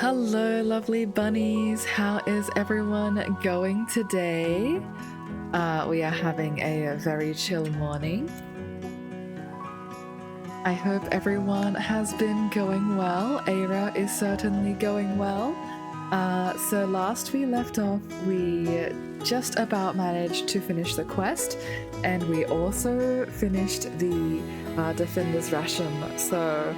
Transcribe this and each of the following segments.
Hello, lovely bunnies. How is everyone going today? We are having a very chill morning. I hope everyone has been going well. Eira is certainly going well. So last we left off, we just about managed to finish the quest, and we also finished the Defender's Ration. So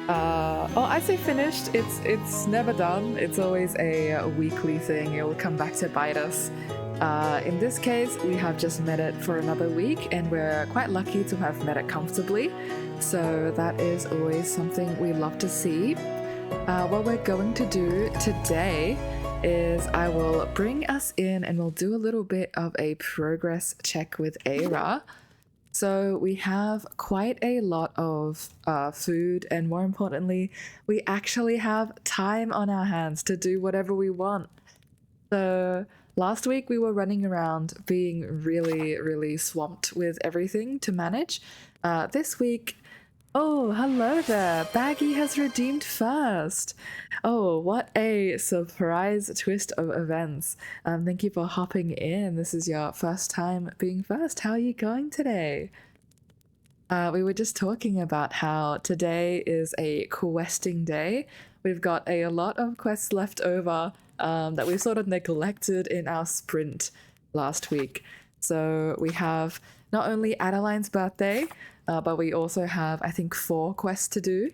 I say finished. It's never done. It's always a weekly thing. It will come back to bite us. In this case, we have just met it for another week, and we're quite lucky to have met it comfortably. So that is always something we love to see. What we're going to do today is I will bring us in and we'll do a little bit of a progress check with Eira. So we have quite a lot of food, and more importantly, we actually have time on our hands to do whatever we want. So last week we were running around being really swamped with everything to manage. This week, oh, hello there. Baggy has redeemed first. Oh, what a surprise twist of events. Thank you for hopping in. This is your first time being first. How are you going today? We were just talking about how today is a questing day. We've got a lot of quests left over that we sort of neglected in our sprint last week. So we have not only Adeline's birthday, but we also have, I think, 4 quests to do.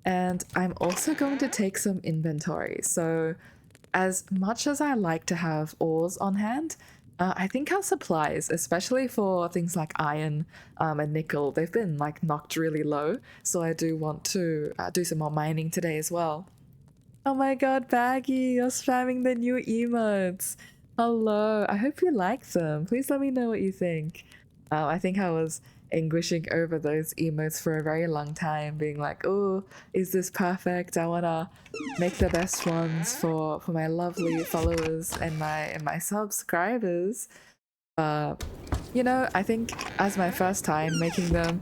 And I'm also going to take some inventory. So as much as I like to have ores on hand, I think our supplies, especially for things like iron and nickel, they've been like knocked really low. So I do want to do some more mining today as well. Oh my god, Baggy, you're spamming the new emotes. Hello, I hope you like them. Please let me know what you think. I think I was anguishing over those emotes for a very long time, being like, oh, is this perfect? I want to make the best ones for my lovely followers and my subscribers. You know, I think as my first time making them,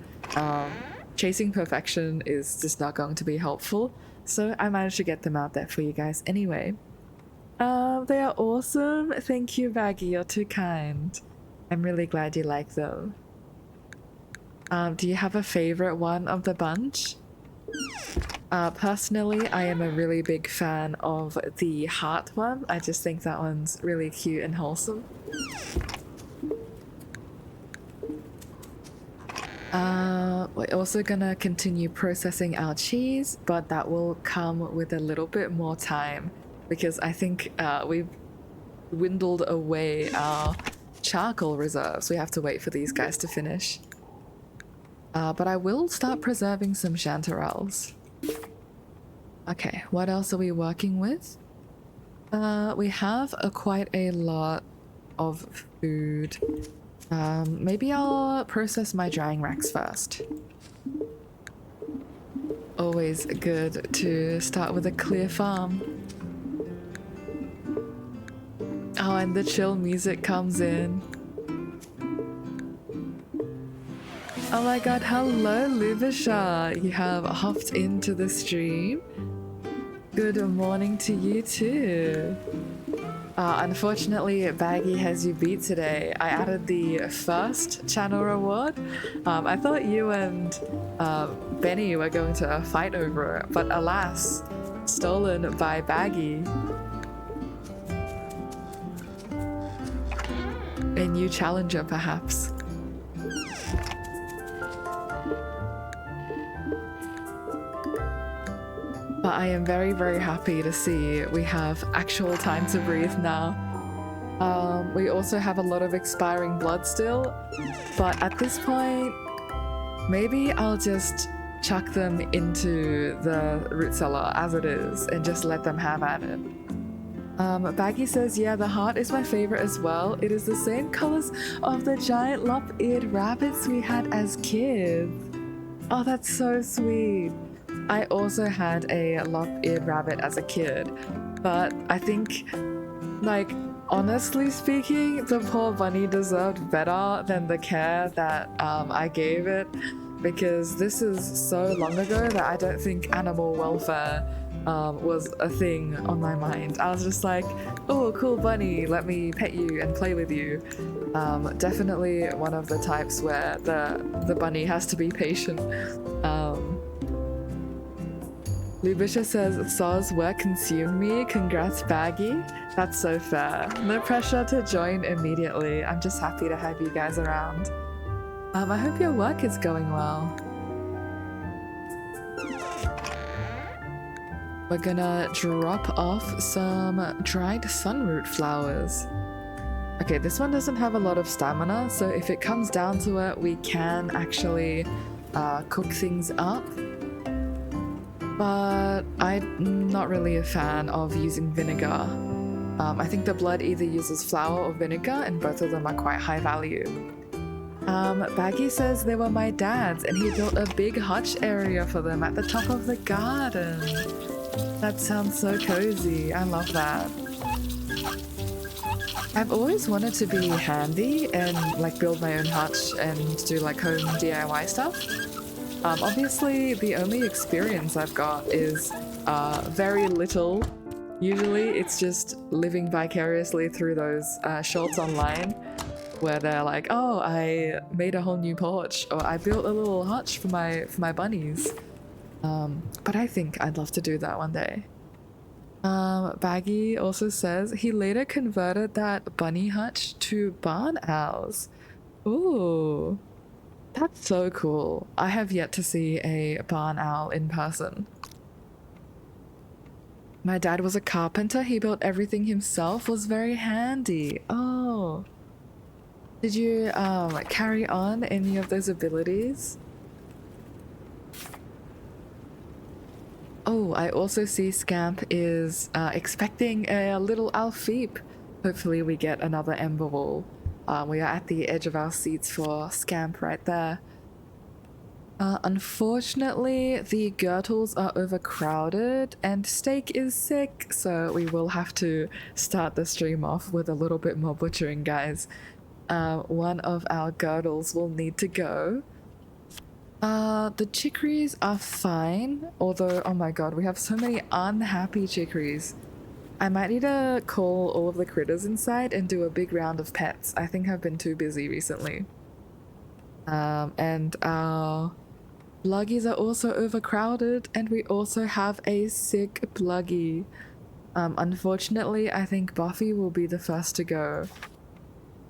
chasing perfection is just not going to be helpful. So I managed to get them out there for you guys anyway. They are awesome. Thank you, Baggy. You're too kind. I'm really glad you like them. Do you have a favorite one of the bunch? Personally, I am a really big fan of the heart one. I just think that one's really cute and wholesome. We're also gonna continue processing our cheese, but that will come with a little bit more time because I think we've dwindled away our charcoal reserves. We have to wait for these guys to finish. But I will start preserving some chanterelles. Okay, what else are we working with? We have quite a lot of food. Maybe I'll process my drying racks first. Always good to start with a clear farm. Oh, and the chill music comes in. Oh my god, hello Lubisha! You have hopped into the stream. Good morning to you too. Unfortunately, Baggy has you beat today. I added the first channel reward. I thought you and Benny were going to fight over it, but alas, stolen by Baggy. A new challenger, perhaps. But I am very happy to see we have actual time to breathe now. We also have a lot of expiring blood still, but at this point, maybe I'll just chuck them into the root cellar as it is and just let them have at it. Baggy says, yeah, the heart is my favorite as well. It is the same colors of the giant lop-eared rabbits we had as kids. Oh, that's so sweet. I also had a lop-eared rabbit as a kid, but I think, like, honestly speaking, the poor bunny deserved better than the care that I gave it, because this is so long ago that I don't think animal welfare was a thing on my mind. I was just like, oh, cool bunny, let me pet you and play with you. Definitely one of the types where the bunny has to be patient. Lubisha says, Saw's work consumed me. Congrats, Baggy. That's so fair. No pressure to join immediately. I'm just happy to have you guys around. I hope your work is going well. We're gonna drop off some dried sunroot flowers. Okay, this one doesn't have a lot of stamina, so if it comes down to it, we can actually cook things up. But I'm not really a fan of using vinegar. I think the blood either uses flour or vinegar, and both of them are quite high value. Baggy says they were my dad's, and he built a big hutch area for them at the top of the garden. That sounds so cozy. I love that. I've always wanted to be handy and like build my own hutch and do like home DIY stuff. Obviously, the only experience I've got is very little. Usually, it's just living vicariously through those shorts online where they're like, "Oh, I made a whole new porch," or "I built a little hutch for my bunnies." But I think I'd love to do that one day. Baggy also says he later converted that bunny hutch to barn owls. Ooh. That's so cool. I have yet to see a barn owl in person. My dad was a carpenter. He built everything himself. Was very handy. Oh. Did you carry on any of those abilities? Oh, I also see Scamp is expecting a little Alfeep. Hopefully we get another Ember Wall. We are at the edge of our seats for Scamp right there. Unfortunately, the Gürtles are overcrowded and Steak is sick, so we will have to start the stream off with a little bit more butchering, guys. One of our Gürtles will need to go. The chicories are fine, although, oh my god, we have so many unhappy chicories. I might need to call all of the critters inside and do a big round of pets. I think I've been too busy recently. And our Bluggies are also overcrowded, and we also have a sick Bluggy. Unfortunately, I think Buffy will be the first to go.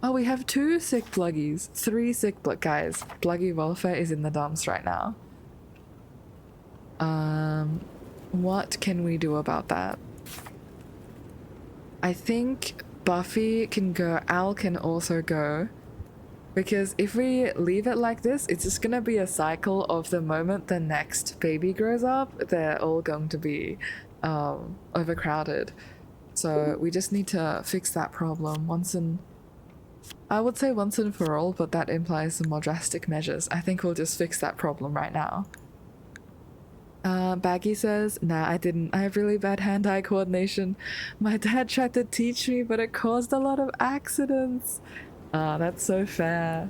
Oh, we have 2 sick Bluggies. 3 sick guys. Bluggy welfare is in the dumps right now. What can we do about that? I think Buffy can go, Al can also go. Because if we leave it like this, it's just gonna be a cycle of the moment the next baby grows up, they're all going to be overcrowded. So we just need to fix that problem I would say once and for all, but that implies some more drastic measures. I think we'll just fix that problem right now. Baggy says, nah, I didn't. I have really bad hand-eye coordination. My dad tried to teach me, but it caused a lot of accidents. That's so fair.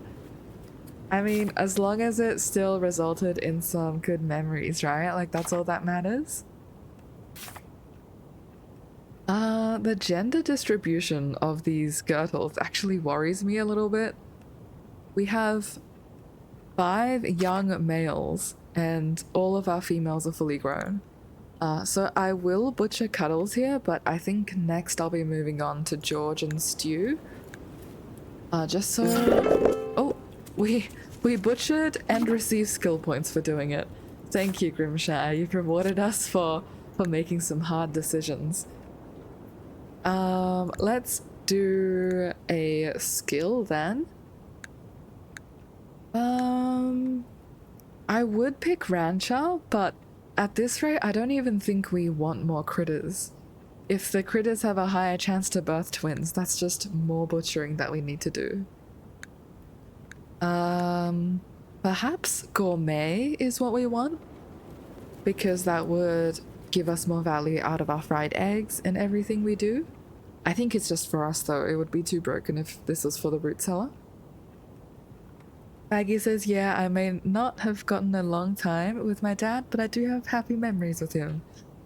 I mean, as long as it still resulted in some good memories, right? Like, that's all that matters. The gender distribution of these Gürtles actually worries me a little bit. We have 5 young males, and all of our females are fully grown. So I will butcher Cuddles here, but I think next I'll be moving on to George and Stu. Just so... Oh, we butchered and received skill points for doing it. Thank you, Grimshire. You've rewarded us for making some hard decisions. Let's do a skill then. I would pick Rancher, but at this rate, I don't even think we want more critters. If the critters have a higher chance to birth twins, that's just more butchering that we need to do. Perhaps Gourmet is what we want, because that would give us more value out of our fried eggs and everything we do. I think it's just for us though, it would be too broken if this was for the root cellar. Maggie says, yeah, I may not have gotten a long time with my dad, but I do have happy memories with him.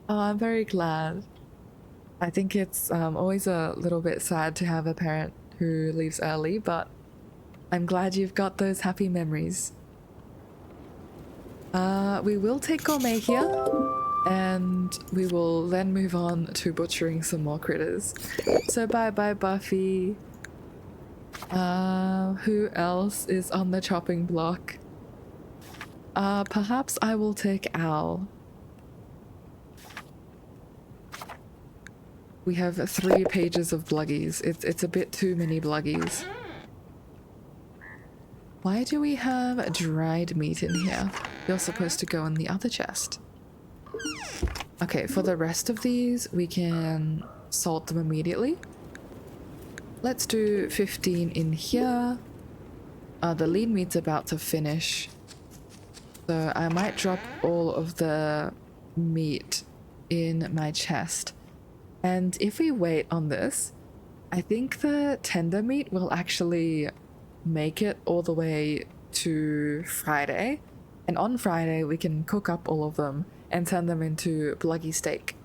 Oh, I'm very glad. I think it's always a little bit sad to have a parent who leaves early, but I'm glad you've got those happy memories. We will take Gourmet here, and we will then move on to butchering some more critters. So bye-bye, Buffy. Who else is on the chopping block? Perhaps I will take Owl. We have 3 pages of bluggies. It's a bit too many bluggies. Why do we have dried meat in here? You're supposed to go in the other chest. Okay, for the rest of these, we can salt them immediately. Let's do 15 in here. The lean meat's about to finish. So I might drop all of the meat in my chest. And if we wait on this, I think the tender meat will actually make it all the way to Friday. And on Friday, we can cook up all of them and turn them into bluggy steak.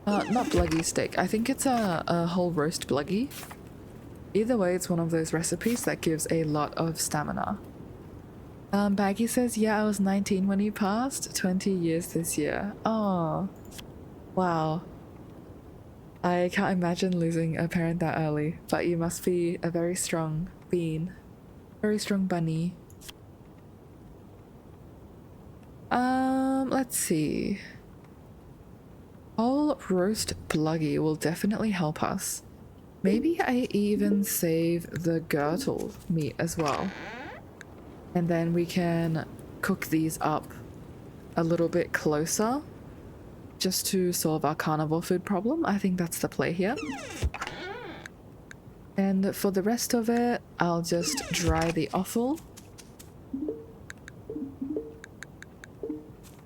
Not bluggy steak. I think it's a whole roast bluggy. Either way, it's one of those recipes that gives a lot of stamina. Baggy says, yeah, I was 19 when he passed. 20 years this year. Oh, wow. I can't imagine losing a parent that early, but you must be a very strong bean. Very strong bunny. Let's see. Whole roast bluggy will definitely help us. Maybe I even save the girdle meat as well. And then we can cook these up a little bit closer just to solve our carnivore food problem. I think that's the play here. And for the rest of it, I'll just dry the offal.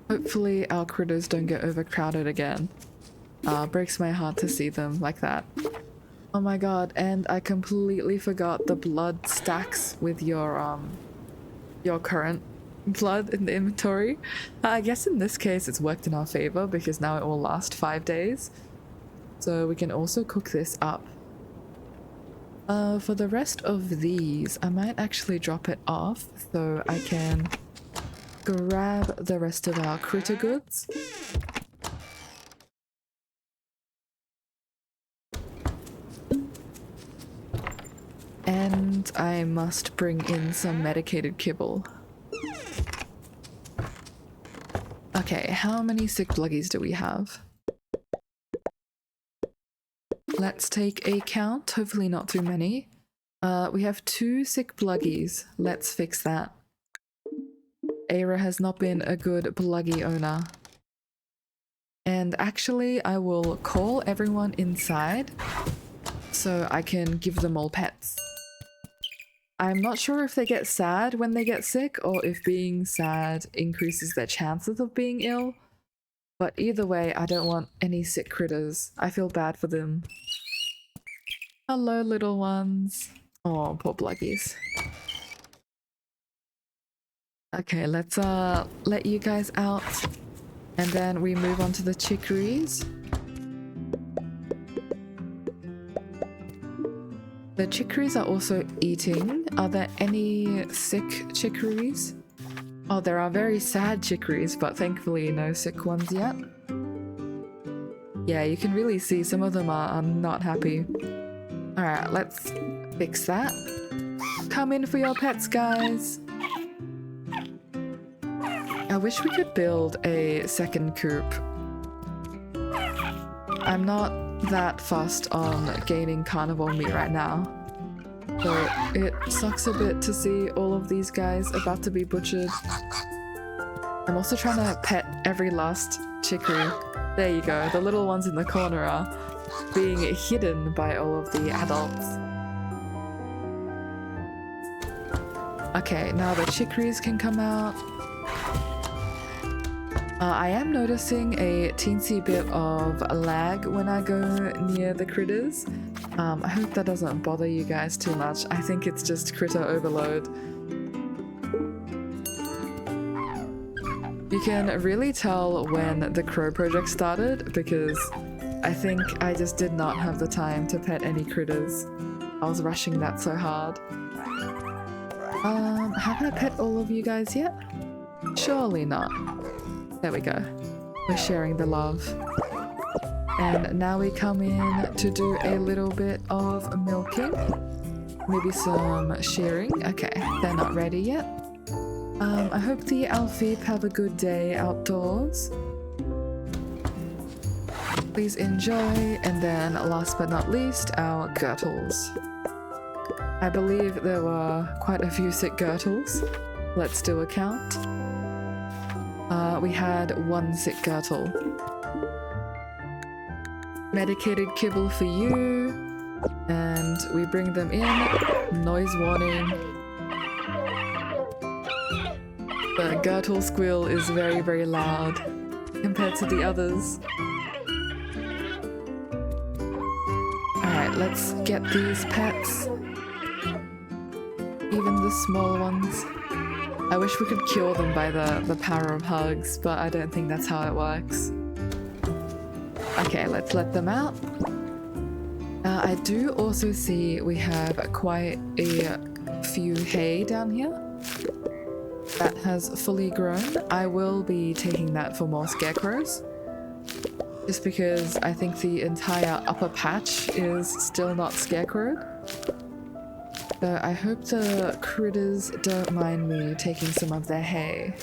Hopefully our critters don't get overcrowded again. Breaks my heart to see them like that. Oh my god, and I completely forgot the blood stacks with your current blood in the inventory. I guess in this case it's worked in our favor because now it will last 5 days. So we can also cook this up. For the rest of these, I might actually drop it off so I can grab the rest of our critter goods. And I must bring in some medicated kibble. Okay, how many sick bluggies do we have? Let's take a count, hopefully not too many. We have 2 sick bluggies. Let's fix that. Eira has not been a good bluggy owner. And actually, I will call everyone inside so I can give them all pets. I'm not sure if they get sad when they get sick or if being sad increases their chances of being ill. But either way, I don't want any sick critters. I feel bad for them. Hello, little ones. Oh, poor bluggies. Okay, let's let you guys out. And then we move on to the chicories. The chicories are also eating. Are there any sick chicories? Oh, there are very sad chicories, but thankfully no sick ones yet. Yeah, you can really see some of them are not happy. Alright, let's fix that. Come in for your pets, guys! I wish we could build a second coop. I'm not that fussed on gaining carnivore meat right now. But it sucks a bit to see all of these guys about to be butchered. I'm also trying to pet every last chicory. There you go, the little ones in the corner are being hidden by all of the adults. Okay, now the chicories can come out. I am noticing a teensy bit of lag when I go near the critters. I hope that doesn't bother you guys too much. I think it's just critter overload. You You can really tell when the crow project started because I think I just did not have the time to pet any critters. I was rushing that so hard. Haven't I pet all of you guys yet? Surely not. There we go. We're sharing the love. And now we come in to do a little bit of milking. Maybe some shearing. Okay, they're not ready yet. I hope the Alfeep have a good day outdoors. Please enjoy. And then last but not least, our Gurtles. I believe there were quite a few sick Gurtles. Let's do a count. We had one sick Gurtle. Medicated kibble for you. And we bring them in. Noise warning. The Gurtle squeal is very, very loud compared to the others. Alright, let's get these pets. Even the small ones. I wish we could cure them by the power of hugs, but I don't think that's how it works. Okay, let's let them out. I do also see we have quite a few hay down here that has fully grown. I will be taking that for more scarecrows. Just because I think the entire upper patch is still not scarecrowed. So I hope the critters don't mind me taking some of their hay.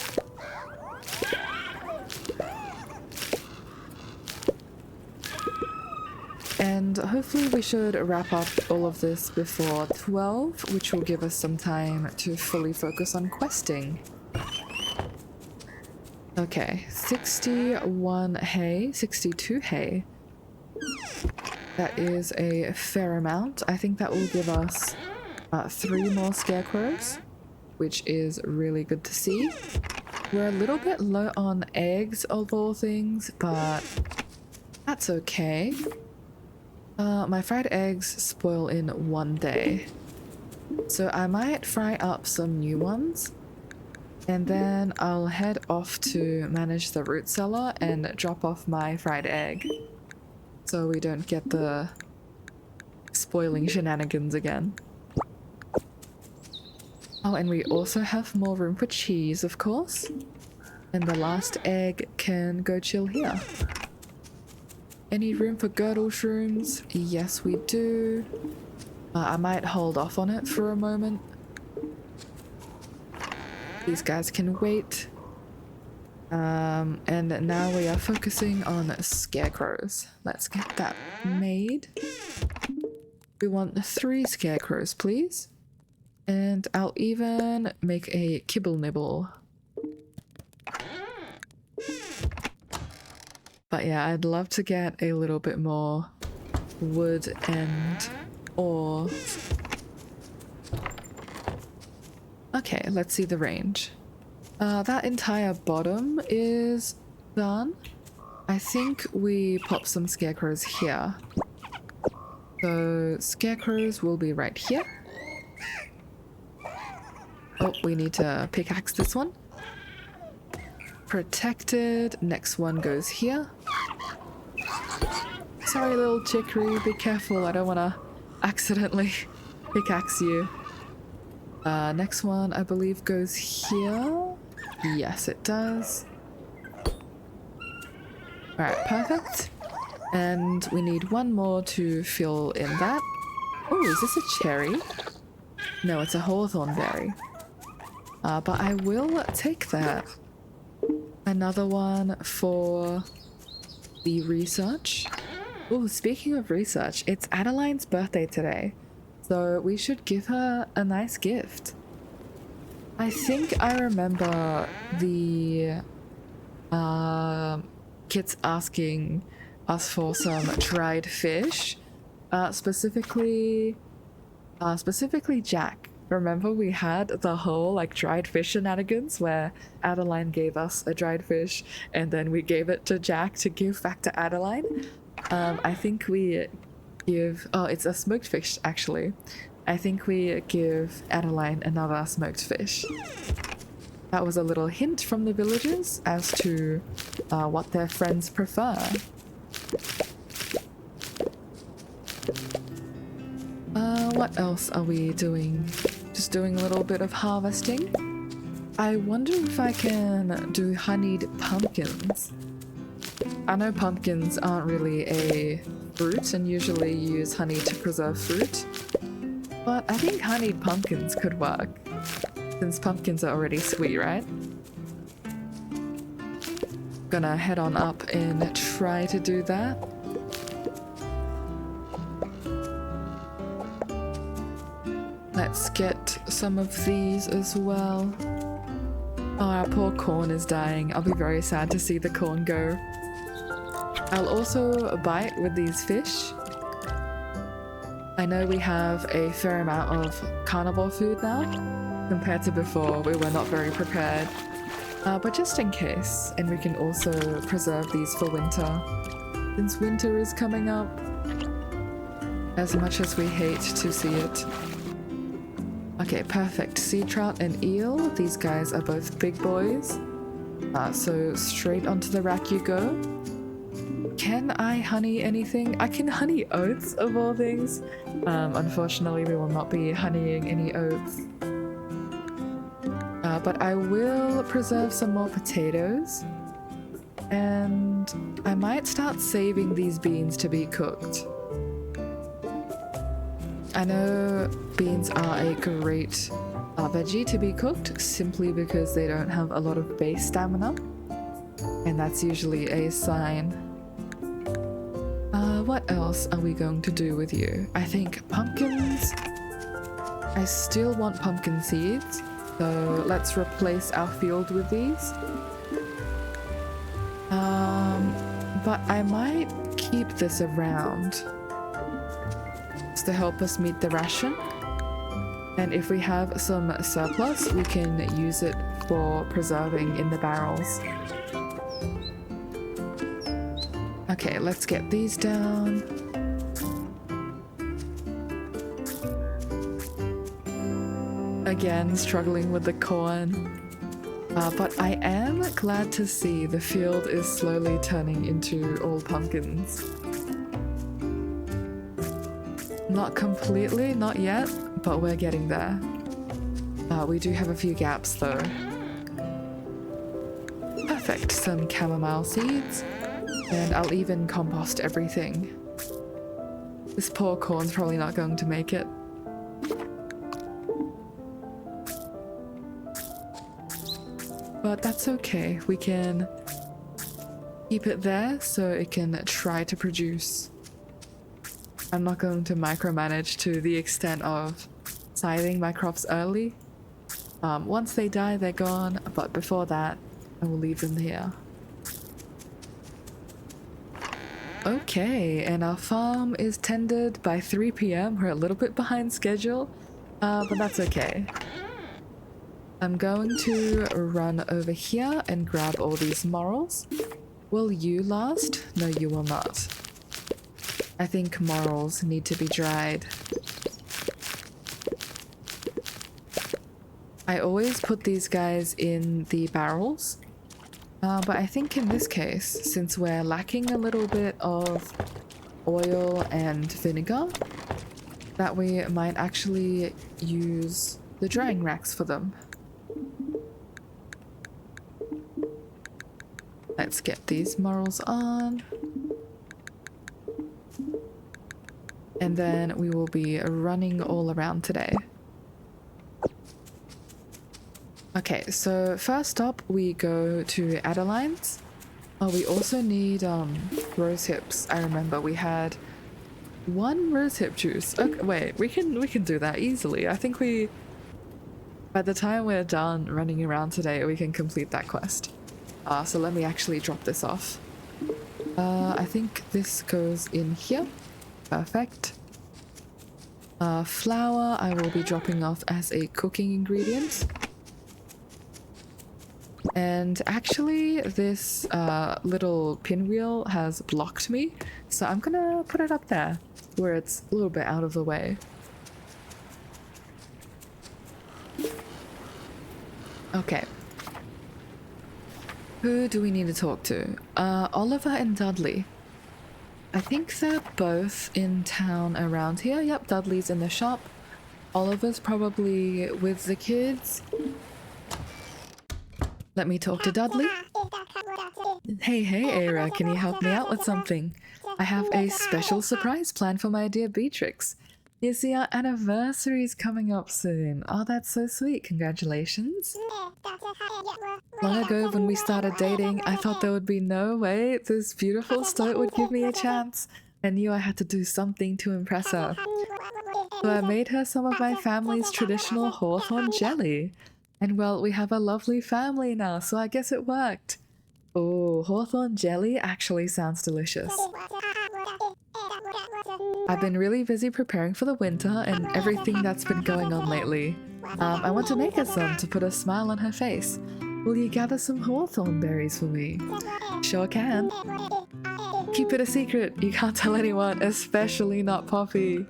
And hopefully we should wrap up all of this before 12, which will give us some time to fully focus on questing. Okay, 61 hay, 62 hay. That is a fair amount. I think that will give us 3 more scarecrows, which is really good to see. We're a little bit low on eggs of all things, but that's okay. My fried eggs spoil in 1 day, so I might fry up some new ones, and then I'll head off to manage the root cellar and drop off my fried egg, so we don't get the spoiling shenanigans again. Oh, and we also have more room for cheese, of course, and the last egg can go chill here. Any room for girdle shrooms? Yes, we do. I might hold off on it for a moment. These guys can wait. And now we are focusing on scarecrows. Let's get that made. We want 3 scarecrows, please. And I'll even make a kibble nibble. But yeah, I'd love to get a little bit more wood and ore. Okay, let's see the range. That entire bottom is done. I think we pop some scarecrows here. So scarecrows will be right here. Oh, we need to pickaxe this one. Protected. Next one goes here. Sorry, little chicory, be careful. I don't want to accidentally pickaxe you. Next one, I believe, goes here. Yes, it does. Alright, perfect. And we need one more to fill in that. Oh, is this a cherry? No, it's a hawthorn berry. But I will take that. Another one for the research. Oh, speaking of research, it's Adeline's birthday today, so we should give her a nice gift. I think I remember the kids asking us for some dried fish, specifically Jack. Remember we had the whole like dried fish shenanigans where Adeline gave us a dried fish and then we gave it to Jack to give back to Adeline. I think we give... Oh, it's a smoked fish actually. I think we give Adeline another smoked fish. That was a little hint from the villagers as to what their friends prefer. What else are we doing? Just doing a little bit of harvesting. I wonder if I can do honeyed pumpkins. I know pumpkins aren't really a fruit and usually use honey to preserve fruit, but I think honeyed pumpkins could work, since pumpkins are already sweet, right? Gonna head on up and try to do that. Let's get some of these as well. Oh, our poor corn is dying. I'll be very sad to see the corn go. I'll also bite with these fish. I know we have a fair amount of carnivore food now. Compared to before, we were not very prepared. But just in case, and we can also preserve these for winter. Since winter is coming up, as much as we hate to see it. Okay, perfect. Sea trout and eel. These guys are both big boys. So straight onto the rack you go. Can I honey anything? I can honey oats of all things. Unfortunately, we will not be honeying any oats. But I will preserve some more potatoes. And I might start saving these beans to be cooked. I know beans are a great veggie to be cooked simply because they don't have a lot of base stamina, and that's usually a sign. What else are we going to do with you? I think pumpkins. I still want pumpkin seeds, so let's replace our field with these. But I might keep this around to help us meet the ration, and if we have some surplus we can use it for preserving in the barrels. Okay, let's get these down. Again, struggling with the corn, but I am glad to see the field is slowly turning into all pumpkins. Not completely, not yet, but we're getting there. We do have a few gaps though. Perfect, some chamomile seeds, and I'll even compost everything. This poor corn's probably not going to make it. But that's okay, we can keep it there so it can try to produce. I'm not going to micromanage to the extent of scything my crops early. Once they die, they're gone, but before that, I will leave them here. Okay, and our farm is tended by 3 PM. We're a little bit behind schedule, but that's okay. I'm going to run over here and grab all these morels. Will you last? No, you will not. I think morels need to be dried. I always put these guys in the barrels, but I think in this case, since we're lacking a little bit of oil and vinegar, that we might actually use the drying racks for them. Let's get these morels on. And then we will be running all around today. Okay, so first up we go to Adeline's. Oh, we also need rose hips. I remember we had 1 rose hip juice. Okay, wait, we can do that easily. I think by the time we're done running around today, we can complete that quest. So let me actually drop this off. I think this goes in here. Perfect. Flour I will be dropping off as a cooking ingredient. And actually this little pinwheel has blocked me, so I'm gonna put it up there where it's a little bit out of the way. Okay, Who do we need to talk to? Oliver and Dudley. I think they're both in town around here. Yep, Dudley's in the shop. Oliver's probably with the kids. Let me talk to Dudley. Hey, Eira, can you help me out with something? I have a special surprise planned for my dear Beatrix. You see, our anniversary's coming up soon. Oh, that's so sweet. Congratulations. Long ago, when we started dating, I thought there would be no way this beautiful stoat would give me a chance. I knew I had to do something to impress her. So I made her some of my family's traditional hawthorn jelly. And well, we have a lovely family now, so I guess it worked. Oh, hawthorn jelly actually sounds delicious. I've been really busy preparing for the winter and everything that's been going on lately. I want to make her some to put a smile on her face. Will you gather some hawthorn berries for me? Sure can. Keep it a secret. You can't tell anyone, especially not Poppy.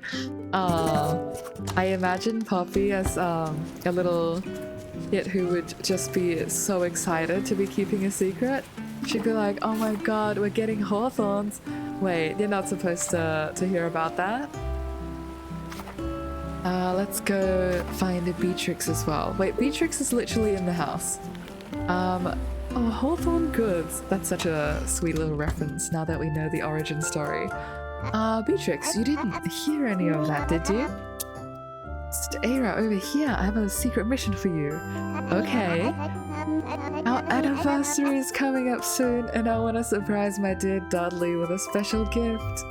I imagine Poppy as a little kid who would just be so excited to be keeping a secret. She'd be like, oh my god, we're getting hawthorns. Wait, you're not supposed to hear about that. Let's go find a Beatrix as well. Wait, Beatrix is literally in the house. Oh, Hawthorn Goods. That's such a sweet little reference now that we know the origin story. Beatrix, you didn't hear any of that, did you? Eira, over here, I have a secret mission for you. Okay. Our anniversary is coming up soon, and I want to surprise my dear Dudley with a special gift.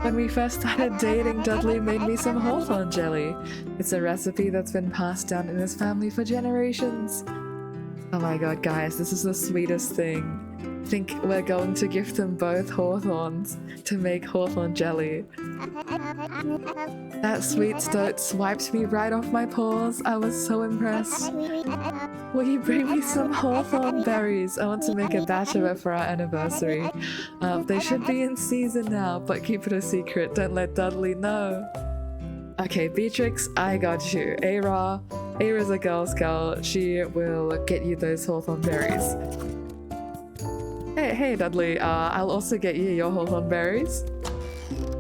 When we first started dating, Dudley made me some hawthorn jelly. It's a recipe that's been passed down in his family for generations. Oh my god, guys, this is the sweetest thing. I think we're going to gift them both hawthorns to make hawthorn jelly. That sweet stoat swiped me right off my paws. I was so impressed. Will you bring me some hawthorn berries? I want to make a batch of it for our anniversary. They should be in season now, but keep it a secret. Don't let Dudley know. Okay, Beatrix, I got you. Eira's a Girl Scout. She will get you those hawthorn berries. Hey, Dudley, I'll also get you your hawthorn berries.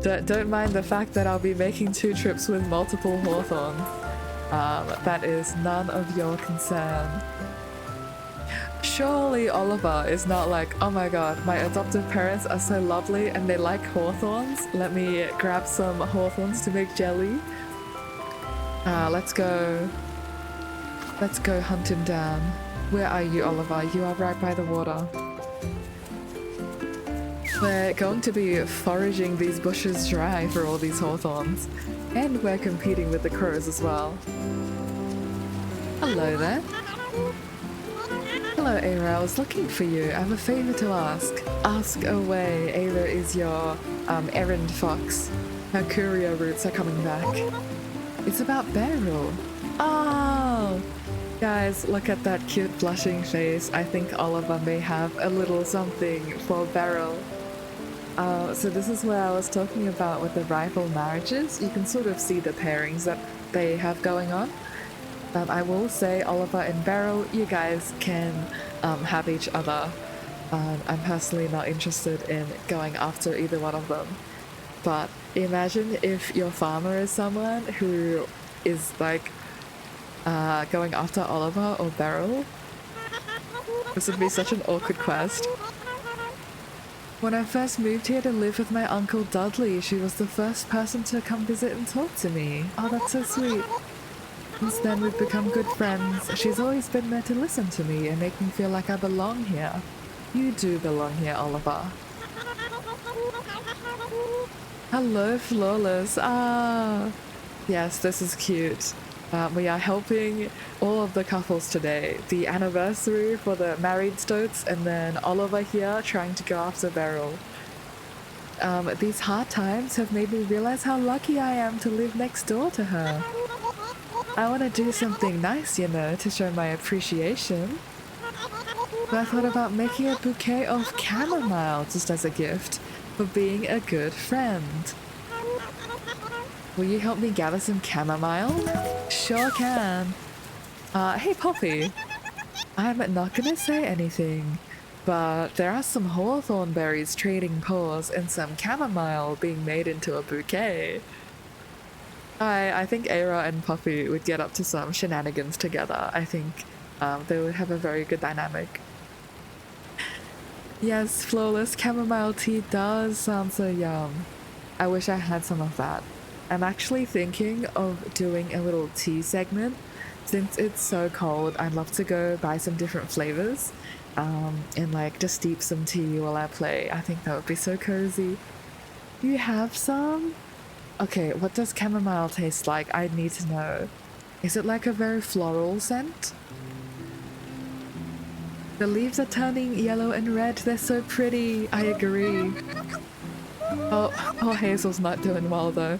Don't mind the fact that I'll be making 2 trips with multiple hawthorns. That is none of your concern. Surely Oliver is not like, oh my god, my adoptive parents are so lovely and they like hawthorns. Let me grab some hawthorns to make jelly. Let's go hunt him down. Where are you, Oliver? You are right by the water. We're going to be foraging these bushes dry for all these hawthorns. And we're competing with the crows as well. Hello there. Hello, Eira. I was looking for you. I have a favor to ask. Ask away. Eira is your errand fox. Her courier routes are coming back. It's about Beryl. Oh! Guys, look at that cute blushing face. I think Oliver may have a little something for Beryl. So this is where I was talking about with the rival marriages. You can sort of see the pairings that they have going on. I will say, Oliver and Beryl, you guys can have each other. I'm personally not interested in going after either one of them. But imagine if your farmer is someone who is like going after Oliver or Beryl. This would be such an awkward quest. When I first moved here to live with my uncle Dudley, she was the first person to come visit and talk to me. Oh, that's so sweet. Since then, we've become good friends. She's always been there to listen to me and make me feel like I belong here. You do belong here, Oliver. Hello, Flawless. Ah, yes, this is cute. We are helping all of the couples today. The anniversary for the married stoats, and then Oliver here trying to go after Beryl. These hard times have made me realize how lucky I am to live next door to her. I want to do something nice, you know, to show my appreciation. But I thought about making a bouquet of chamomile just as a gift for being a good friend. Will you help me gather some chamomile? Sure can. Hey Poppy. I'm not gonna say anything, but there are some hawthorn berries trading paws and some chamomile being made into a bouquet. I think Eira and Puffy would get up to some shenanigans together. I think they would have a very good dynamic. Yes, flawless chamomile tea does sound so yum. I wish I had some of that. I'm actually thinking of doing a little tea segment. Since it's so cold, I'd love to go buy some different flavors and like just steep some tea while I play. I think that would be so cozy. You have some? Okay, what does chamomile taste like? I need to know. Is it like a very floral scent? The leaves are turning yellow and red. They're so pretty. I agree. Oh, poor Hazel's not doing well though.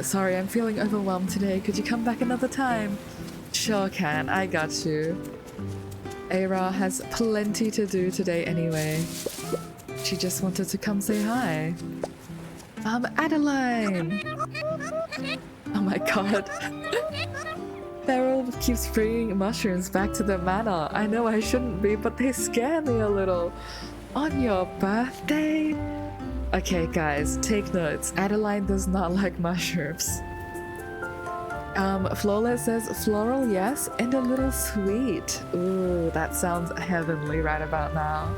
Sorry, I'm feeling overwhelmed today. Could you come back another time? Sure can. I got you. Eira has plenty to do today anyway. She just wanted to come say hi. Adeline! Oh my god. Beryl keeps bringing mushrooms back to the manor. I know I shouldn't be, but they scare me a little. On your birthday? Okay, guys, take notes. Adeline does not like mushrooms. Flawless says floral, yes, and a little sweet. Ooh, that sounds heavenly right about now.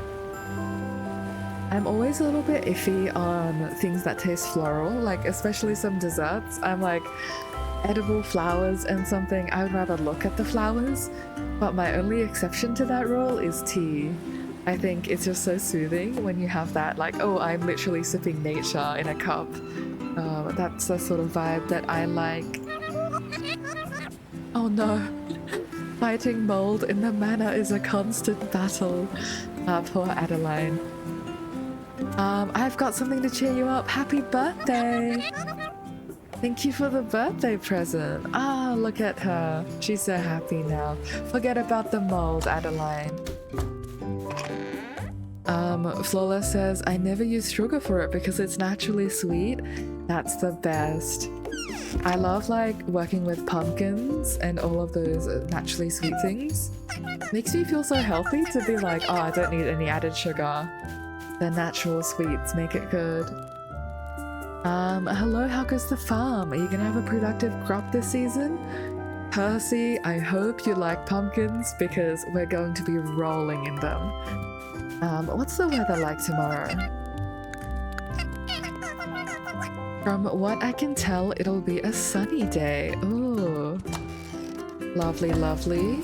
I'm always a little bit iffy on things that taste floral, like especially some desserts. I'm like, edible flowers and something, I would rather look at the flowers, but my only exception to that rule is tea. I think it's just so soothing when you have that, like, oh, I'm literally sipping nature in a cup. That's the sort of vibe that I like. Oh no. Fighting mold in the manor is a constant battle. Poor Adeline. I've got something to cheer you up. Happy birthday! Thank you for the birthday present. Ah, look at her. She's so happy now. Forget about the mold, Adeline. Flawless says, I never use sugar for it because it's naturally sweet. That's the best. I love like working with pumpkins and all of those naturally sweet things. Makes me feel so healthy to be like, oh, I don't need any added sugar. The natural sweets make it good. Hello, how goes the farm? Are you gonna have a productive crop this season? Percy, I hope you like pumpkins because we're going to be rolling in them. What's the weather like tomorrow? From what I can tell, it'll be a sunny day. Ooh. Lovely, lovely.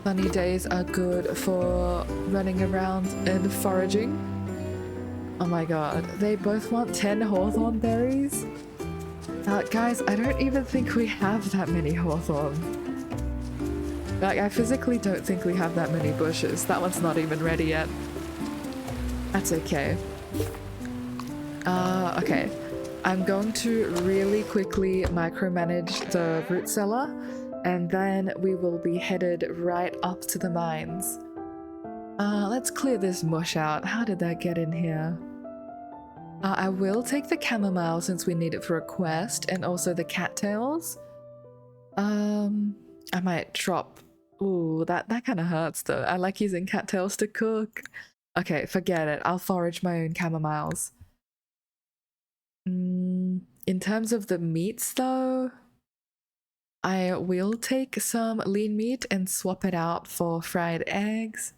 Sunny days are good for running around and foraging. Oh my god, they both want 10 hawthorn berries? Guys, I don't even think we have that many hawthorn. Like, I physically don't think we have that many bushes. That one's not even ready yet. That's okay. Okay. I'm going to really quickly micromanage the root cellar, and then we will be headed right up to the mines. Let's clear this mush out. How did that get in here? I will take the chamomile since we need it for a quest, and also the cattails. I might drop. Ooh, that kind of hurts though. I like using cattails to cook. Okay, forget it. I'll forage my own chamomiles. In terms of the meats though, I will take some lean meat and swap it out for fried eggs.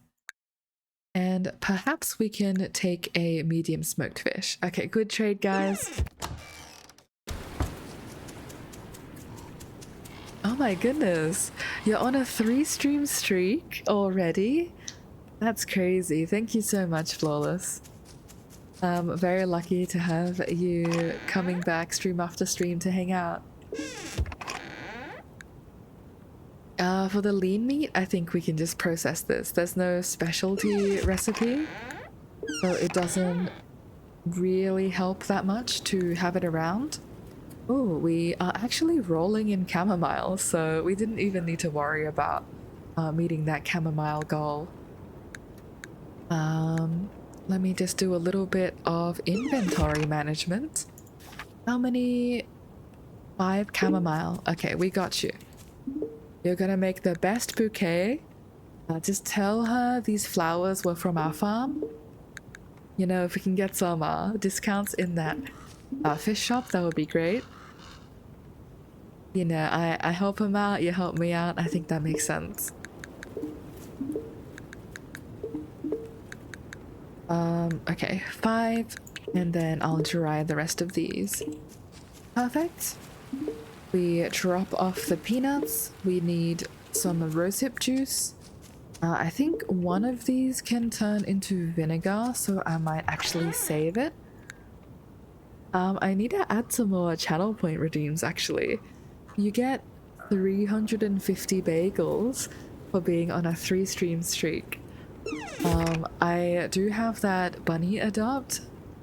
And perhaps we can take a medium smoked fish. Okay, good trade, guys. Oh my goodness. You're on a 3-stream streak already? That's crazy. Thank you so much, Flawless. I'm very lucky to have you coming back stream after stream to hang out. For the lean meat, I think we can just process this. There's no specialty recipe, so it doesn't really help that much to have it around. Oh, we are actually rolling in chamomile, so we didn't even need to worry about meeting that chamomile goal. Let me just do a little bit of inventory management. How many? 5 chamomile. Okay, we got you. You're gonna make the best bouquet. Just tell her these flowers were from our farm. You know, if we can get some discounts in that fish shop, that would be great. You know, I help him out, you help me out. I think that makes sense. Okay, 5, and then I'll dry the rest of these. Perfect. We drop off the peanuts. We need some rosehip juice. I think one of these can turn into vinegar, so I might actually save it. I need to add some more channel point redeems, actually. You get 350 bagels for being on a 3-stream streak. I do have that bunny adopt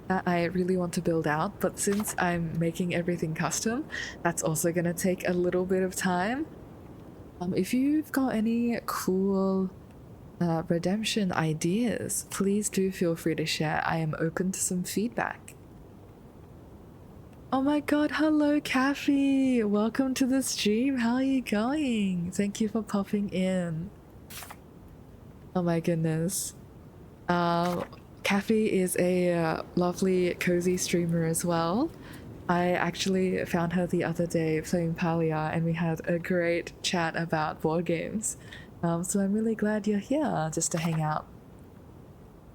that I really want to build out, but since I'm making everything custom, that's also gonna take a little bit of time. If you've got any cool redemption ideas, please do feel free to share. I am open to some feedback. Oh my god, hello Kathy! Welcome to the stream, how are you going? Thank you for popping in. Oh my goodness. Kathy is a lovely, cozy streamer as well. I actually found her the other day playing Palia and we had a great chat about board games. So I'm really glad you're here just to hang out.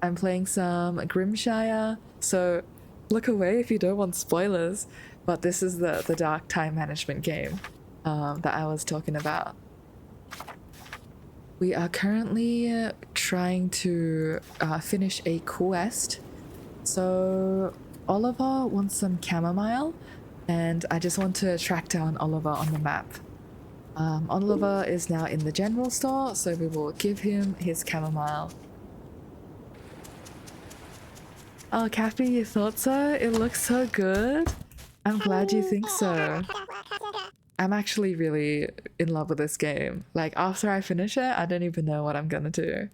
I'm playing some Grimshire, so look away if you don't want spoilers, but this is the dark time management game that I was talking about. We are currently trying to finish a quest. So Oliver wants some chamomile, and I just want to track down Oliver on the map. Oliver is now in the general store, so we will give him his chamomile. Oh, Kathy, you thought so? It looks so good. I'm glad you think so. I'm actually really in love with this game. Like, after I finish it, I don't even know what I'm gonna do.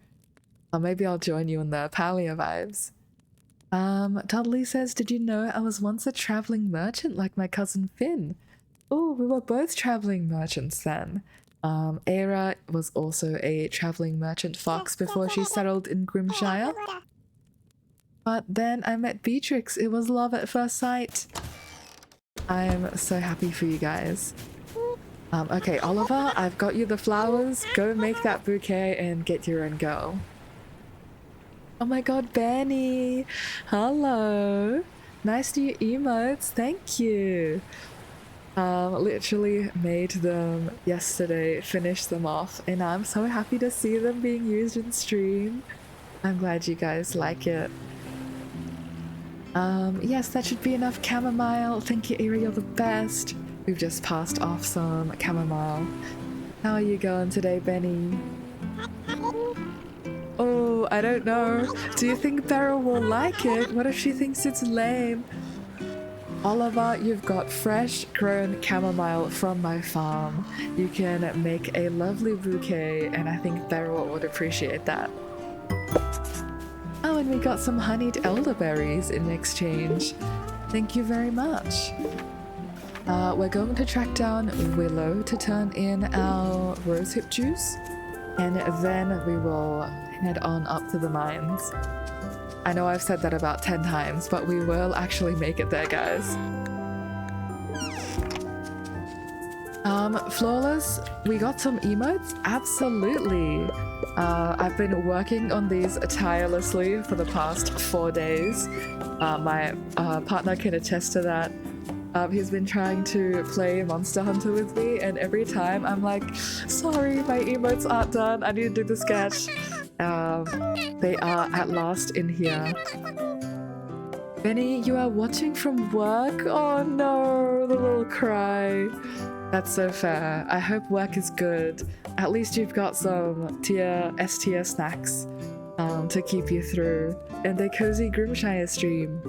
Or maybe I'll join you in the Palia vibes. Dudley says, did you know I was once a traveling merchant like my cousin Finn? Oh, we were both traveling merchants then. Eira was also a traveling merchant fox before she settled in Grimshire. But then I met Beatrix. It was love at first sight. I'm so happy for you guys. Okay, Oliver, I've got you the flowers. Go make that bouquet and get your own girl. Oh my god, Benny! Hello! Nice new emotes, thank you! Literally made them yesterday, finished them off, and I'm so happy to see them being used in stream. I'm glad you guys like it. Yes, that should be enough chamomile. Thank you, Eira, you're the best. We've just passed off some chamomile. How are you going today, Benny? Oh, I don't know. Do you think Beryl will like it? What if she thinks it's lame? Oliver, you've got fresh grown chamomile from my farm. You can make a lovely bouquet, and I think Beryl would appreciate that. Oh, and we got some honeyed elderberries in exchange. Thank you very much. We're going to track down Willow to turn in our rosehip juice, and then we will head on up to the mines. I know I've said that about 10 times, but we will actually make it there, guys. Flawless, we got some emotes? Absolutely! I've been working on these tirelessly for the past 4 days. My partner can attest to that. He's been trying to play Monster Hunter with me, and every time I'm like, sorry, my emotes aren't done, I need to do the sketch. They are at last in here. Benny, you are watching from work? Oh no, the little cry. That's so fair. I hope work is good. At least you've got some S tier snacks to keep you through. And a cozy Grimshire stream.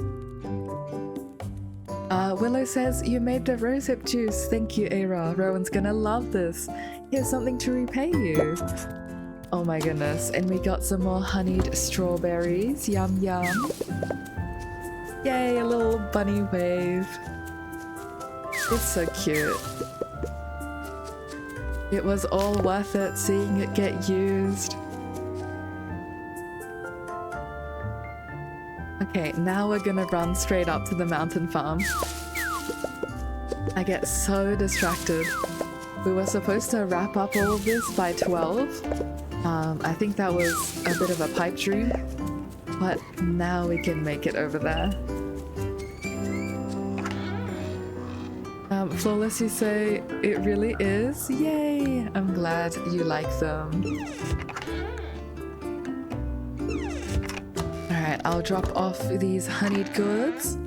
Willow says, you made the rosehip juice. Thank you, Eira. Rowan's gonna love this. Here's something to repay you. Oh my goodness. And we got some more honeyed strawberries. Yum yum. Yay, a little bunny wave. It's so cute. It was all worth it seeing it get used. Okay, now we're gonna run straight up to the mountain farm. I get so distracted. We were supposed to wrap up all of this by 12. I think that was a bit of a pipe dream, but now we can make it over there. Flawless, you say it really is? Yay! I'm glad you like them. Alright, I'll drop off these honeyed goods.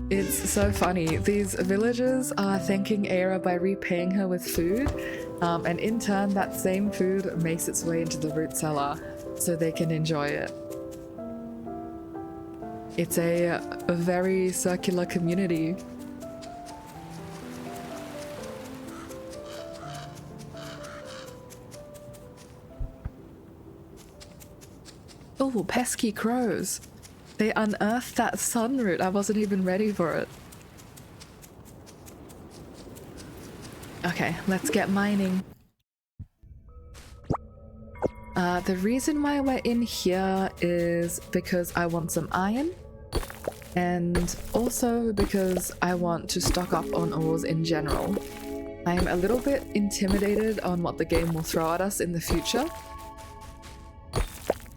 It's so funny. These villagers are thanking Eira by repaying her with food, and in turn that same food makes its way into the root cellar so they can enjoy it. It's a very circular community. Oh, pesky crows. They unearthed that sun root. I wasn't even ready for it. Okay, let's get mining. The reason why we're in here is because I want some iron, and also because I want to stock up on ores in general. I'm a little bit intimidated on what the game will throw at us in the future.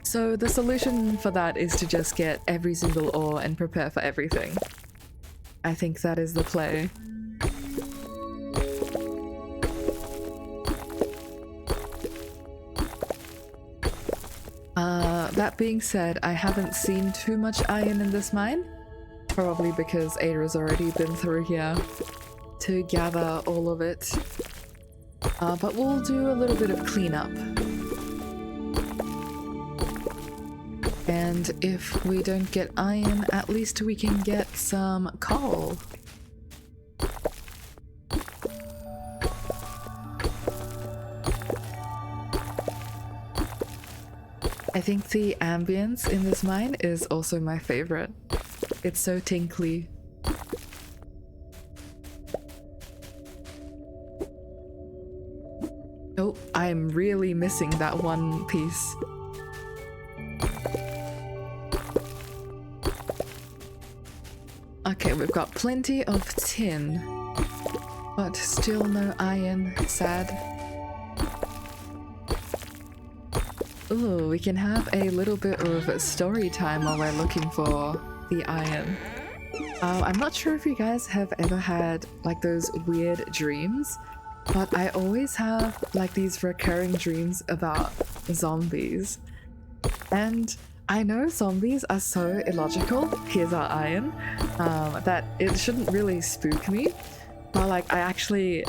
So the solution for that is to just get every single ore and prepare for everything. I think that is the play. That being said, I haven't seen too much iron in this mine. Probably because Eira's already been through here to gather all of it. But we'll do a little bit of cleanup. And if we don't get iron, at least we can get some coal. I think the ambience in this mine is also my favorite. It's so tinkly. Oh, I'm really missing that one piece. Okay, we've got plenty of tin, but still no iron. Sad. Ooh, we can have a little bit of story time while we're looking for the iron. I'm not sure if you guys have ever had like those weird dreams, but I always have like these recurring dreams about zombies. And I know zombies are so illogical, here's our iron, that it shouldn't really spook me, but like I actually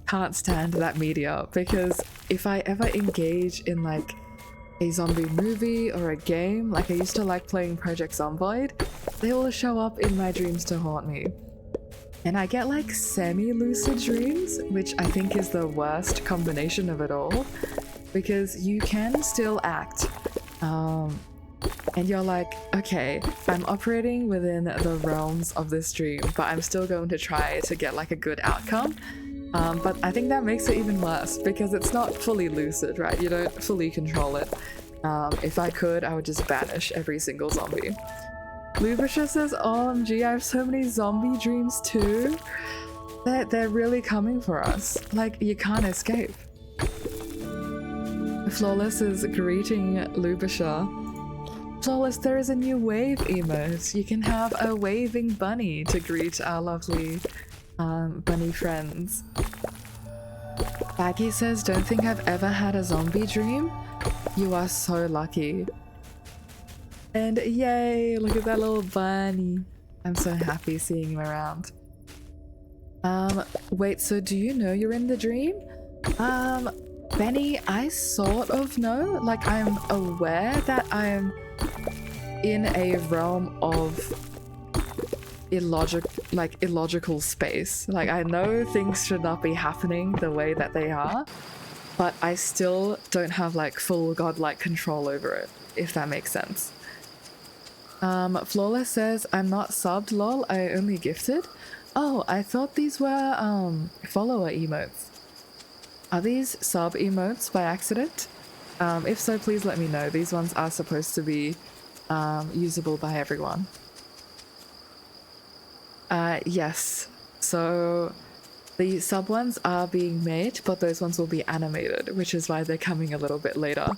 can't stand that media, because if I ever engage in like a zombie movie or a game, like I used to like playing Project Zomboid, they all show up in my dreams to haunt me. And I get like semi-lucid dreams, which I think is the worst combination of it all, because you can still act. And you're like, okay, I'm operating within the realms of this dream, but I'm still going to try to get like a good outcome. But I think that makes it even worse because it's not fully lucid, right? You don't fully control it. If I could, I would just banish every single zombie. Lubisha says, OMG, I have so many zombie dreams too. They're really coming for us. Like, you can't escape. Flawless is greeting Lubisha. Flawless, there is a new wave emote. You can have a waving bunny to greet our lovely bunny friends. Baggy says, don't think I've ever had a zombie dream. You are so lucky. And yay, look at that little bunny. I'm so happy seeing him around. Wait, so do you know you're in the dream? Benny, I sort of know. Like, I'm aware that I'm in a realm of illogical space. Like, I know things should not be happening the way that they are, but I still don't have like full godlike control over it, if that makes sense. Flawless says, I'm not subbed, lol, I only gifted. Oh, I thought these were follower emotes. Are these sub emotes by accident? If so, please let me know. These ones are supposed to be usable by everyone. Yes. So the sub ones are being made, but those ones will be animated, which is why they're coming a little bit later.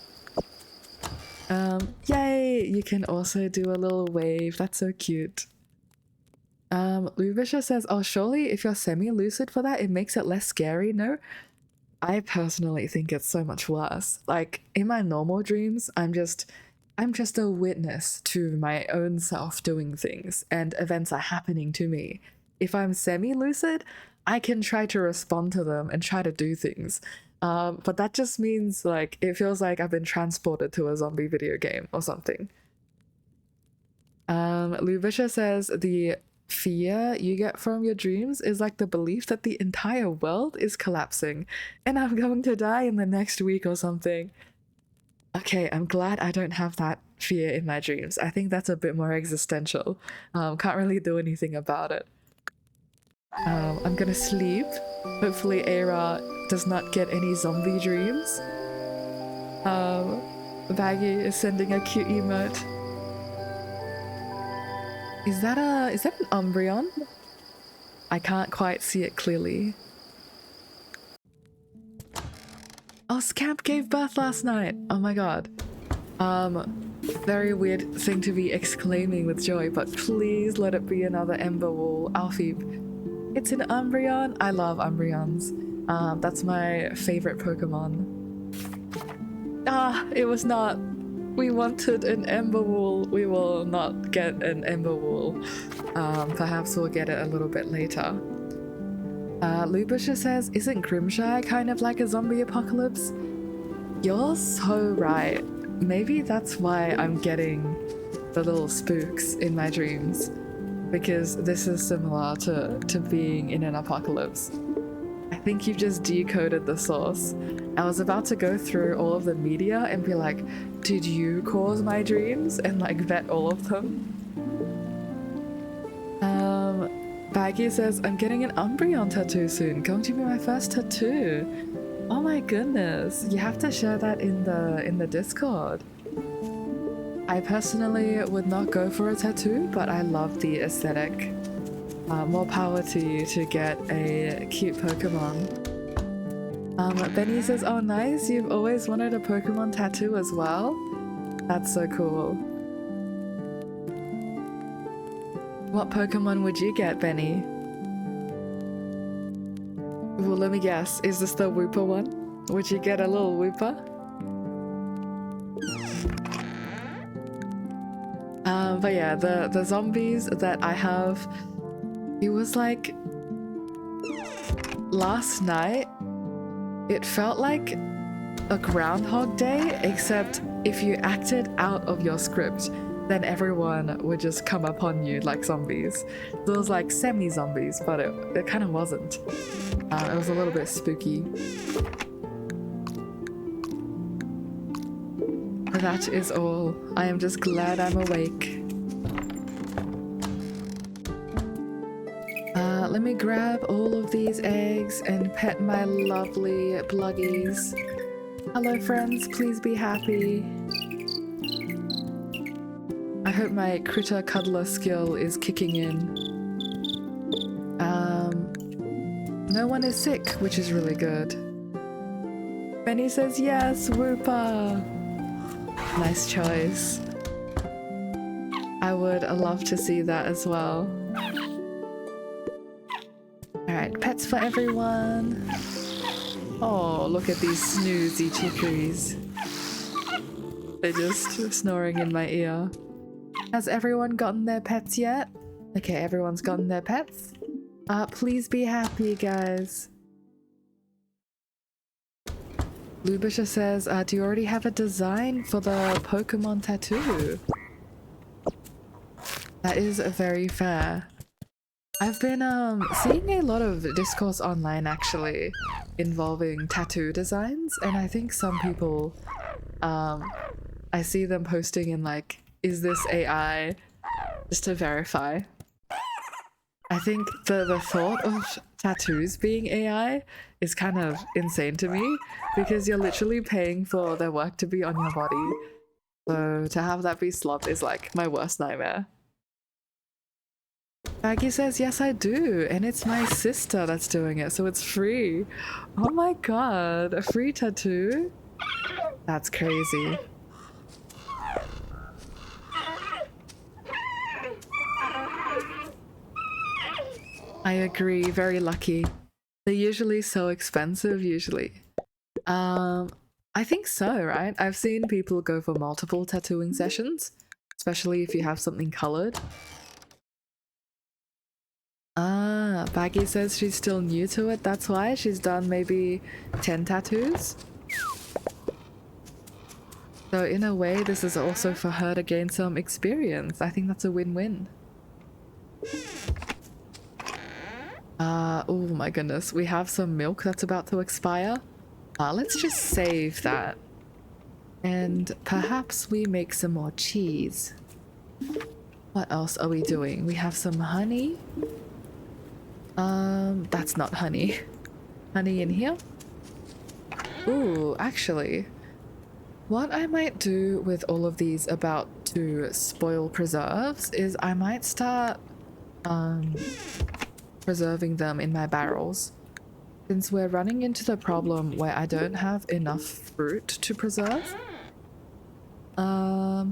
Yay! You can also do a little wave. That's so cute. Lubisha says, oh, surely if you're semi-lucid for that, it makes it less scary, no? I personally think it's so much worse. Like, in my normal dreams, I'm just a witness to my own self doing things, and events are happening to me. If I'm semi-lucid, I can try to respond to them and try to do things. But that just means, like, it feels like I've been transported to a zombie video game or something. Lubisha says, the fear you get from your dreams is like the belief that the entire world is collapsing and I'm going to die in the next week or something. Okay, I'm glad I don't have that fear in my dreams. I think that's a bit more existential. Can't really do anything about it. I'm gonna sleep. Hopefully Eira does not get any zombie dreams. Baggy is sending a cute emote. Is that an Umbreon? I can't quite see it clearly. Oh, Scamp gave birth last night. Oh my god. Very weird thing to be exclaiming with joy, but please let it be another Emberwool. Alfie, it's an Umbreon. I love Umbreons. That's my favorite Pokemon. Ah, it was not. We wanted an Emberwool. We will not get an Emberwool. Perhaps we'll get it a little bit later. Lubisha says, isn't Grimshire kind of like a zombie apocalypse? You're so right. Maybe that's why I'm getting the little spooks in my dreams. Because this is similar to being in an apocalypse. I think you've just decoded the source. I was about to go through all of the media and be like, did you cause my dreams? And like vet all of them. Baggy says, I'm getting an Umbreon tattoo soon. Going to be my first tattoo. Oh my goodness. You have to share that in the Discord. I personally would not go for a tattoo, but I love the aesthetic. More power to you to get a cute Pokemon. Benny says, oh nice, you've always wanted a Pokemon tattoo as well? That's so cool. What Pokemon would you get, Benny? Well, let me guess, is this the Wooper one? Would you get a little Wooper? But yeah, the zombies that I have, it was like last night, it felt like a Groundhog Day, except if you acted out of your script, then everyone would just come upon you like zombies. So it was like semi-zombies, but it kind of wasn't. It was a little bit spooky. That is all. I am just glad I'm awake. Let me grab all of these eggs and pet my lovely bluggies. Hello friends, please be happy. I hope my critter cuddler skill is kicking in. No one is sick, which is really good. Benny says yes, Wooper! Nice choice. I would love to see that as well. Alright, pets for everyone. Oh, look at these snoozy chickeries. They're just snoring in my ear. Has everyone gotten their pets yet? Okay, everyone's gotten their pets. Please be happy, guys. Lubisha says, do you already have a design for the Pokemon tattoo? That is very fair. I've been seeing a lot of discourse online actually involving tattoo designs, and I think some people I see them posting in like, is this AI, just to verify. I think the thought of tattoos being AI is kind of insane to me, because you're literally paying for their work to be on your body. So to have that be slop is like my worst nightmare. Maggie says, yes, I do. And it's my sister that's doing it, so it's free. Oh my god, a free tattoo? That's crazy. I agree, very lucky. They're usually so expensive, usually. I think so, right? I've seen people go for multiple tattooing sessions, especially if you have something colored. Ah, Baggy says she's still new to it, that's why she's done maybe 10 tattoos. So in a way, this is also for her to gain some experience. I think that's a win-win. Oh my goodness, we have some milk that's about to expire. Let's just save that. And perhaps we make some more cheese. What else are we doing? We have some honey. That's not honey. Honey in here? Ooh, actually, what I might do with all of these about to spoil preserves is I might start preserving them in my barrels. Since we're running into the problem where I don't have enough fruit to preserve. Yeah,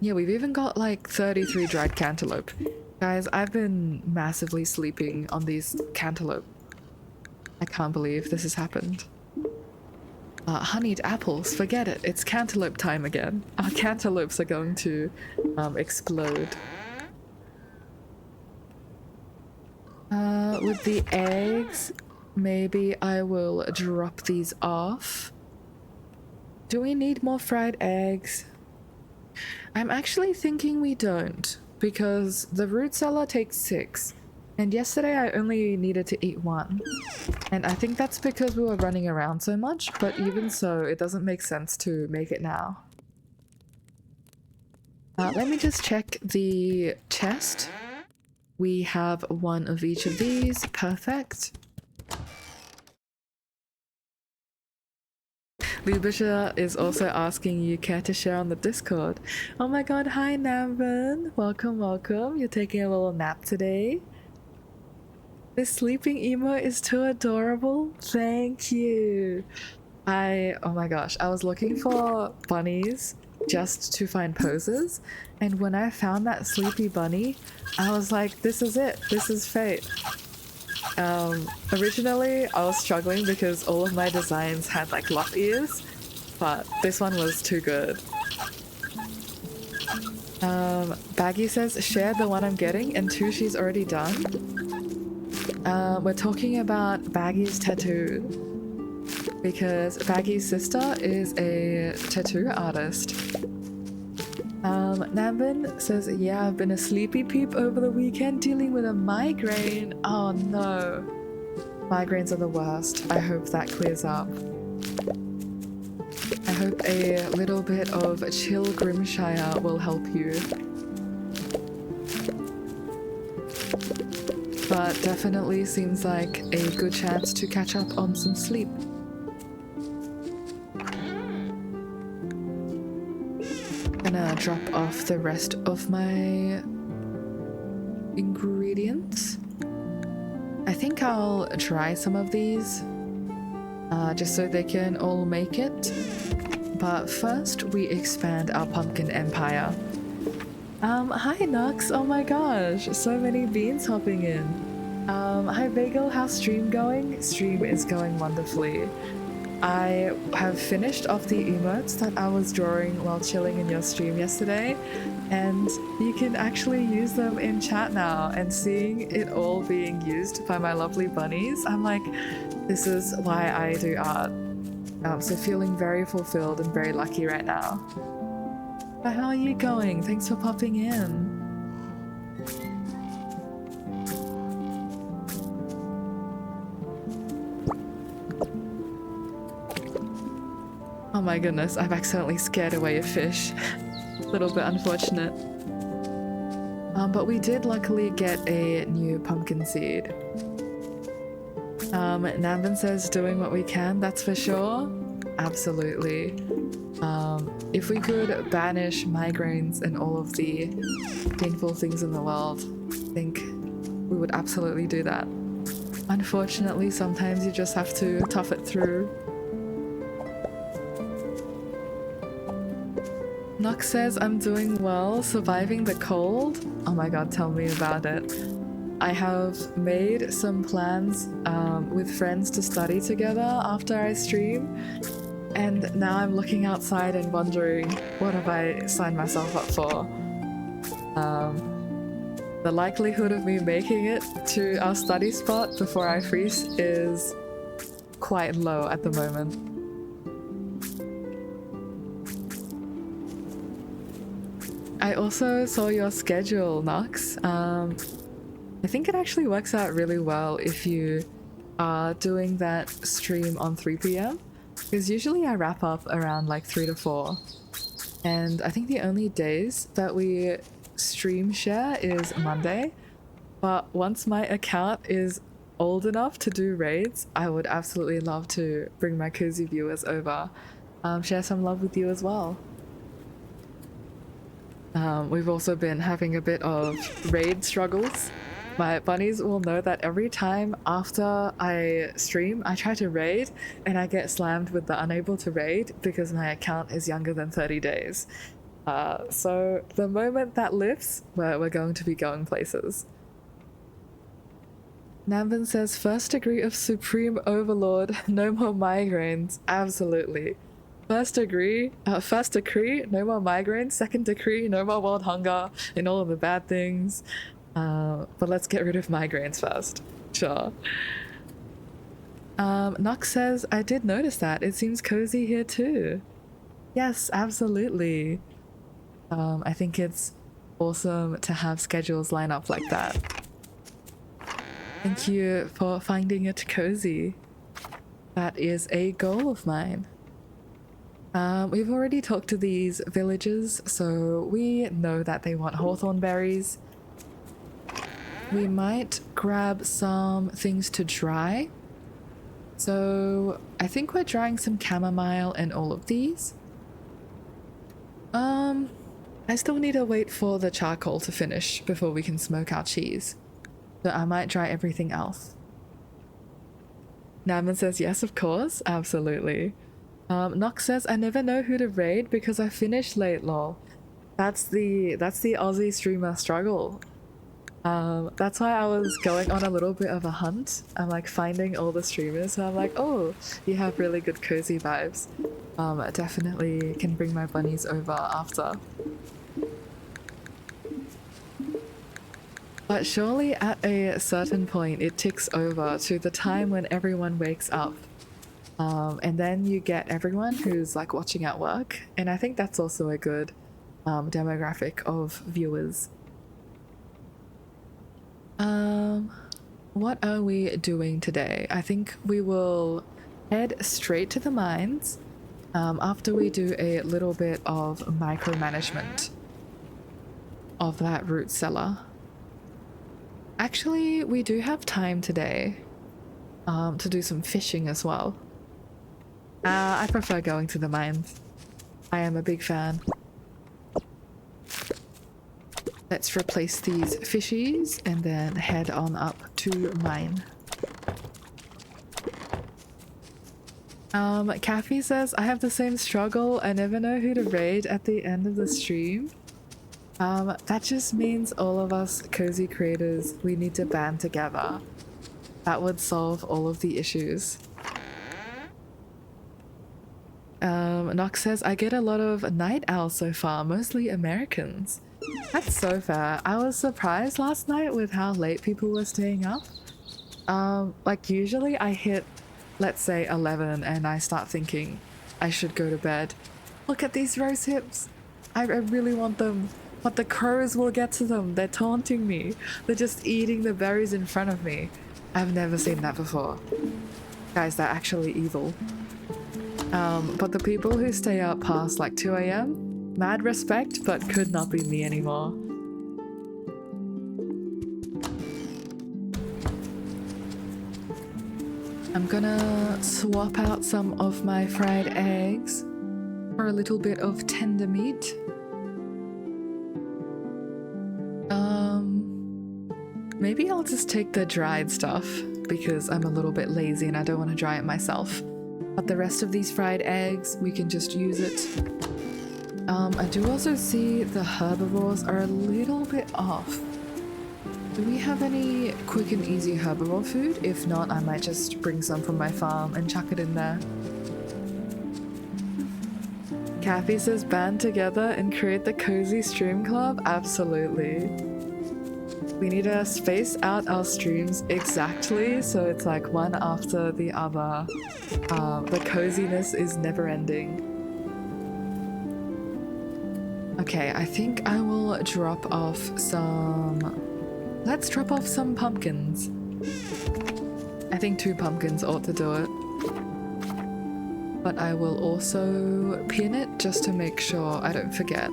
we've even got like 33 dried cantaloupe. Guys, I've been massively sleeping on these cantaloupe. I can't believe this has happened. Honeyed apples, forget it. It's cantaloupe time again. Our cantaloupes are going to explode. With the eggs, maybe I will drop these off. Do we need more fried eggs? I'm actually thinking we don't, because the root cellar takes 6, and yesterday I only needed to eat 1. And I think that's because we were running around so much, but even so, it doesn't make sense to make it now. Let me just check the chest. We have 1 of each of these. Perfect. Lubisha is also asking you care to share on the Discord. Oh my god, hi Namban. Welcome, welcome. You're taking a little nap today. This sleeping emo is too adorable. Thank you. Oh my gosh, I was looking for bunnies just to find poses, and when I found that sleepy bunny, I was like, this is it. This is fate. Originally I was struggling because all of my designs had like lop ears, but this one was too good. Baggy says share the one I'm getting, and 2 she's already done. We're talking about Baggy's tattoo because Baggy's sister is a tattoo artist. Nambin says, yeah, I've been a sleepy peep over the weekend dealing with a migraine. Oh no. Migraines are the worst. I hope that clears up. I hope a little bit of chill Grimshire will help you. But definitely seems like a good chance to catch up on some sleep. Gonna drop off the rest of my ingredients. I think I'll try some of these just so they can all make it. But first we expand our pumpkin empire. Hi Nux, oh my gosh, so many beans hopping in. Hi Bagel, how's stream going? Stream is going wonderfully. I have finished off the emotes that I was drawing while chilling in your stream yesterday, and you can actually use them in chat now, and seeing it all being used by my lovely bunnies, I'm like, this is why I do art. So feeling very fulfilled and very lucky right now. But how are you going? Thanks for popping in. Oh my goodness, I've accidentally scared away a fish. A little bit unfortunate. But we did luckily get a new pumpkin seed. Namban says doing what we can, that's for sure. Absolutely. If we could banish migraines and all of the painful things in the world, I think we would absolutely do that. Unfortunately, sometimes you just have to tough it through. Nox says, I'm doing well, surviving the cold. Oh my god, tell me about it. I have made some plans with friends to study together after I stream, and now I'm looking outside and wondering, what have I signed myself up for? The likelihood of me making it to our study spot before I freeze is quite low at the moment. I also saw your schedule, Nox. I think it actually works out really well if you are doing that stream on 3 p.m. because usually I wrap up around like 3 to 4. And I think the only days that we stream share is Monday. But once my account is old enough to do raids, I would absolutely love to bring my cozy viewers over, share some love with you as well. We've also been having a bit of raid struggles. My bunnies will know that every time after I stream, I try to raid and I get slammed with the unable to raid because my account is younger than 30 days. So the moment that lifts, we're going to be going places. Namban says, first degree of Supreme Overlord, no more migraines. Absolutely. First decree, no more migraines. Second decree, no more world hunger and all of the bad things. But let's get rid of migraines first. Sure. Nox says, I did notice that. It seems cozy here too. Yes, absolutely. I think it's awesome to have schedules line up like that. Thank you for finding it cozy. That is a goal of mine. We've already talked to these villagers, so we know that they want hawthorn berries. We might grab some things to dry. So I think we're drying some chamomile and all of these. I still need to wait for the charcoal to finish before we can smoke our cheese. So I might dry everything else. Naman says, yes, of course, absolutely. Nox says, I never know who to raid because I finish late, lol. That's the Aussie streamer struggle. That's why I was going on a little bit of a hunt. I'm like finding all the streamers and I'm like, oh, you have really good cozy vibes. I definitely can bring my bunnies over after. But surely at a certain point it ticks over to the time when everyone wakes up. And then you get everyone who's like watching at work, and I think that's also a good demographic of viewers. What are we doing today? I think we will head straight to the mines after we do a little bit of micromanagement of that root cellar. Actually, we do have time today to do some fishing as well. I prefer going to the mines. I am a big fan. Let's replace these fishies and then head on up to mine. Kathy says, I have the same struggle. I never know who to raid at the end of the stream. That just means all of us cozy creators, we need to band together. That would solve all of the issues. Nox says, I get a lot of night owls so far, mostly Americans. That's so fair. I was surprised last night with how late people were staying up. Like usually I hit, let's say 11 and I start thinking I should go to bed. Look at these rose hips. I really want them, but the crows will get to them. They're taunting me. They're just eating the berries in front of me. I've never seen that before. Guys, they're actually evil. But the people who stay up past like 2 AM, mad respect, but could not be me anymore. I'm gonna swap out some of my fried eggs for a little bit of tender meat. Maybe I'll just take the dried stuff because I'm a little bit lazy and I don't want to dry it myself. But the rest of these fried eggs, we can just use it. I do also see the herbivores are a little bit off. Do we have any quick and easy herbivore food? If not, I might just bring some from my farm and chuck it in there. Kathy says band together and create the cozy stream club? Absolutely. We need to space out our streams exactly so it's like one after the other. The coziness is never ending. Okay, I think I will drop off some... Let's drop off some pumpkins. I think 2 pumpkins ought to do it. But I will also pin it just to make sure I don't forget.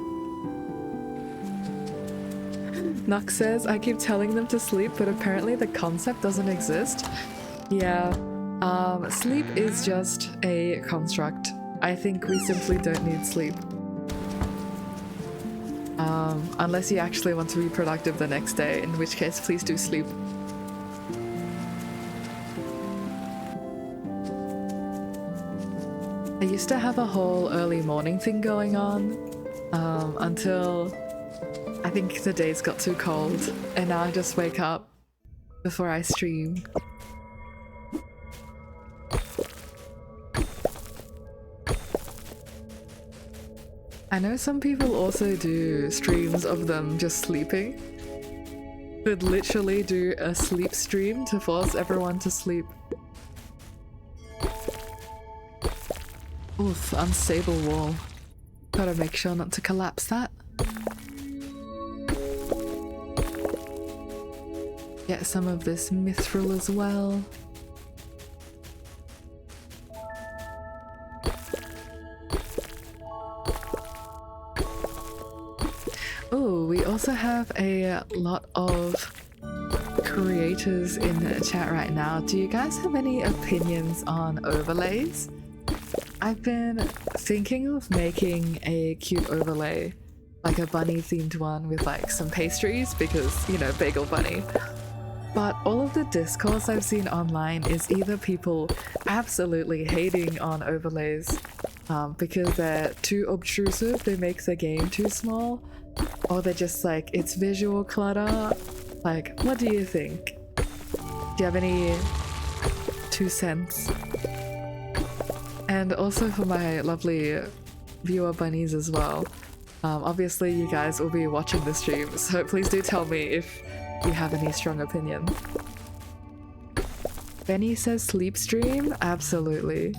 Nux says, I keep telling them to sleep, but apparently the concept doesn't exist. Yeah, sleep is just a construct. I think we simply don't need sleep. Unless you actually want to be productive the next day, in which case please do sleep. I used to have a whole early morning thing going on until I think the days got too cold, and now I just wake up before I stream. I know some people also do streams of them just sleeping. Could literally do a sleep stream to force everyone to sleep. Oof, unstable wall. Gotta make sure not to collapse that. Get some of this mithril as well. Oh, we also have a lot of creators in the chat right now. Do you guys have any opinions on overlays? I've been thinking of making a cute overlay, like a bunny themed one with like some pastries because, you know, bagel bunny. But all of the discourse I've seen online is either people absolutely hating on overlays because they're too obtrusive, they make the game too small, or they're just like, it's visual clutter. Like, what do you think? Do you have any 2 cents? And also for my lovely viewer bunnies as well. Obviously you guys will be watching the stream, so please do tell me if you have any strong opinion. Benny says sleep stream? Absolutely.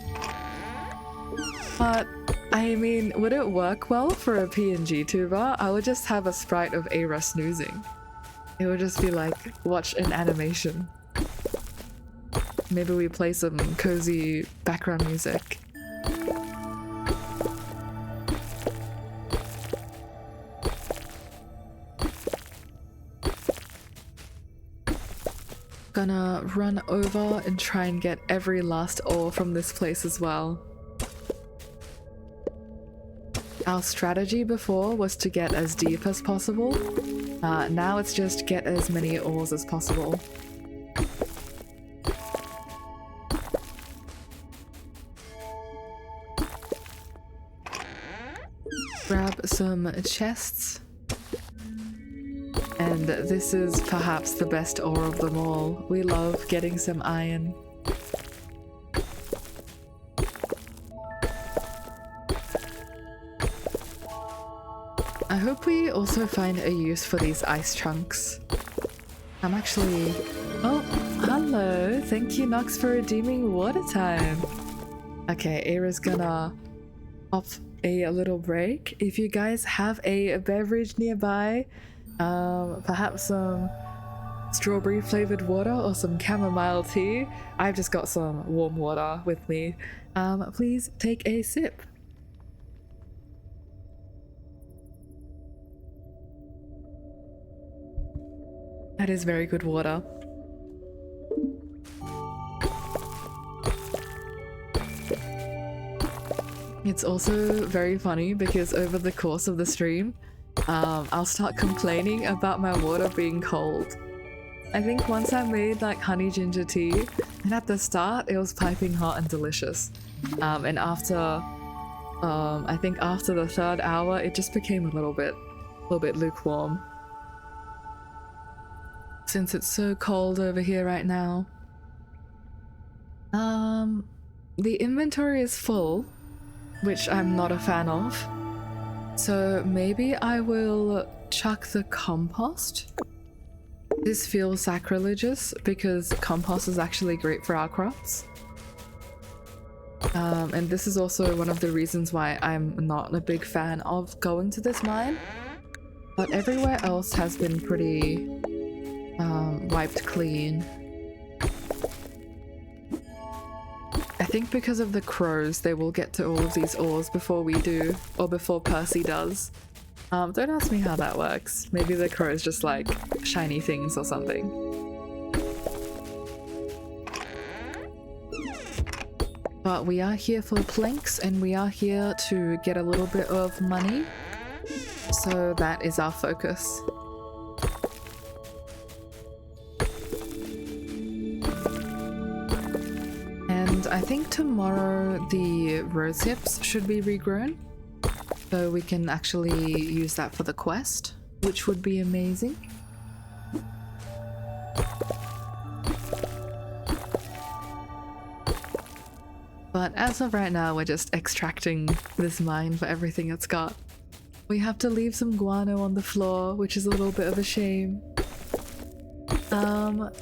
But, I mean, would it work well for a PNG tuber? I would just have a sprite of Eira snoozing. It would just be like, watch an animation. Maybe we play some cozy background music. Gonna run over and try and get every last ore from this place as well. Our strategy before was to get as deep as possible. Now it's just get as many ores as possible. Grab some chests. And this is perhaps the best ore of them all. We love getting some iron. I hope we also find a use for these ice chunks. I'm actually... Oh, hello! Thank you, Nox, for redeeming water time! Okay, Eira's gonna pop a little break. If you guys have a beverage nearby, perhaps some strawberry flavored water or some chamomile tea. I've just got some warm water with me. Please take a sip. That is very good water. It's also very funny because over the course of the stream, I'll start complaining about my water being cold. I think once I made like honey ginger tea, and at the start it was piping hot and delicious. And after, I think after the 3rd hour, it just became a little bit lukewarm. Since it's so cold over here right now. The inventory is full, which I'm not a fan of. So maybe I will chuck the compost. This feels sacrilegious because compost is actually great for our crops. And this is also one of the reasons why I'm not a big fan of going to this mine. But everywhere else has been pretty wiped clean. I think because of the crows, they will get to all of these ores before we do, or before Percy does. Don't ask me how that works. Maybe the crows just like shiny things or something. But we are here for planks, and we are here to get a little bit of money. So that is our focus. And I think tomorrow the rose hips should be regrown. So we can actually use that for the quest, which would be amazing. But as of right now, we're just extracting this mine for everything it's got. We have to leave some guano on the floor, which is a little bit of a shame.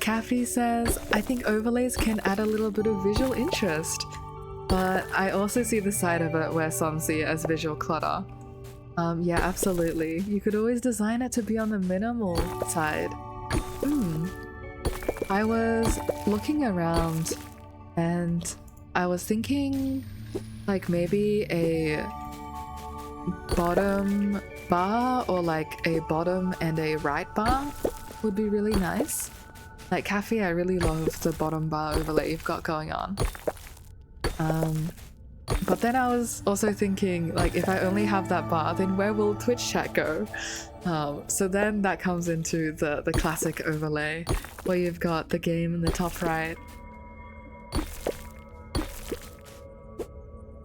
Kathy says, I think overlays can add a little bit of visual interest. But I also see the side of it where some see it as visual clutter. Yeah, absolutely. You could always design it to be on the minimal side. I was looking around and I was thinking like maybe a bottom bar or like a bottom and a right bar would be really nice. Like Kathy, I really love the bottom bar overlay you've got going on. But then I was also thinking, like, if I only have that bar, then where will Twitch chat go? So then that comes into the classic overlay, where you've got the game in the top right.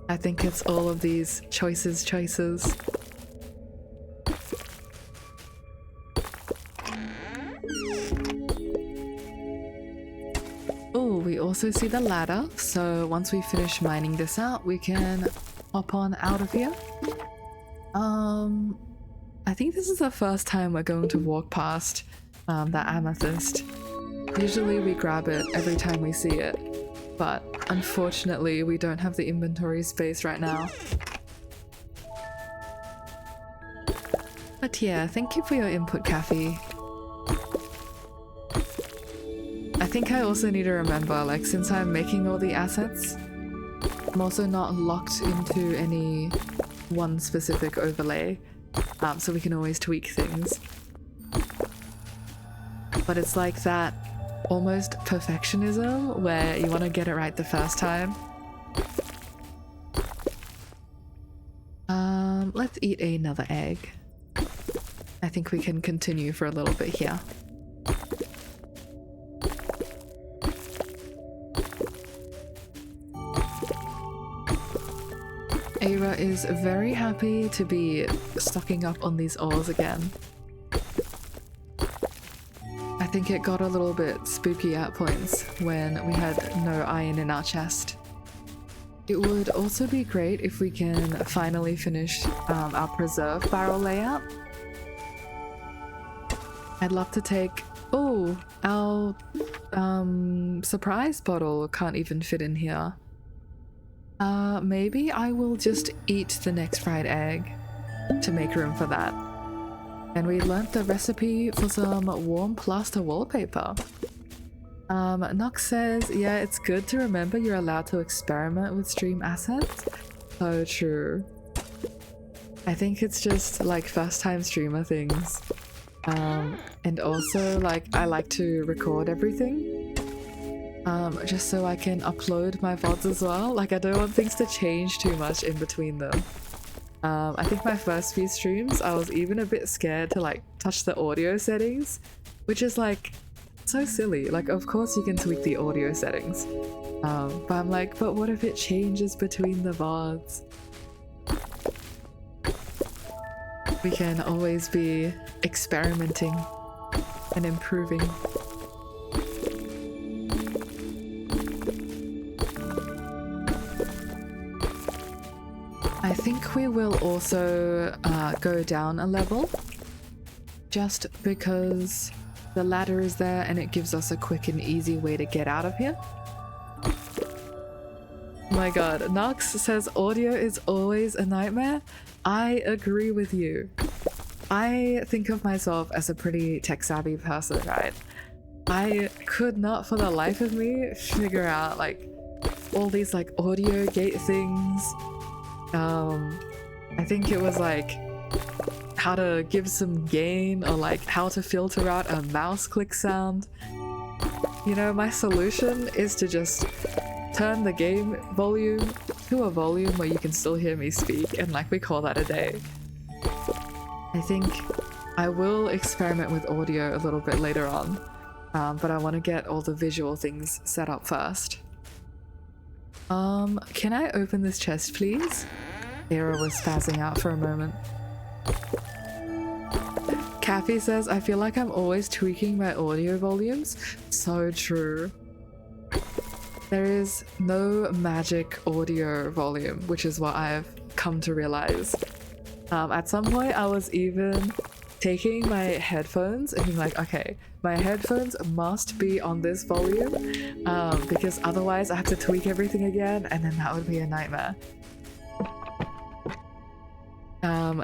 I think it's all of these choices. Oh, we also see the ladder, so once we finish mining this out, we can hop on out of here. I think this is the first time we're going to walk past that amethyst. Usually we grab it every time we see it, but unfortunately we don't have the inventory space right now. But yeah, thank you for your input, Kathy. I think I also need to remember, like, since I'm making all the assets, I'm also not locked into any one specific overlay, so we can always tweak things. But it's like that almost perfectionism where you want to get it right the first time. Let's eat another egg. I think we can continue for a little bit here. Eira is very happy to be stocking up on these ores again. I think it got a little bit spooky at points when we had no iron in our chest. It would also be great if we can finally finish our preserve barrel layout. I'd love to take... Oh, our surprise bottle can't even fit in here. Maybe I will just eat the next fried egg to make room for that. And we learnt the recipe for some warm plaster wallpaper. Nox says, yeah, it's good to remember you're allowed to experiment with stream assets. So true. I think it's just like first time streamer things. And also like I like to record everything. just so I can upload my VODs as well. Like, I don't want things to change too much in between them. I think my first few streams, I was even a bit scared to like touch the audio settings, which is like so silly. Like, of course you can tweak the audio settings, but I'm like, but what if it changes between the VODs? We can always be experimenting and improving. I think we will also go down a level, just because the ladder is there and it gives us a quick and easy way to get out of here. My god, Nox says audio is always a nightmare. I agree with you. I think of myself as a pretty tech-savvy person, right? I could not for the life of me figure out like all these like audio gate things. I think it was like how to give some gain or like how to filter out a mouse click sound. You know, my solution is to just turn the game volume to a volume where you can still hear me speak, and like we call that a day. I think I will experiment with audio a little bit later on, but I want to get all the visual things set up first. Can I open this chest, please? Eira was spazzing out for a moment. Kathy says, I feel like I'm always tweaking my audio volumes. So true. There is no magic audio volume, which is what I've come to realize. At some point, I was even taking my headphones and being like, okay, my headphones must be on this volume, because otherwise I have to tweak everything again, and then that would be a nightmare.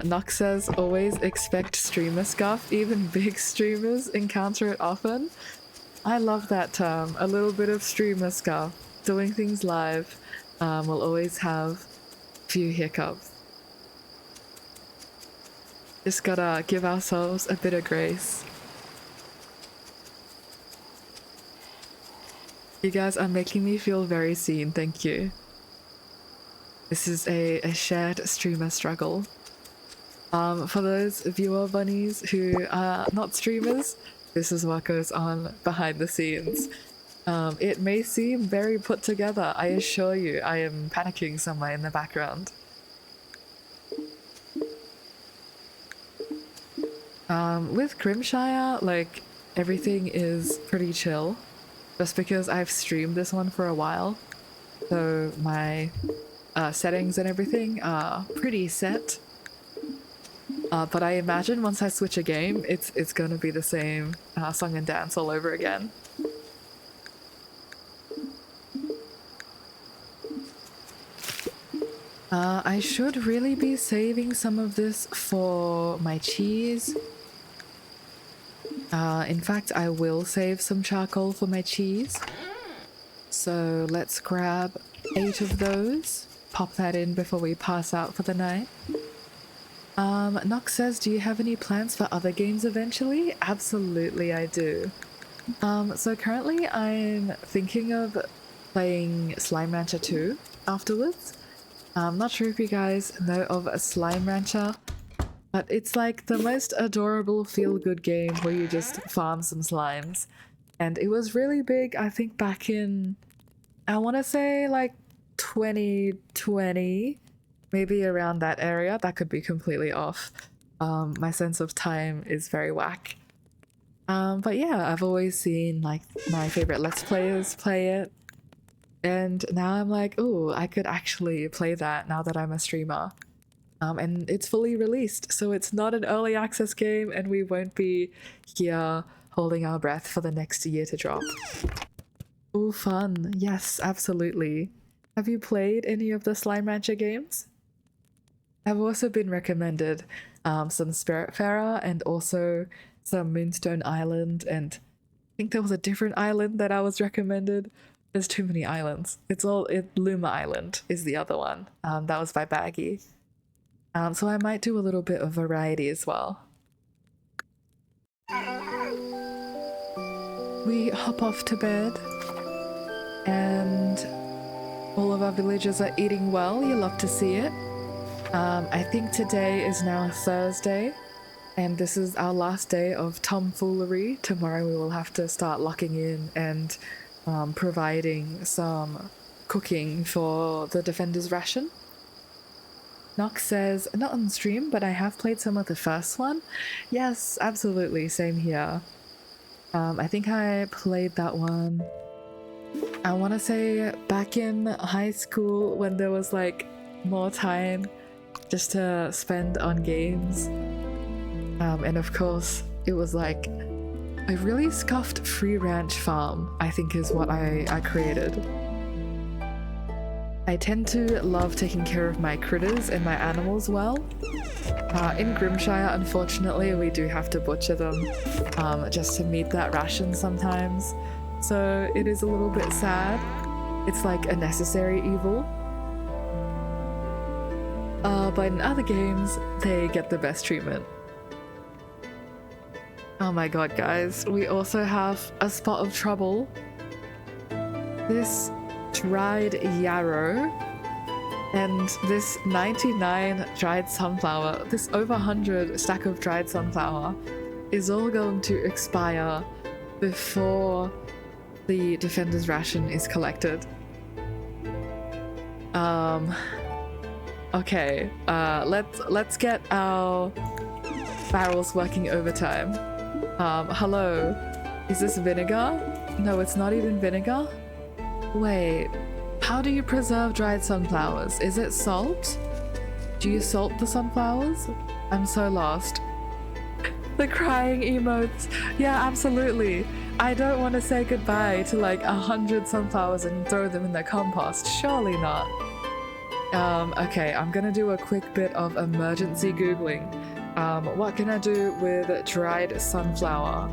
Nox says, always expect streamer scuff. Even big streamers encounter it often. I love that term, a little bit of streamer scuff. Doing things live will always have a few hiccups. Just gotta give ourselves a bit of grace. You guys are making me feel very seen, thank you. This is a shared streamer struggle. For those viewer bunnies who are not streamers, this is what goes on behind the scenes. It may seem very put together, I assure you, I am panicking somewhere in the background. With Grimshire, like, everything is pretty chill, just because I've streamed this one for a while, so my settings and everything are pretty set. But I imagine once I switch a game, it's gonna be the same song and dance all over again. I should really be saving some of this for my cheese. In fact, I will save some charcoal for my cheese. So let's grab 8 of those, pop that in before we pass out for the night. Nox says, do you have any plans for other games eventually? Absolutely, I do. So currently I'm thinking of playing Slime Rancher 2 afterwards. I'm not sure if you guys know of a Slime Rancher, but it's like the most adorable feel-good game where you just farm some slimes. And it was really big, I think back in, I want to say like 2020, maybe around that area. That could be completely off. My sense of time is very whack. But yeah, I've always seen like my favorite Let's Players play it. And now I'm like, ooh, I could actually play that now that I'm a streamer. And it's fully released, so it's not an early access game and we won't be here holding our breath for the next year to drop. Ooh, fun. Yes, absolutely. Have you played any of the Slime Rancher games? I've also been recommended some Spiritfarer and also some Moonstone Island, and I think there was a different island that I was recommended. There's too many islands. Luma Island is the other one. That was by Baggy. So I might do a little bit of variety as well. We hop off to bed. and all of our villagers are eating well. You love to see it. I think today is now Thursday, and this is our last day of tomfoolery. Tomorrow we will have to start locking in and providing some cooking for the Defender's ration. Nox says, not on stream, but I have played some of the first one. Yes, absolutely, same here. I think I played that one, I want to say back in high school when there was like more time just to spend on games. And of course, it was like a really scuffed free ranch farm, I think is what I created. I tend to love taking care of my critters and my animals well. In Grimshire, unfortunately, we do have to butcher them just to meet that ration sometimes. So it is a little bit sad. It's like a necessary evil. But in other games, they get the best treatment. Oh my god, guys. We also have a spot of trouble. This dried yarrow and this 99 dried sunflower, this over 100 stack of dried sunflower is all going to expire before the Defender's ration is collected. Okay, let's get our barrels working overtime. Hello, is this vinegar? No, it's not even vinegar. Wait, how do you preserve dried sunflowers? Is it salt? Do you salt the sunflowers? I'm so lost. The crying emotes. Yeah, absolutely. I don't want to say goodbye to like 100 sunflowers and throw them in the compost. Surely not. Okay, I'm gonna do a quick bit of emergency Googling. What can I do with dried sunflower?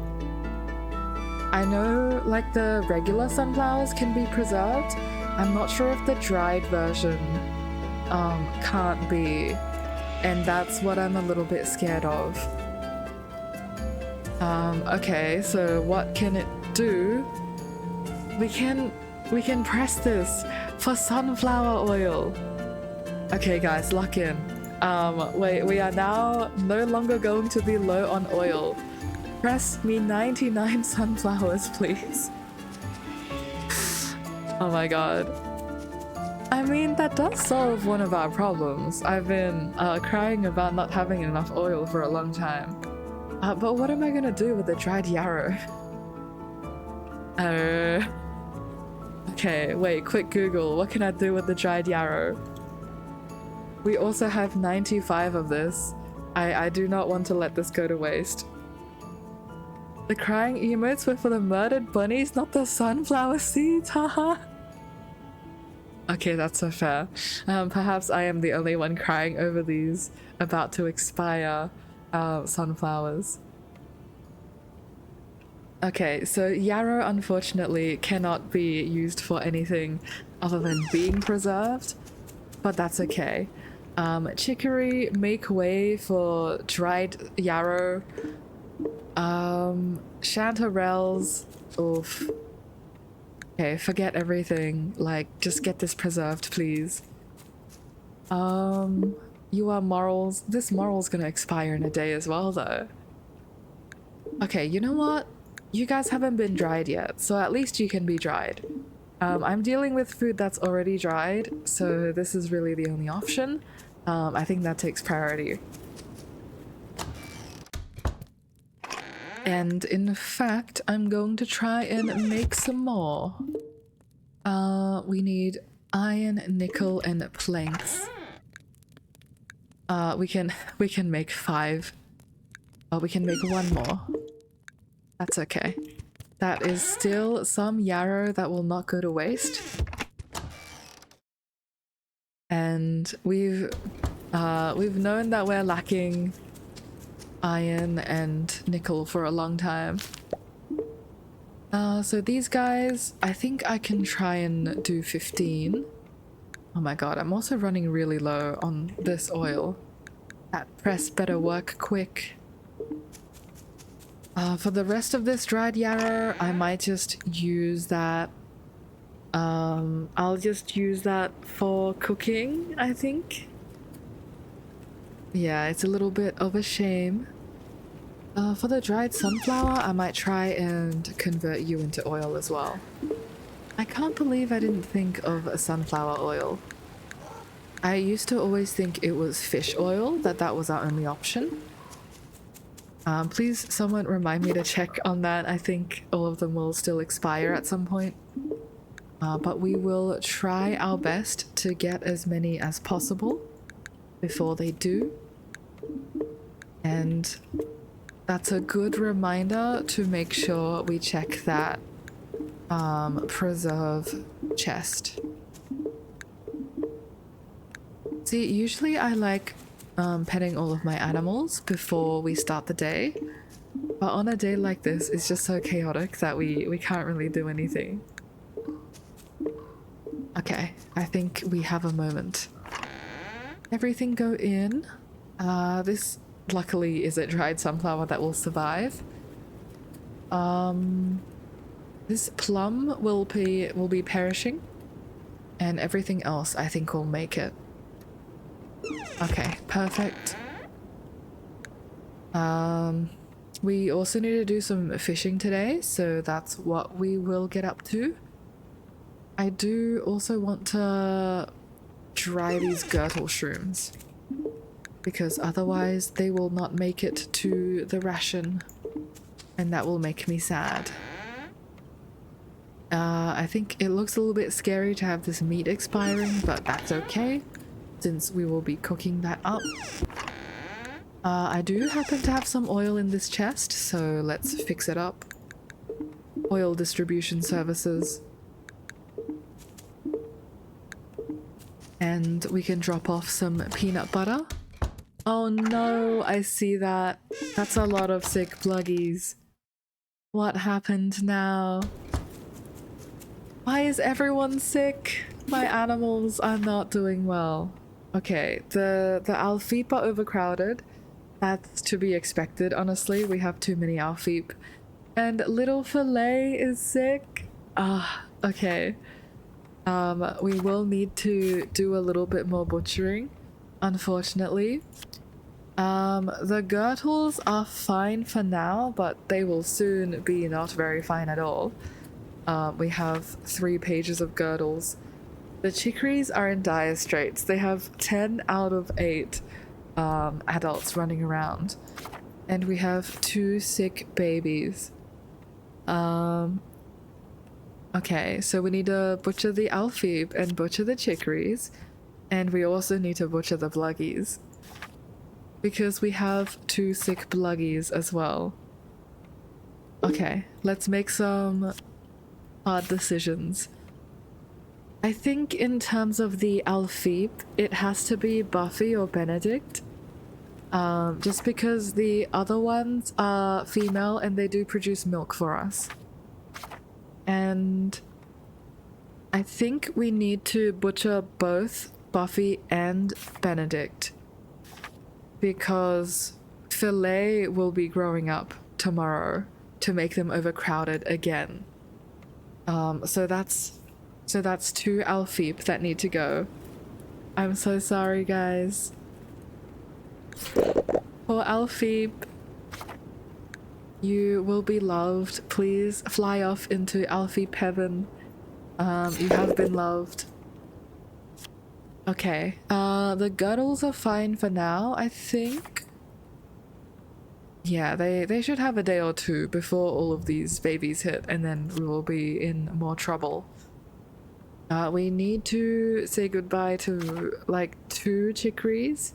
I know like the regular sunflowers can be preserved. I'm not sure if the dried version can't be, and that's what I'm a little bit scared of. Okay, so what can it do? We can press this for sunflower oil. Okay guys, lock in. Wait, we are now no longer going to be low on oil. Press me 99 sunflowers, please. Oh my god. I mean, that does solve one of our problems. I've been crying about not having enough oil for a long time. But what am I gonna do with the dried yarrow? Okay, wait, quick Google. What can I do with the dried yarrow? We also have 95 of this. I do not want to let this go to waste. The crying emotes were for the murdered bunnies, not the sunflower seeds, haha. Okay, that's so fair. Perhaps I am the only one crying over these about to expire sunflowers. Okay, so yarrow unfortunately cannot be used for anything other than being preserved, but that's okay. Chicory, make way for dried yarrow. Chanterelles, oof. Okay, forget everything. Like, just get this preserved, please. You are morals. This moral's gonna expire in a day as well, though. Okay, you know what? You guys haven't been dried yet, so at least you can be dried. I'm dealing with food that's already dried, so this is really the only option. I think that takes priority. And in fact, I'm going to try and make some more. We need iron, nickel, and planks. We can make 5. We can make 1 more. That's okay. That is still some yarrow that will not go to waste. And we've known that we're lacking iron and nickel for a long time. So these guys, I think I can try and do 15. Oh my god, I'm also running really low on this oil. That press better work quick. For the rest of this dried yarrow, I might just use that I'll just use that for cooking, I think. Yeah, it's a little bit of a shame. For the dried sunflower, I might try and convert you into oil as well. I can't believe I didn't think of a sunflower oil. I used to always think it was fish oil, that was our only option. Please someone remind me to check on that. I think all of them will still expire at some point. But we will try our best to get as many as possible before they do. And that's a good reminder to make sure we check that preserve chest. See, usually I like petting all of my animals before we start the day, but on a day like this, it's just so chaotic that we can't really do anything. Okay, I think we have a moment. Everything go in. This luckily is a dried sunflower that will survive. This plum will be perishing, and everything else I think will make it. Okay, perfect. We also need to do some fishing today, so that's what we will get up to. I do also want to dry these girdle shrooms, because otherwise they will not make it to the ration, and that will make me sad. I think it looks a little bit scary to have this meat expiring, but that's okay, since we will be cooking that up. I do happen to have some oil in this chest, so let's fix it up. Oil distribution services. And we can drop off some peanut butter. Oh no, I see that. That's a lot of sick pluggies. What happened now? Why is everyone sick? My animals are not doing well. Okay, the Alfeep are overcrowded. That's to be expected, honestly. We have too many Alfeep. And little Filet is sick. Okay. We will need to do a little bit more butchering, unfortunately. The girdles are fine for now, but they will soon be not very fine at all. We have 3 pages of girdles. The chicories are in dire straits. They have 10 out of 8 adults running around, and we have 2 sick babies. Okay, so we need to butcher the Alfeep and butcher the chicories, and we also need to butcher the bluggies, because we have 2 sick bluggies as well. Okay, let's make some hard decisions. I think in terms of the Alfeep, it has to be Buffy or Benedict. Just because the other ones are female and they do produce milk for us. And I think we need to butcher both Buffy and Benedict, because Filet will be growing up tomorrow to make them overcrowded again. So that's 2 Alfeep that need to go. I'm so sorry, guys. Poor Alfeep. You will be loved. Please fly off into Alfeep heaven. You have been loved. Okay. The girdles are fine for now, I think. Yeah, they should have a day or 2 before all of these babies hit, and then we will be in more trouble. We need to say goodbye to like 2 chicories.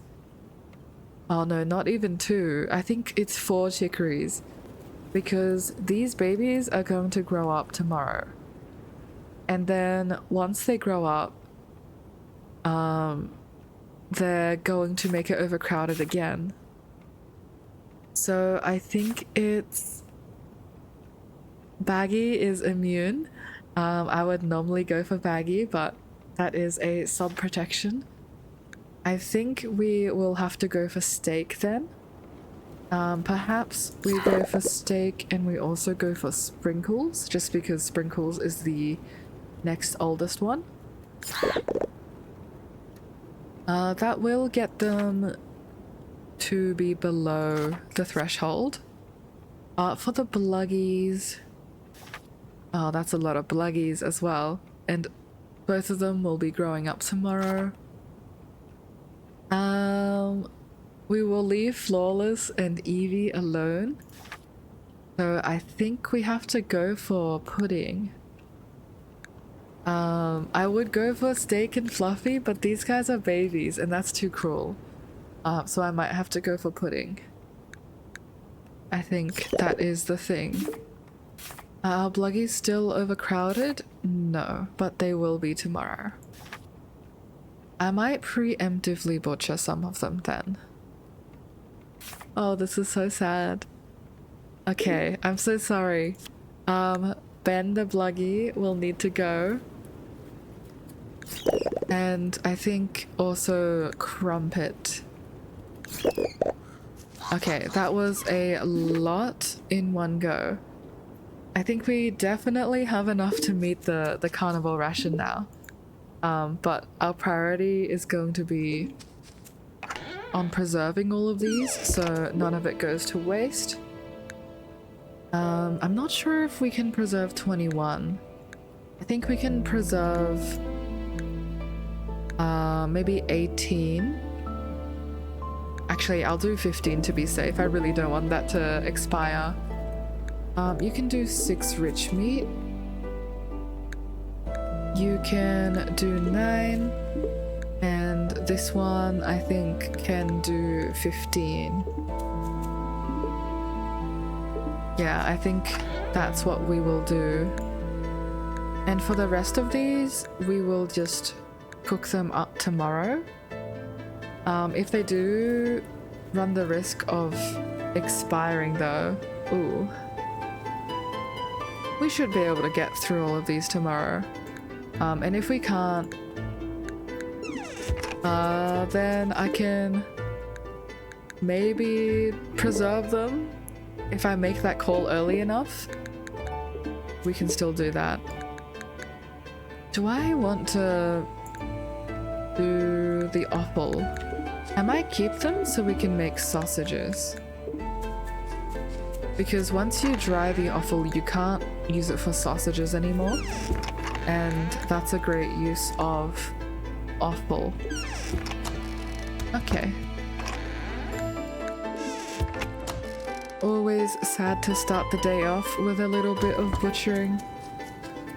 Oh no, not even 2. I think it's 4 chicories, because these babies are going to grow up tomorrow. And then once they grow up, they're going to make it overcrowded again. So I think it's Baggy is immune. I would normally go for Baggy, but that is a sub protection. I think we will have to go for Steak then. Perhaps we go for Steak and we also go for Sprinkles, just because Sprinkles is the next oldest one. That will get them to be below the threshold. For the bluggies... Oh, that's a lot of bluggies as well. And both of them will be growing up tomorrow. We will leave Flawless and Evie alone. So I think we have to go for Pudding. I would go for Steak and Fluffy, but these guys are babies and that's too cruel. So I might have to go for Pudding. I think that is the thing. Are Bluggies still overcrowded? No, but they will be tomorrow. I might preemptively butcher some of them then. Oh, this is so sad. Okay, I'm so sorry. Ben the Bluggy will need to go. And I think also Crumpet. Okay, that was a lot in one go. I think we definitely have enough to meet the carnivore ration now. But our priority is going to be on preserving all of these, so none of it goes to waste. I'm not sure if we can preserve 21. I think we can preserve maybe 18. Actually, I'll do 15 to be safe. I really don't want that to expire. You can do 6 rich meat. You can do 9. And this one, I think, can do 15. Yeah, I think that's what we will do. And for the rest of these, we will just cook them up tomorrow. If they do run the risk of expiring though, ooh. We should be able to get through all of these tomorrow. And if we can't, then I can maybe preserve them. If I make that call early enough, we can still do that. Do I want to do the offal? I might keep them so we can make sausages. Because once you dry the offal, you can't use it for sausages anymore. And that's a great use of offal. Okay. Always sad to start the day off with a little bit of butchering.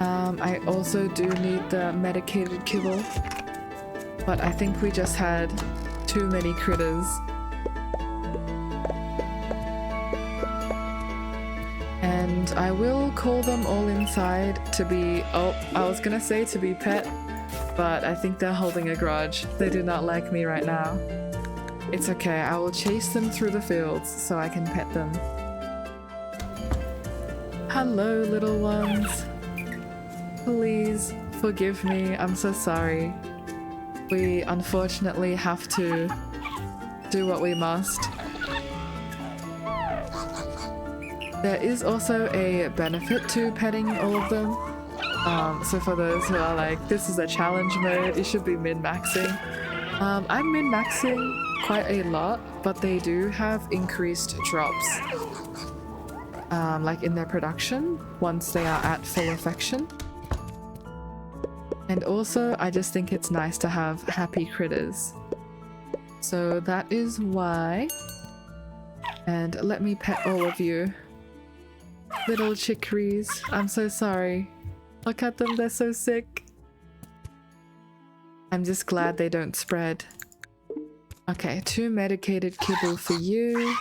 I also do need the medicated kibble, but I think we just had too many critters. And I will call them all inside to be, oh, I was gonna say to be pet, but I think they're holding a grudge. They do not like me right now. It's okay, I will chase them through the fields so I can pet them. Hello, little ones. Please forgive me, I'm so sorry. We unfortunately have to do what we must. There is also a benefit to petting all of them. So for those who are like, this is a challenge mode, it should be min-maxing. I'm min-maxing quite a lot, but they do have increased drops. Like in their production, once they are at full affection. And also, I just think it's nice to have happy critters. So that is why. And let me pet all of you. Little chicories, I'm so sorry. Look at them, they're so sick. I'm just glad they don't spread. Okay, 2 medicated kibble for you.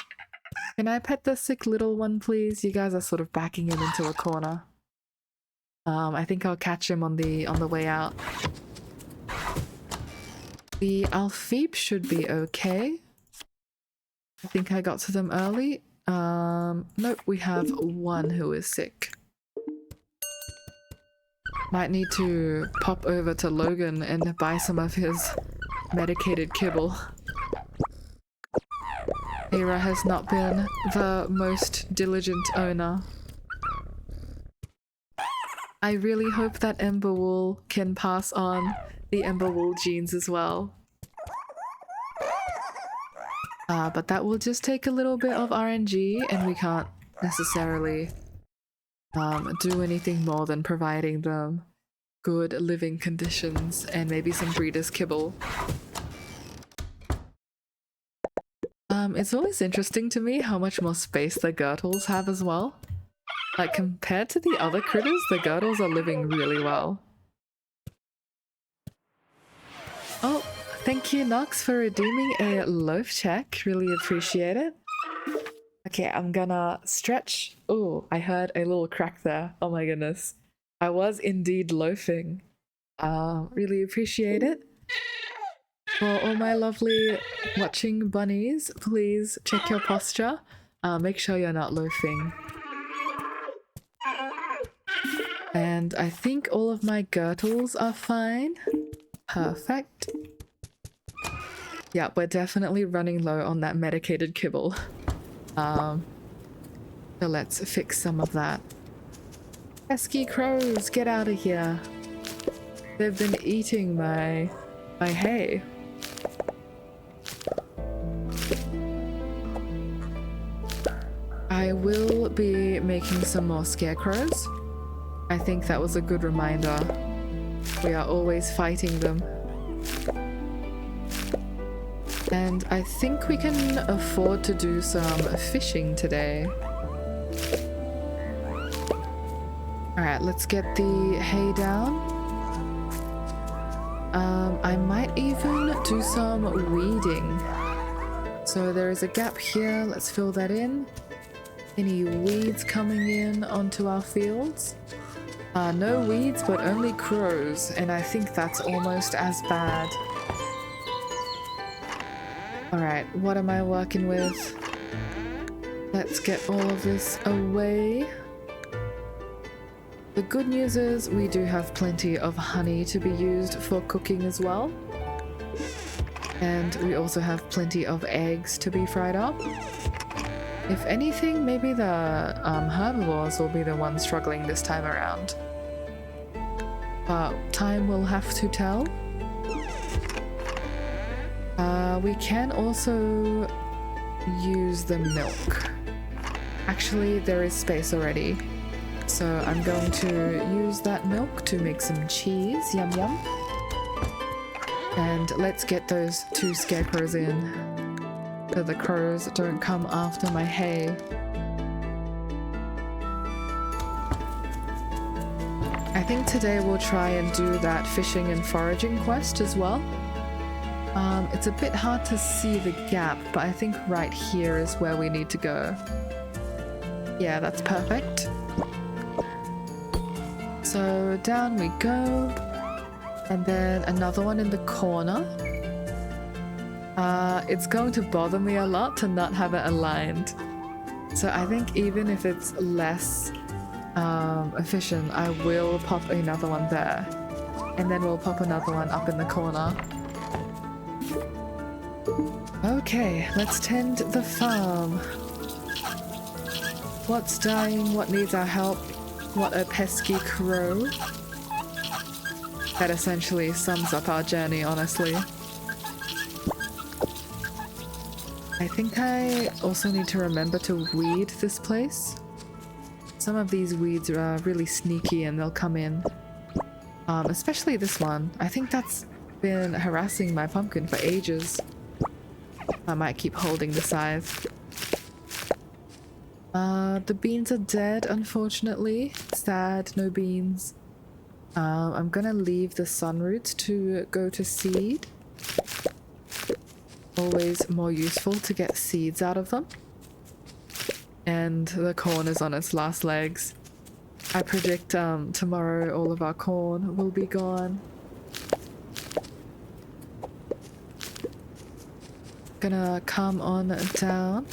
Can I pet the sick little one, please? You guys are sort of backing him into a corner. I think I'll catch him on the way out. The Alfeep should be okay. I think I got to them early. Nope, we have 1 who is sick. Might need to pop over to Logan and buy some of his medicated kibble. Eira has not been the most diligent owner. I really hope that Ember Wool can pass on the Ember Wool genes as well. But that will just take a little bit of RNG, and we can't necessarily do anything more than providing them good living conditions and maybe some breeder's kibble. It's always interesting to me how much more space the Gurtles have as well. Like, compared to the other critters, the Gurtles are living really well. Oh, thank you, Nox, for redeeming a loaf check. Really appreciate it. Okay, I'm gonna stretch. Oh, I heard a little crack there. Oh my goodness. I was indeed loafing. Really appreciate it. For all my lovely watching bunnies, please check your posture. Make sure you're not loafing. And I think all of my Gurtles are fine. Perfect. Yeah, we're definitely running low on that medicated kibble. So let's fix some of that. Pesky crows, get out of here. They've been eating my hay. I will be making some more scarecrows. I think that was a good reminder. We are always fighting them. And I think we can afford to do some fishing today. Alright, let's get the hay down. I might even do some weeding. So there is a gap here, let's fill that in. Any weeds coming in onto our fields? No weeds, but only crows, and I think that's almost as bad. Alright, what am I working with? Let's get all of this away. The good news is we do have plenty of honey to be used for cooking as well. And we also have plenty of eggs to be fried up. If anything, maybe the herbivores will be the ones struggling this time around. But time will have to tell. We can also use the milk. Actually, there is space already. So I'm going to use that milk to make some cheese. Yum yum. And let's get those 2 scarecrows in, so the crows don't come after my hay. I think today we'll try and do that fishing and foraging quest as well. It's a bit hard to see the gap, but I think right here is where we need to go. Yeah, that's perfect. So down we go. And then another one in the corner. It's going to bother me a lot to not have it aligned. So I think even if it's less efficient, I will pop another one there. And then we'll pop another one up in the corner. Okay, let's tend the farm. What's dying? What needs our help? What a pesky crow. That essentially sums up our journey, honestly. I think I also need to remember to weed this place. Some of these weeds are really sneaky and they'll come in. Especially this one. I think that's been harassing my pumpkin for ages. I might keep holding the scythe. The beans are dead, unfortunately. Sad, no beans. I'm gonna leave the sunroots to go to seed. Always more useful to get seeds out of them. And the corn is on its last legs. I predict tomorrow all of our corn will be gone. Gonna come on down.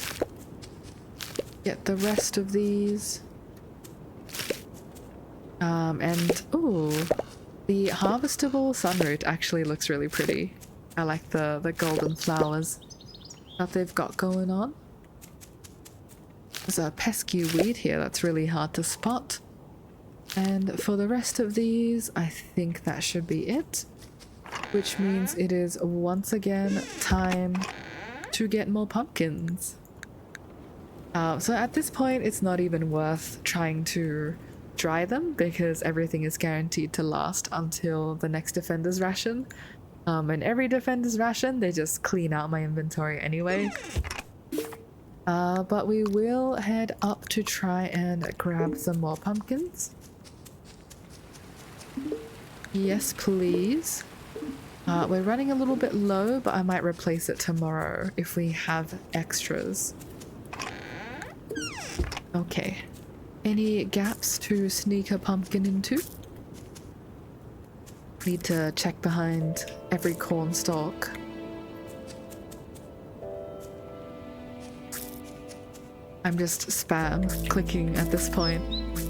Get the rest of these. And ooh, the harvestable sunroot actually looks really pretty. I like the golden flowers that they've got going on. There's a pesky weed here that's really hard to spot. And for the rest of these, I think that should be it. Which means it is once again time to get more pumpkins. So at this point, it's not even worth trying to dry them because everything is guaranteed to last until the next defender's ration. And every defender's ration, they just clean out my inventory anyway. But we will head up to try and grab some more pumpkins. Yes, please. We're running a little bit low, but I might replace it tomorrow if we have extras. Okay. Any gaps to sneak a pumpkin into? Need to check behind every corn stalk. I'm just spam clicking at this point.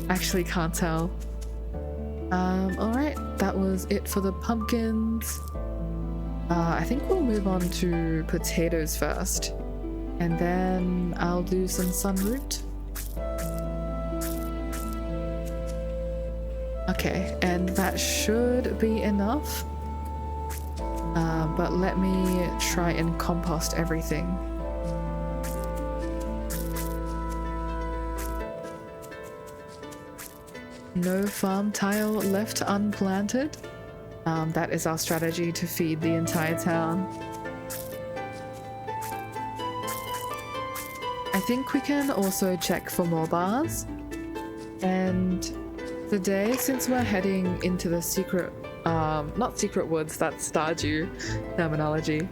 Actually can't tell. Alright, that was it for the pumpkins. I think we'll move on to potatoes first. And then I'll do some sunroot. Okay, and that should be enough. But let me try and compost everything. No farm tile left unplanted. That is our strategy to feed the entire town. I think we can also check for more bars. And today, since we're heading into the secret, not secret woods, that's Stardew terminology,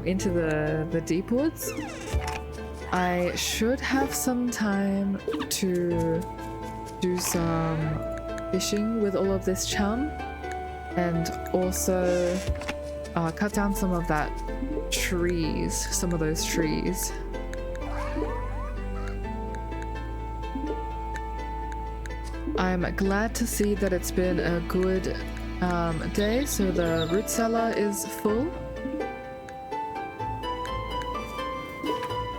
into the deep woods, I should have some time to do some fishing with all of this chum and also cut down some of those trees. I'm glad to see that it's been a good day, so the root cellar is full.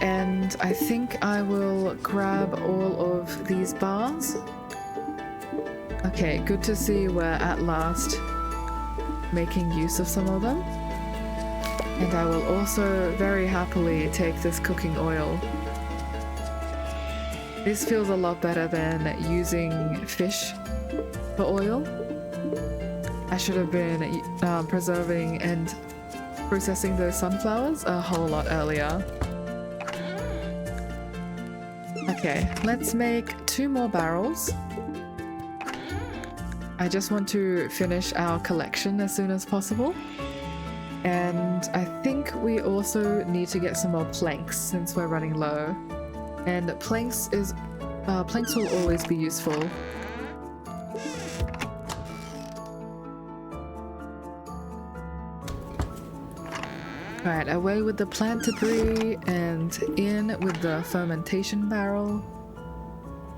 And I think I will grab all of these bars. Okay, good to see we're at last making use of some of them. And I will also very happily take this cooking oil. This feels a lot better than using fish for oil. I should have been preserving and processing those sunflowers a whole lot earlier. Okay, let's make 2 more barrels. I just want to finish our collection as soon as possible. And I think we also need to get some more planks since we're running low. And planks will always be useful. Alright, away with the plant debris and in with the fermentation barrel.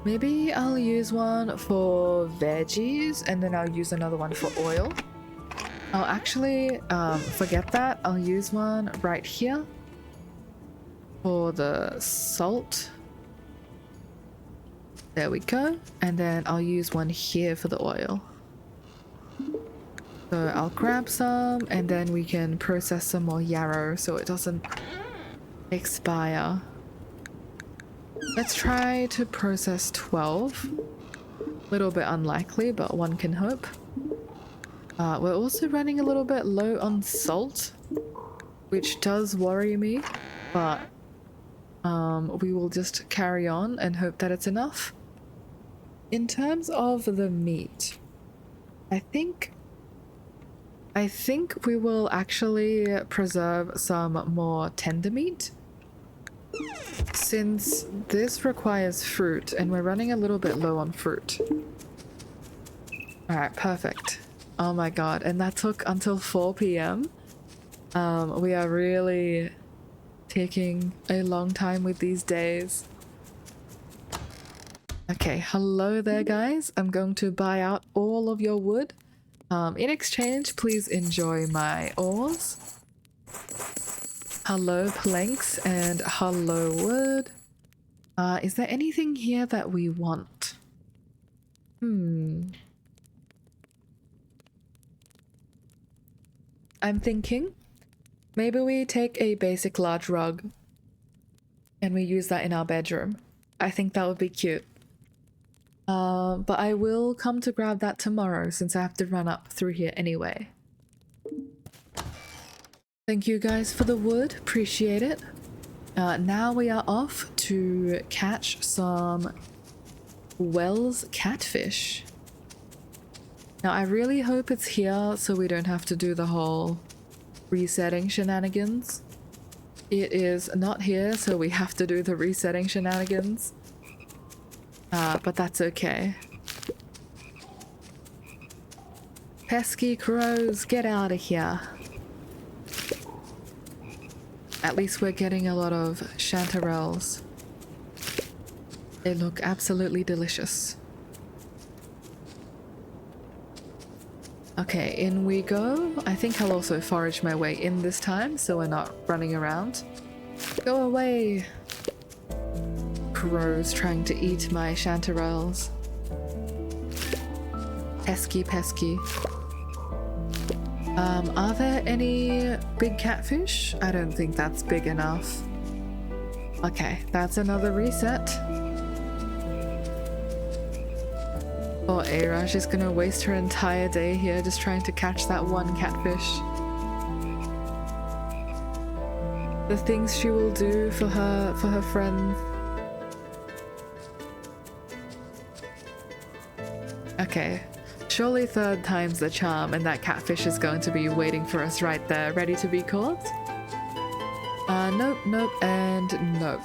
Maybe I'll use one for veggies and then I'll use another one for oil. I'll actually forget that. I'll use one right here for the salt. There we go. And then I'll use one here for the oil. So I'll grab some and then we can process some more yarrow so it doesn't expire. Let's try to process 12. Little bit unlikely, but one can hope. We're also running a little bit low on salt, which does worry me, but we will just carry on and hope that it's enough. In terms of the meat, I think we will actually preserve some more tender meat. Since this requires fruit and we're running a little bit low on fruit. Alright, perfect. Oh my god, and that took until 4 p.m. We are really taking a long time with these days. Okay, hello there guys. I'm going to buy out all of your wood. In exchange, please enjoy my ores. Hello planks and hello wood. Is there anything here that we want? I'm thinking maybe we take a basic large rug and we use that in our bedroom. I think that would be cute. But I will come to grab that tomorrow since I have to run up through here anyway. Thank you guys for the wood, appreciate it. Now we are off to catch some Wells catfish. Now I really hope it's here so we don't have to do the whole resetting shenanigans. It is not here, so we have to do the resetting shenanigans. But that's okay. Pesky crows, get out of here. At least we're getting a lot of chanterelles. They look absolutely delicious. Okay, in we go. I think I'll also forage my way in this time so we're not running around. Go away! Crows trying to eat my chanterelles. Pesky, pesky. Are there any big catfish? I don't think that's big enough. Okay, that's another reset. Poor Eira, she's gonna waste her entire day here just trying to catch that one catfish. The things she will do for her friends. Okay, surely third time's the charm and that catfish is going to be waiting for us right there, ready to be caught. Nope, nope, and nope.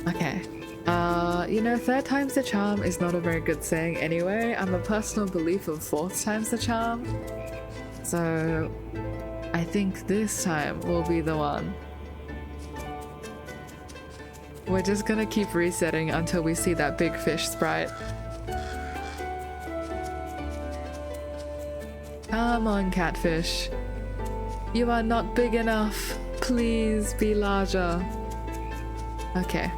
Okay. You know, third time's the charm is not a very good saying anyway. I'm a personal belief of fourth time's the charm. So I think this time will be the one. We're just gonna keep resetting until we see that big fish sprite. Come on, catfish. You are not big enough. Please be larger. Okay.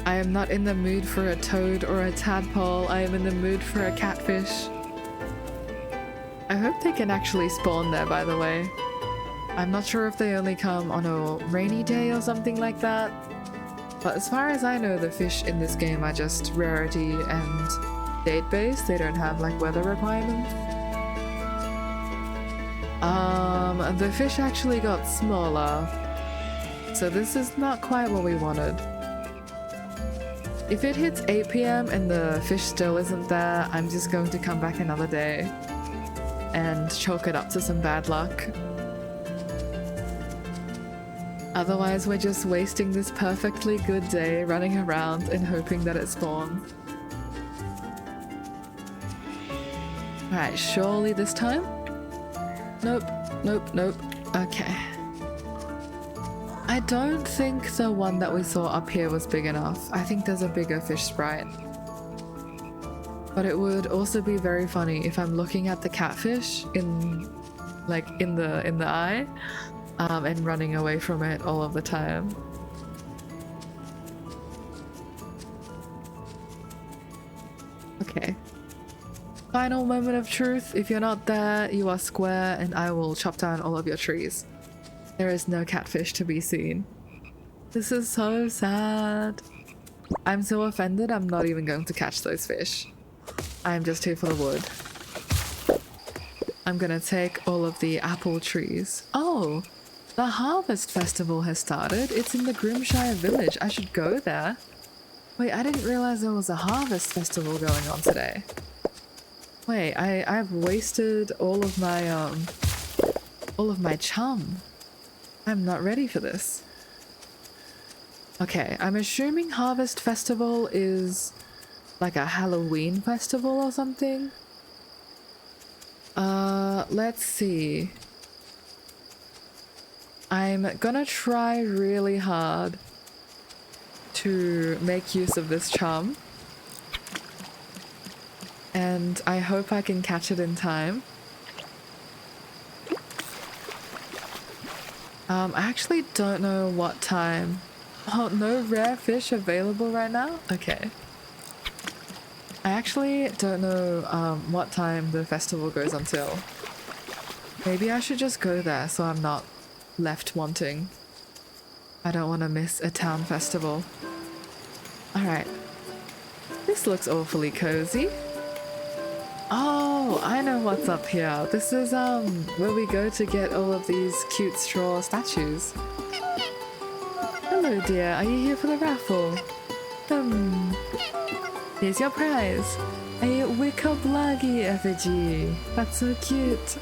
I am not in the mood for a toad or a tadpole. I am in the mood for a catfish. I hope they can actually spawn there, by the way. I'm not sure if they only come on a rainy day or something like that. But as far as I know, the fish in this game are just rarity and date-based. They don't have like weather requirements. The fish actually got smaller. So this is not quite what we wanted. If it hits 8 PM and the fish still isn't there, I'm just going to come back another day and chalk it up to some bad luck. Otherwise, we're just wasting this perfectly good day running around and hoping that it spawns. Alright, surely this time? Nope, nope, nope. Okay. I don't think the one that we saw up here was big enough. I think there's a bigger fish sprite. But it would also be very funny if I'm looking at the catfish in the eye and running away from it all of the time. Okay. Final moment of truth. If you're not there, you are square and I will chop down all of your trees. There is no catfish to be seen. This is so sad. I'm so offended I'm not even going to catch those fish. I'm just here for the wood. I'm gonna take all of the apple trees. Oh, the harvest festival has started. It's in the Grimshire village. I should go there. Wait, I didn't realize there was a harvest festival going on today. Wait, I've wasted all of my chum. I'm not ready for this. Okay, I'm assuming Harvest Festival is like a Halloween festival or something. Let's see. I'm gonna try really hard to make use of this charm. And I hope I can catch it in time. I actually don't know what time. Oh, no rare fish available right now? Okay. I actually don't know what time the festival goes until. Maybe I should just go there so I'm not left wanting. I don't want to miss a town festival. Alright. This looks awfully cozy. Oh, I know what's up here. This is where we go to get all of these cute straw statues. Hello dear, are you here for the raffle? Here's your prize. A Wickerblaggy effigy. That's so cute.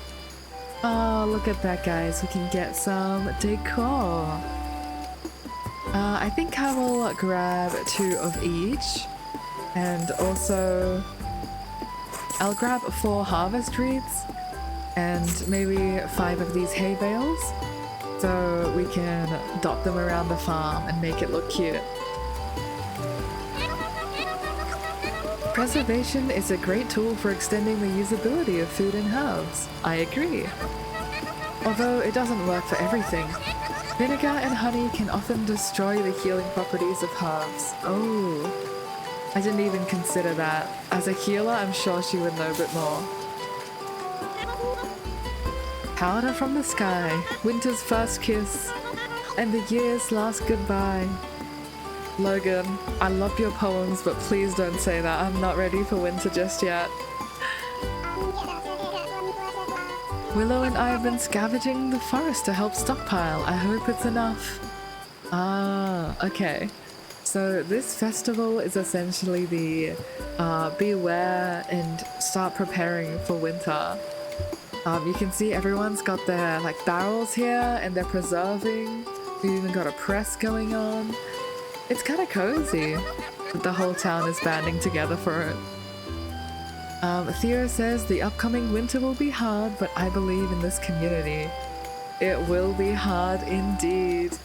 Oh, look at that guys, we can get some decor. I think I will grab 2 of each. And also I'll grab 4 harvest wreaths and maybe 5 of these hay bales so we can dot them around the farm and make it look cute. Preservation is a great tool for extending the usability of food and herbs. I agree. Although it doesn't work for everything. Vinegar and honey can often destroy the healing properties of herbs. Oh. I didn't even consider that. As a healer, I'm sure she would know a bit more. Powder from the sky, winter's first kiss, and the year's last goodbye. Logan, I love your poems, but please don't say that. I'm not ready for winter just yet. Willow and I have been scavenging the forest to help stockpile. I hope it's enough. Ah, okay. So this festival is essentially the beware and start preparing for winter. You can see everyone's got their like barrels here and they're preserving. We've even got a press going on. It's kind of cozy. The whole town is banding together for it. Theo says the upcoming winter will be hard, but I believe in this community. It will be hard indeed.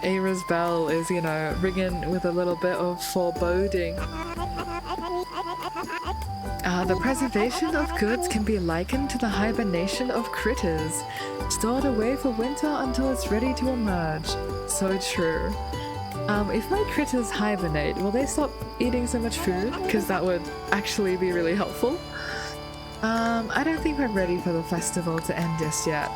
Eira's bell is, you know, ringing with a little bit of foreboding. The preservation of goods can be likened to the hibernation of critters, stored away for winter until it's ready to emerge. So true. If my critters hibernate, will they stop eating so much food? Because that would actually be really helpful. I don't think we're ready for the festival to end just yet.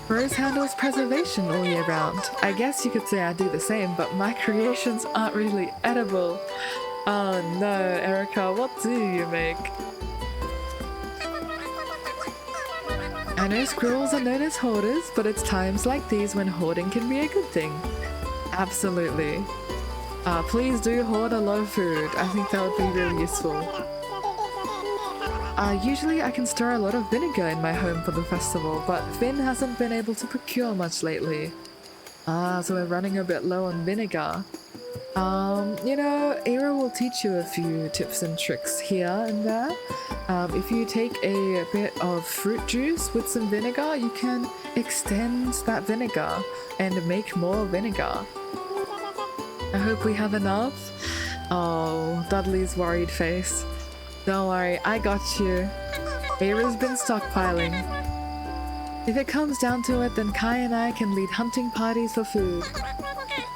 Rose handles preservation all year round. I guess you could say I do the same, but my creations aren't really edible. Oh no, Erica, what do you make? I know squirrels are known as hoarders, but it's times like these when hoarding can be a good thing. Absolutely. Please do hoard a lot of food. I think that would be really useful. Usually I can store a lot of vinegar in my home for the festival, but Finn hasn't been able to procure much lately. So we're running a bit low on vinegar. You know, Eira will teach you a few tips and tricks here and there. If you take a bit of fruit juice with some vinegar, you can extend that vinegar and make more vinegar. I hope we have enough. Oh, Dudley's worried face. Don't worry, I got you. Eira's been stockpiling. If it comes down to it, then Kai and I can lead hunting parties for food.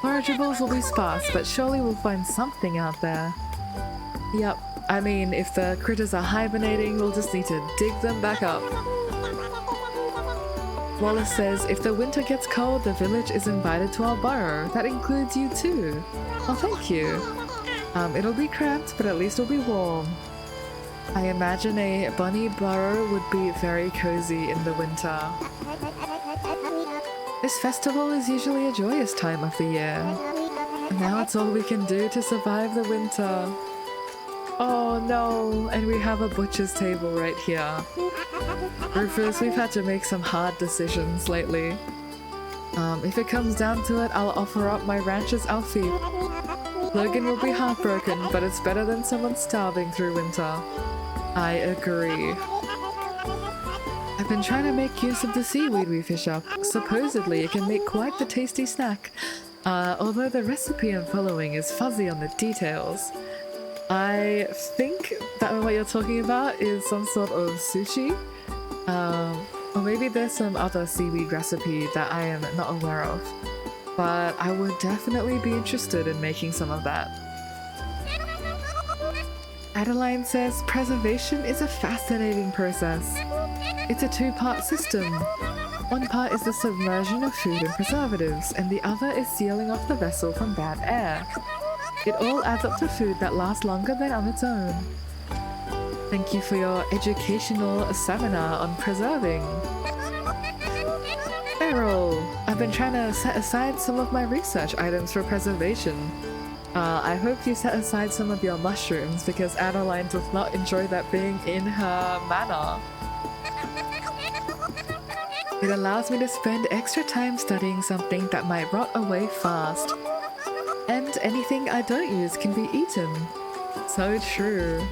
Forageables will be sparse, but surely we'll find something out there. Yep, I mean, if the critters are hibernating, we'll just need to dig them back up. Wallace says, if the winter gets cold, the village is invited to our burrow. That includes you too. Oh, thank you. It'll be cramped, but at least it'll be warm. I imagine a bunny burrow would be very cozy in the winter. This festival is usually a joyous time of the year. And now it's all we can do to survive the winter. Oh no, and we have a butcher's table right here. Rufus, we've had to make some hard decisions lately. If it comes down to it, I'll offer up my rancher's Alfie. Logan will be heartbroken, but it's better than someone starving through winter. I agree. I've been trying to make use of the seaweed we fish up. Supposedly it can make quite the tasty snack, although the recipe I'm following is fuzzy on the details. I think that what you're talking about is some sort of sushi, or maybe there's some other seaweed recipe that I am not aware of, but I would definitely be interested in making some of that. Adeline says preservation is a fascinating process. It's a two-part system. One part is the submersion of food and preservatives, and the other is sealing off the vessel from bad air. It all adds up to food that lasts longer than on its own. Thank you for your educational seminar on preserving. Errol, I've been trying to set aside some of my research items for preservation. I hope you set aside some of your mushrooms because Adeline does not enjoy that being in her manor. It allows me to spend extra time studying something that might rot away fast. And anything I don't use can be eaten. So true.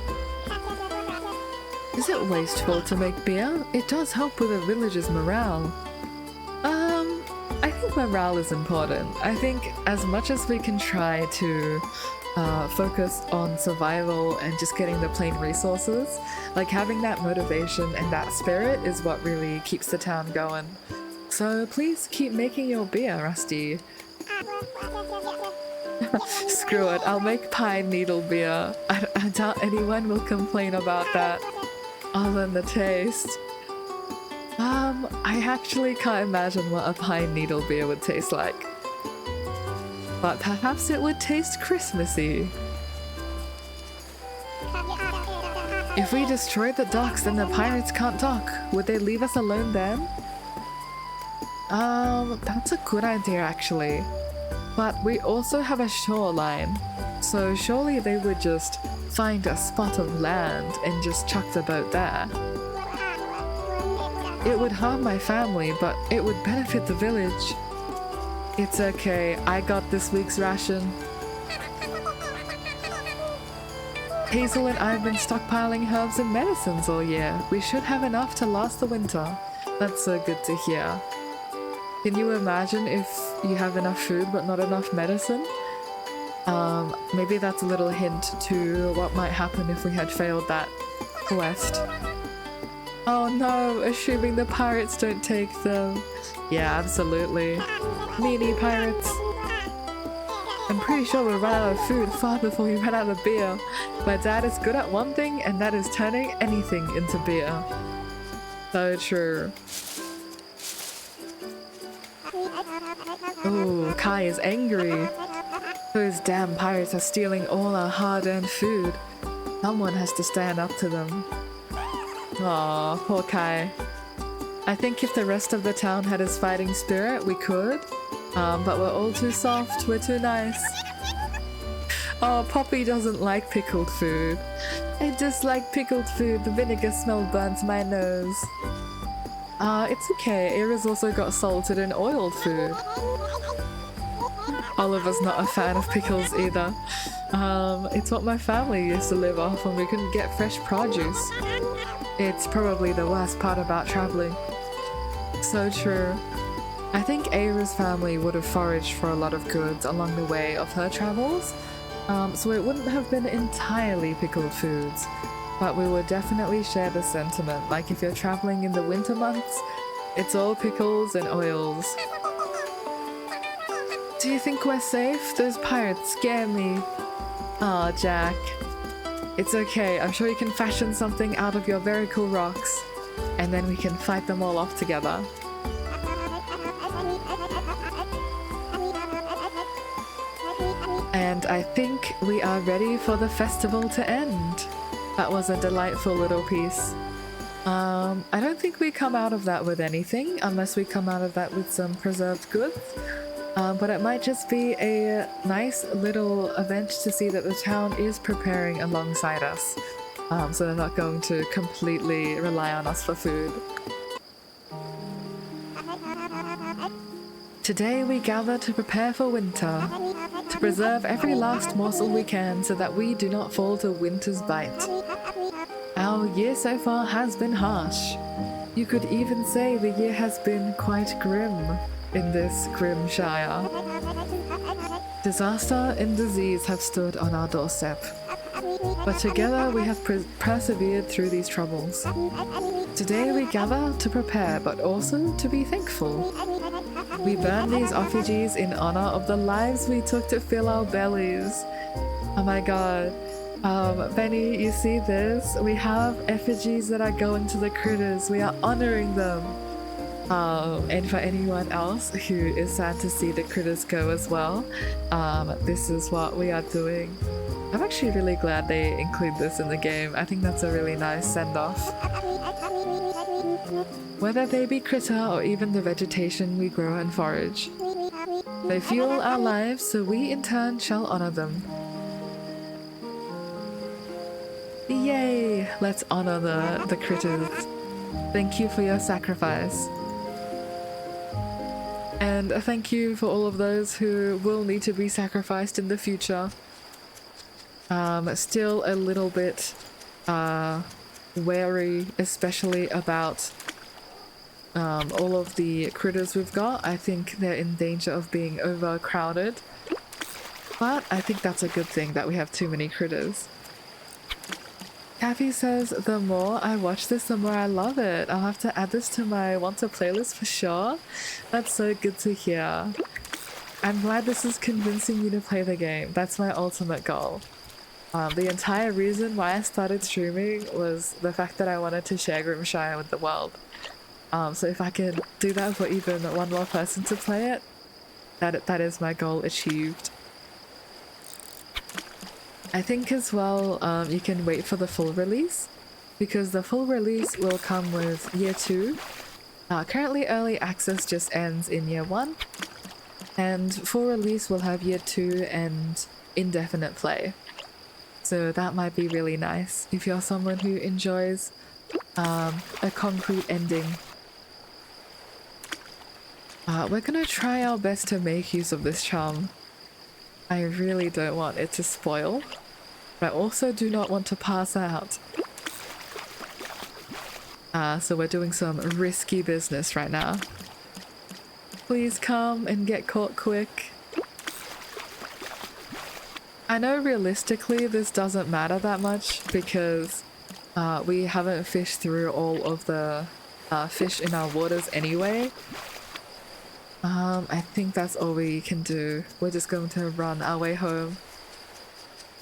Is it wasteful to make beer? It does help with a village's morale. I think morale is important. I think as much as we can try to focus on survival and just getting the plain resources, like having that motivation and that spirit is what really keeps the town going. So please keep making your beer, Rusty. Screw it, I'll make pine needle beer. I doubt anyone will complain about that, other than the taste. I actually can't imagine what a pine needle beer would taste like. But perhaps it would taste Christmassy. If we destroyed the docks, then the pirates can't dock. Would they leave us alone then? That's a good idea actually. But we also have a shoreline, so surely they would just find a spot of land and just chuck the boat there. It would harm my family, but it would benefit the village. It's okay, I got this week's ration. Hazel and I have been stockpiling herbs and medicines all year. We should have enough to last the winter. That's so good to hear. Can you imagine if you have enough food but not enough medicine? Maybe that's a little hint to what might happen if we had failed that quest. Oh no, assuming the pirates don't take them. Yeah, absolutely. Meanie pirates. I'm pretty sure we'll run out of food far before we run out of beer. My dad is good at one thing, and that is turning anything into beer. So true. Ooh, Kai is angry. Those damn pirates are stealing all our hard-earned food. Someone has to stand up to them. Aw, poor Kai. I think if the rest of the town had his fighting spirit, we could. But we're all too soft, we're too nice. Oh, Poppy doesn't like pickled food. I dislike pickled food, the vinegar smell burns my nose. It's okay, Eira's also got salted and oiled food. Oliver's not a fan of pickles either. It's what my family used to live off when we couldn't get fresh produce. It's probably the worst part about traveling. So true. I think Eira's family would have foraged for a lot of goods along the way of her travels, so it wouldn't have been entirely pickled foods, but we would definitely share the sentiment, like if you're traveling in the winter months, it's all pickles and oils. Do you think we're safe? Those pirates scare me. Aw, Jack. It's okay, I'm sure you can fashion something out of your very cool rocks, and then we can fight them all off together. And I think we are ready for the festival to end. That was a delightful little piece. I don't think we come out of that with anything, unless we come out of that with some preserved goods. But it might just be a nice little event to see that the town is preparing alongside us. So they're not going to completely rely on us for food. Today we gather to prepare for winter, to preserve every last morsel we can so that we do not fall to winter's bite. Our year so far has been harsh. You could even say the year has been quite grim in this Grimshire. Disaster and disease have stood on our doorstep, but together we have persevered through these troubles. Today we gather to prepare, but also to be thankful. We burn these effigies in honor of the lives we took to fill our bellies. Oh my god. Benny, you see this? We have effigies that are going to the critters. We are honoring them. And for anyone else who is sad to see the critters go as well, this is what we are doing. I'm actually really glad they include this in the game. I think that's a really nice send-off. Whether they be critter or even the vegetation we grow and forage. They fuel our lives, so we in turn shall honor them. Yay! Let's honor the critters. Thank you for your sacrifice. And thank you for all of those who will need to be sacrificed in the future. Still a little bit wary, especially about all of the critters we've got. I think they're in danger of being overcrowded. But I think that's a good thing that we have too many critters. Kathy says, the more I watch this, the more I love it. I'll have to add this to my want to playlist for sure. That's so good to hear. I'm glad this is convincing me to play the game. That's my ultimate goal. The entire reason why I started streaming was the fact that I wanted to share Grimshire with the world. So if I can do that for even one more person to play it, that is my goal achieved. I think as well you can wait for the full release, because the full release will come with Year 2. Currently early access just ends in Year 1, and full release will have Year 2 and indefinite play. So that might be really nice if you're someone who enjoys a concrete ending. We're gonna try our best to make use of this charm. I really don't want it to spoil, but I also do not want to pass out. So we're doing some risky business right now. Please come and get caught quick. I know realistically this doesn't matter that much because we haven't fished through all of the fish in our waters anyway. I think that's all we can do. We're just going to run our way home.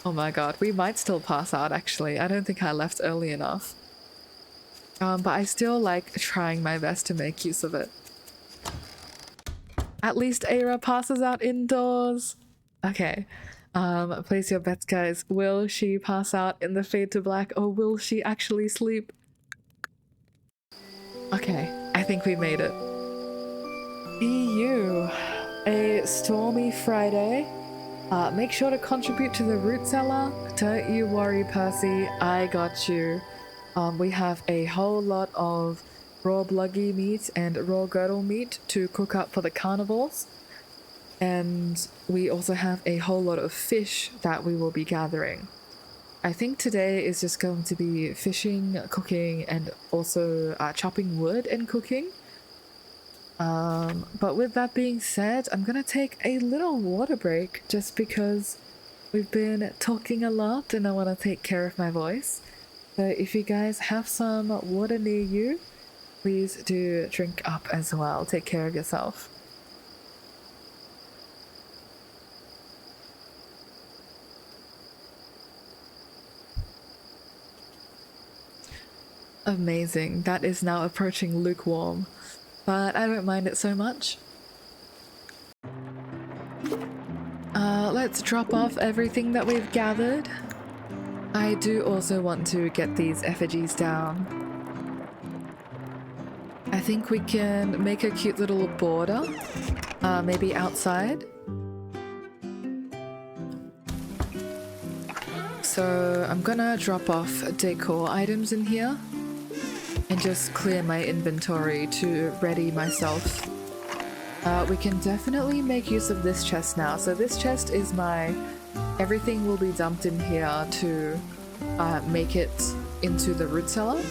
Oh my god, we might still pass out actually. I don't think I left early enough. But I still like trying my best to make use of it. At least Eira passes out indoors. Okay. Place your bets, guys. Will she pass out in the fade to black, or will she actually sleep? Okay, I think we made it. EU. A stormy Friday. Make sure to contribute to the root cellar. Don't you worry, Percy. I got you. We have a whole lot of raw bluggy meat and raw girdle meat to cook up for the carnivals. And we also have a whole lot of fish that we will be gathering. I think today is just going to be fishing, cooking, and also chopping wood and cooking. But with that being said, I'm gonna take a little water break just because we've been talking a lot and I want to take care of my voice. So if you guys have some water near you, please do drink up as well. Take care of yourself. Amazing. That is now approaching lukewarm, but I don't mind it so much. Let's drop off everything that we've gathered. I do also want to get these effigies down. I think we can make a cute little border, maybe outside. So I'm gonna drop off decor items in here and just clear my inventory to ready myself. We can definitely make use of this chest now. So this chest is my... everything will be dumped in here to make it into the root cellar.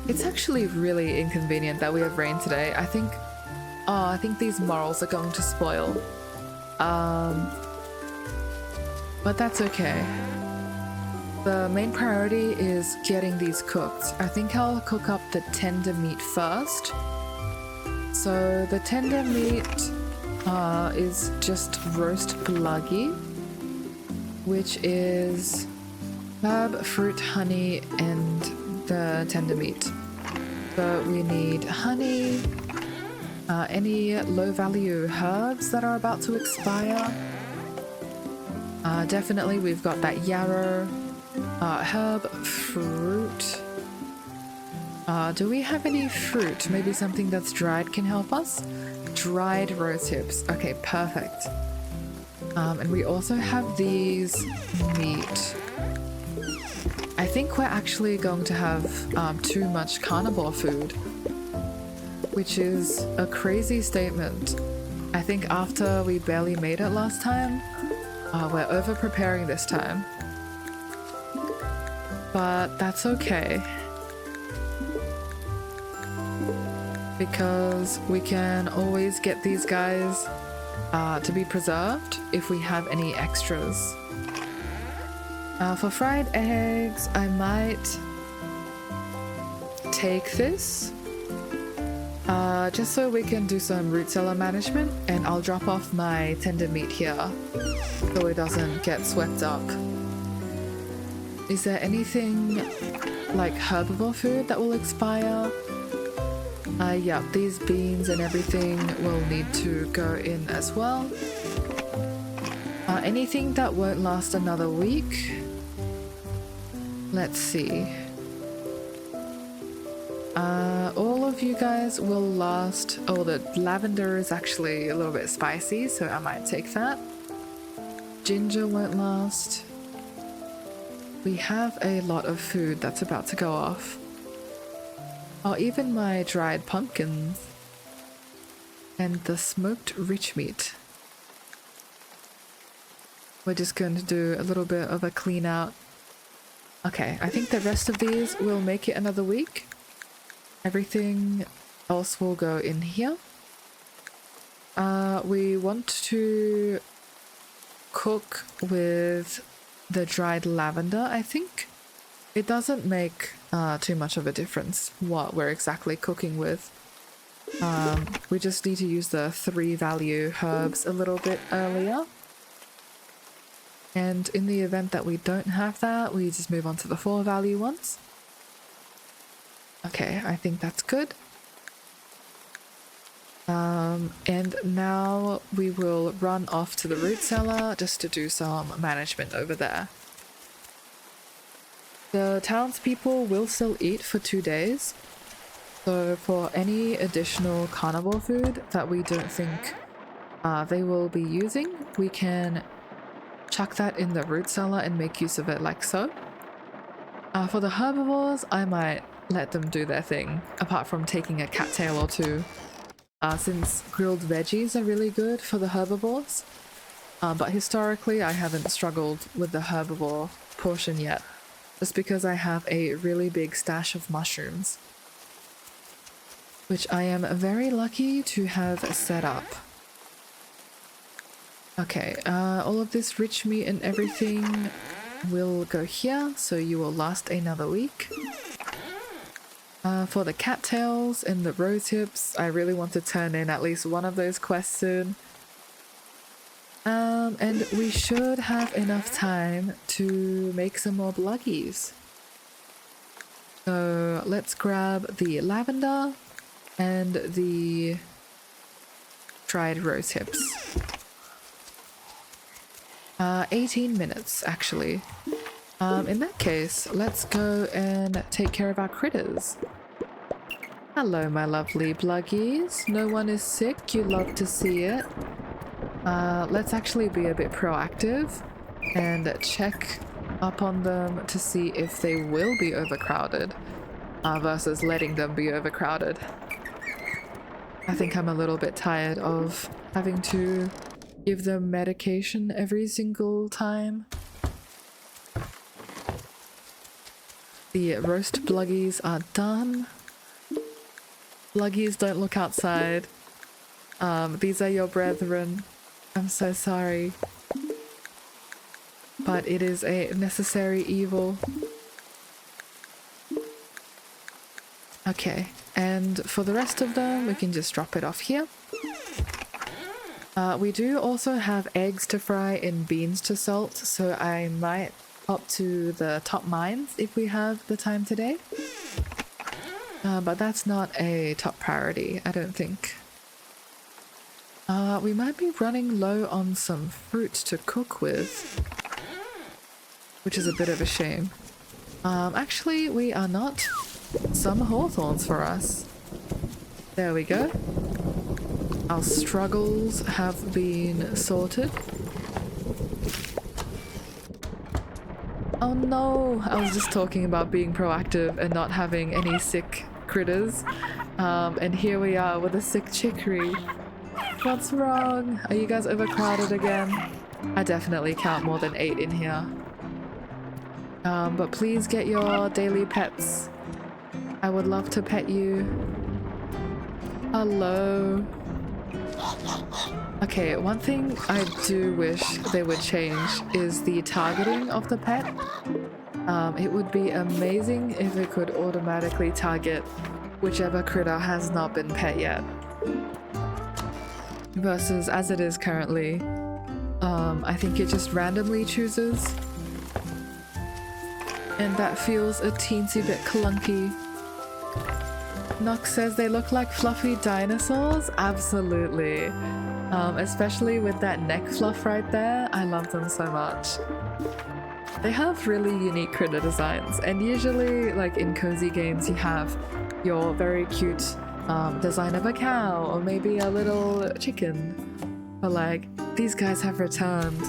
It's actually really inconvenient that we have rain today. I think these morels are going to spoil. But that's okay. The main priority is getting these cooked. I think I'll cook up the tender meat first. So the tender meat is just roast bluggy, which is herb, fruit, honey, and the tender meat. So we need honey, any low value herbs that are about to expire. Definitely we've got that yarrow, herb, fruit. Do we have any fruit? Maybe something that's dried can help us? Dried rose hips. Okay, perfect. And we also have these meat. I think we're actually going to have too much carnivore food, which is a crazy statement. I think after we barely made it last time, we're over preparing this time. But that's okay, because we can always get these guys to be preserved if we have any extras. For fried eggs, I might take this just so we can do some root cellar management, and I'll drop off my tender meat here so it doesn't get swept up. Is there anything like herbivore food that will expire? Yeah, these beans and everything will need to go in as well. Anything that won't last another week? Let's see. All of you guys will last. Oh, the lavender is actually a little bit spicy, so I might take that. Ginger won't last. We have a lot of food that's about to go off. Oh, even my dried pumpkins. And the smoked rich meat. We're just going to do a little bit of a clean out. Okay, I think the rest of these will make it another week. Everything else will go in here. We want to cook with the dried lavender, I think. It doesn't make too much of a difference what we're exactly cooking with. We just need to use the 3 value herbs a little bit earlier. And in the event that we don't have that, we just move on to the 4 value ones. Okay, I think that's good. And now we will run off to the root cellar just to do some management over there. The townspeople will still eat for 2 days. So for any additional carnivore food that we don't think they will be using, we can chuck that in the root cellar and make use of it like so. For the herbivores, I might let them do their thing, apart from taking a cattail or 2, since grilled veggies are really good for the herbivores. But historically, I haven't struggled with the herbivore portion yet, just because I have a really big stash of mushrooms, which I am very lucky to have set up. Okay, all of this rich meat and everything will go here, so you will last another week. For the cattails and the rose hips, I really want to turn in at least one of those quests soon. And we should have enough time to make some more bluggies. So let's grab the lavender and the dried rose hips. 18 minutes, actually. In that case, let's go and take care of our critters. Hello, my lovely bluggies. No one is sick. You love to see it. Let's actually be a bit proactive and check up on them to see if they will be overcrowded versus letting them be overcrowded. I think I'm a little bit tired of having to give them medication every single time. The roast bluggies are done. Bluggies, don't look outside. These are your brethren. I'm so sorry. But it is a necessary evil. Okay, and for the rest of them, we can just drop it off here. We do also have eggs to fry and beans to salt, so I might up to the top mines if we have the time today. But that's not a top priority, I don't think. We might be running low on some fruit to cook with, which is a bit of a shame. Actually, we are not. Some hawthorns for us. There we go. Our struggles have been sorted. Oh no! I was just talking about being proactive and not having any sick critters. And here we are with a sick chicory. What's wrong? Are you guys overcrowded again? I definitely count more than 8 in here. But please get your daily pets. I would love to pet you. Hello. Okay, one thing I do wish they would change is the targeting of the pet. It would be amazing if it could automatically target whichever critter has not been pet yet. Versus as it is currently, I think it just randomly chooses. And that feels a teensy bit clunky. Nox says they look like fluffy dinosaurs? Absolutely. Especially with that neck fluff right there. I love them so much. They have really unique critter designs, and usually, like in cozy games, you have your very cute design of a cow or maybe a little chicken. But like, these guys have returned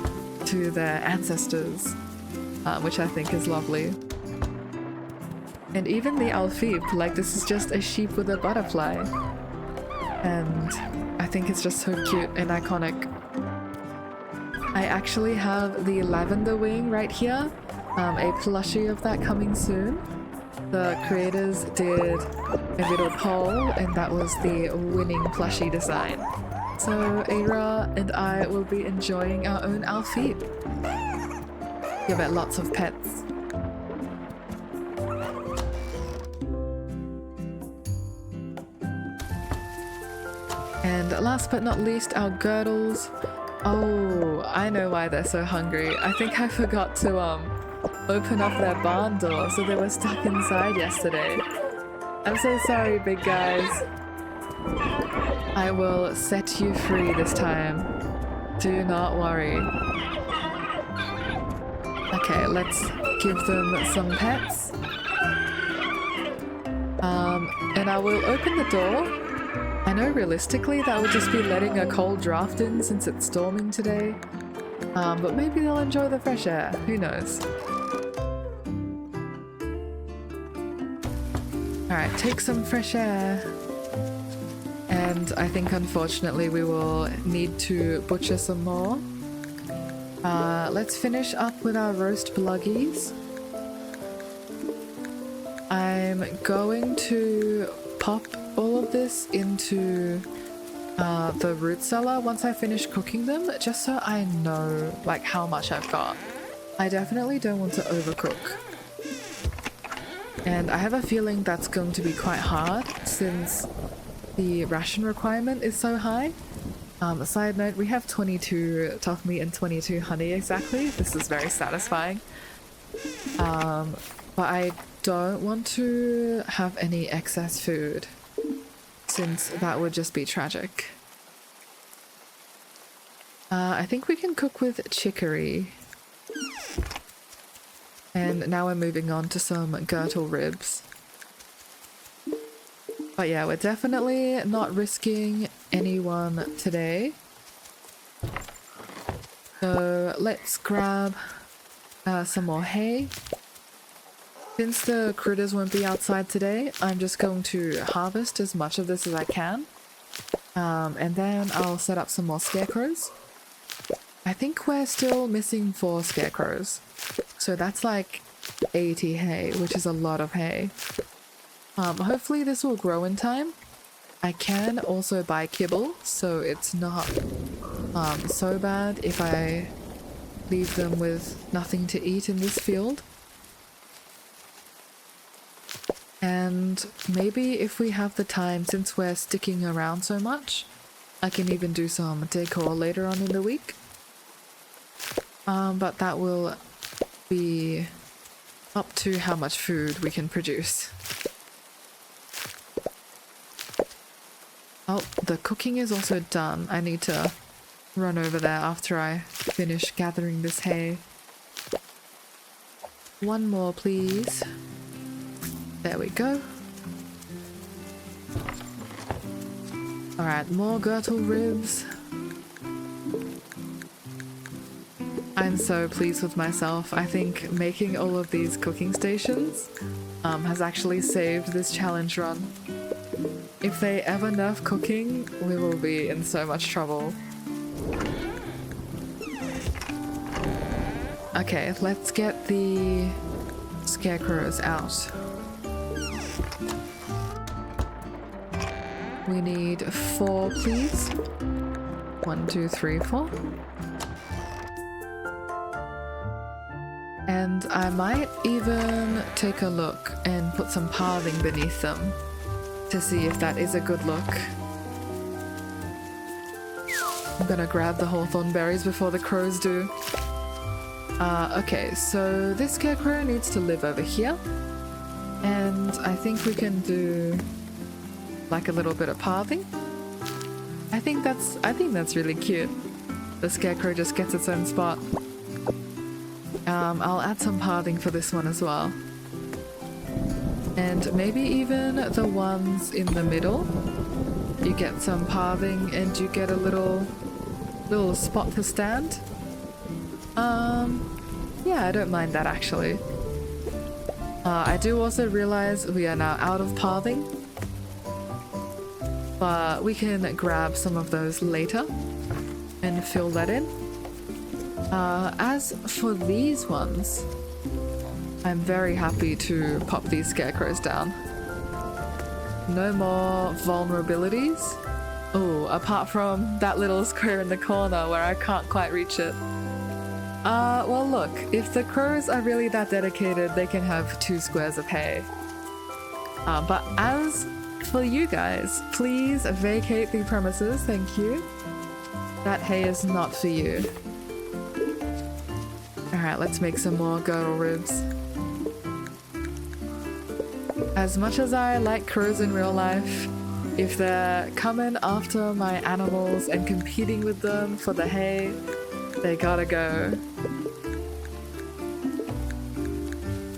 to their ancestors, which I think is lovely. And even the Alfib, like this is just a sheep with a butterfly. And I think it's just so cute and iconic. I actually have the lavender wing right here, a plushie of that coming soon. The creators did a little poll and that was the winning plushie design. So Eira and I will be enjoying our own Alfib. Give it lots of pets. And last but not least, our girdles. Oh, I know why they're so hungry. I think I forgot to open up their barn door, so they were stuck inside yesterday. I'm so sorry, big guys. I will set you free this time. Do not worry. Okay, let's give them some pets. And I will open the door. I know realistically that would just be letting a cold draft in since it's storming today. But maybe they'll enjoy the fresh air. Who knows? Alright, take some fresh air. And I think unfortunately we will need to butcher some more. Let's finish up with our roast bluggies. I'm going to pop all of this into the root cellar once I finish cooking them, just so I know like how much I've got. I definitely don't want to overcook. And I have a feeling that's going to be quite hard since the ration requirement is so high. A side note, we have 22 tough meat and 22 honey exactly. This is very satisfying. But I don't want to have any excess food, since that would just be tragic. I think we can cook with chicory. And now we're moving on to some girdle ribs. But yeah, we're definitely not risking anyone today. So let's grab some more hay. Since the critters won't be outside today, I'm just going to harvest as much of this as I can. And then I'll set up some more scarecrows. I think we're still missing 4 scarecrows. So that's like 80 hay, which is a lot of hay. Hopefully this will grow in time. I can also buy kibble, so it's not so bad if I leave them with nothing to eat in this field. And maybe if we have the time, since we're sticking around so much, I can even do some decor later on in the week. But that will be up to how much food we can produce. Oh, the cooking is also done. I need to run over there after I finish gathering this hay. One more, please. There we go. Alright, more girdle ribs. I'm so pleased with myself. I think making all of these cooking stations has actually saved this challenge run. If they ever nerf cooking, we will be in so much trouble. Okay, let's get the scarecrows out. We need 4, please. 1, 2, 3, 4. And I might even take a look and put some pathing beneath them to see if that is a good look. I'm gonna grab the hawthorn berries before the crows do. Okay, so this scarecrow needs to live over here. And I think we can do like a little bit of pathing. I think that's really cute. The scarecrow just gets its own spot. I'll add some pathing for this one as well. And maybe even the ones in the middle. You get some pathing and you get a little spot to stand. Yeah, I don't mind that actually. I do also realize we are now out of pathing, but we can grab some of those later and fill that in. As for these ones, I'm very happy to pop these scarecrows down. No more vulnerabilities. Oh, apart from that little square in the corner where I can't quite reach it. Well look, if the crows are really that dedicated, they can have 2 squares of hay. But as for you guys, please vacate the premises, thank you. That hay is not for you. Alright, let's make some more girdle ribs. As much as I like crows in real life, if they're coming after my animals and competing with them for the hay, they gotta go.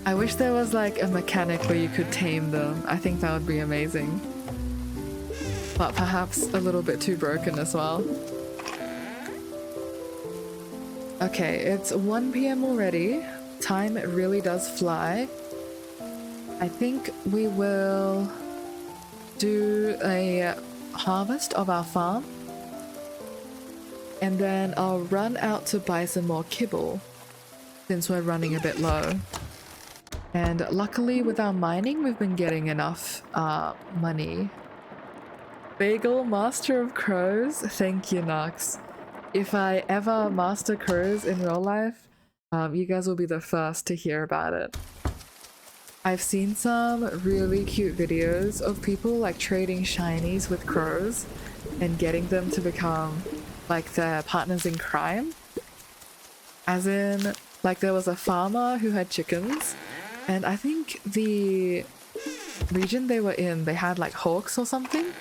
I wish there was like a mechanic where you could tame them. I think that would be amazing. But perhaps a little bit too broken as well. Okay, it's 1 PM already. Time really does fly. I think we will do a harvest of our farm. And then I'll run out to buy some more kibble, since we're running a bit low. And luckily with our mining, we've been getting enough money. Bagel, Master of Crows, thank you, Nux. If I ever master crows in real life, you guys will be the first to hear about it. I've seen some really cute videos of people like trading shinies with crows and getting them to become like their partners in crime. As in, like there was a farmer who had chickens, and I think the region they were in, they had like hawks or something.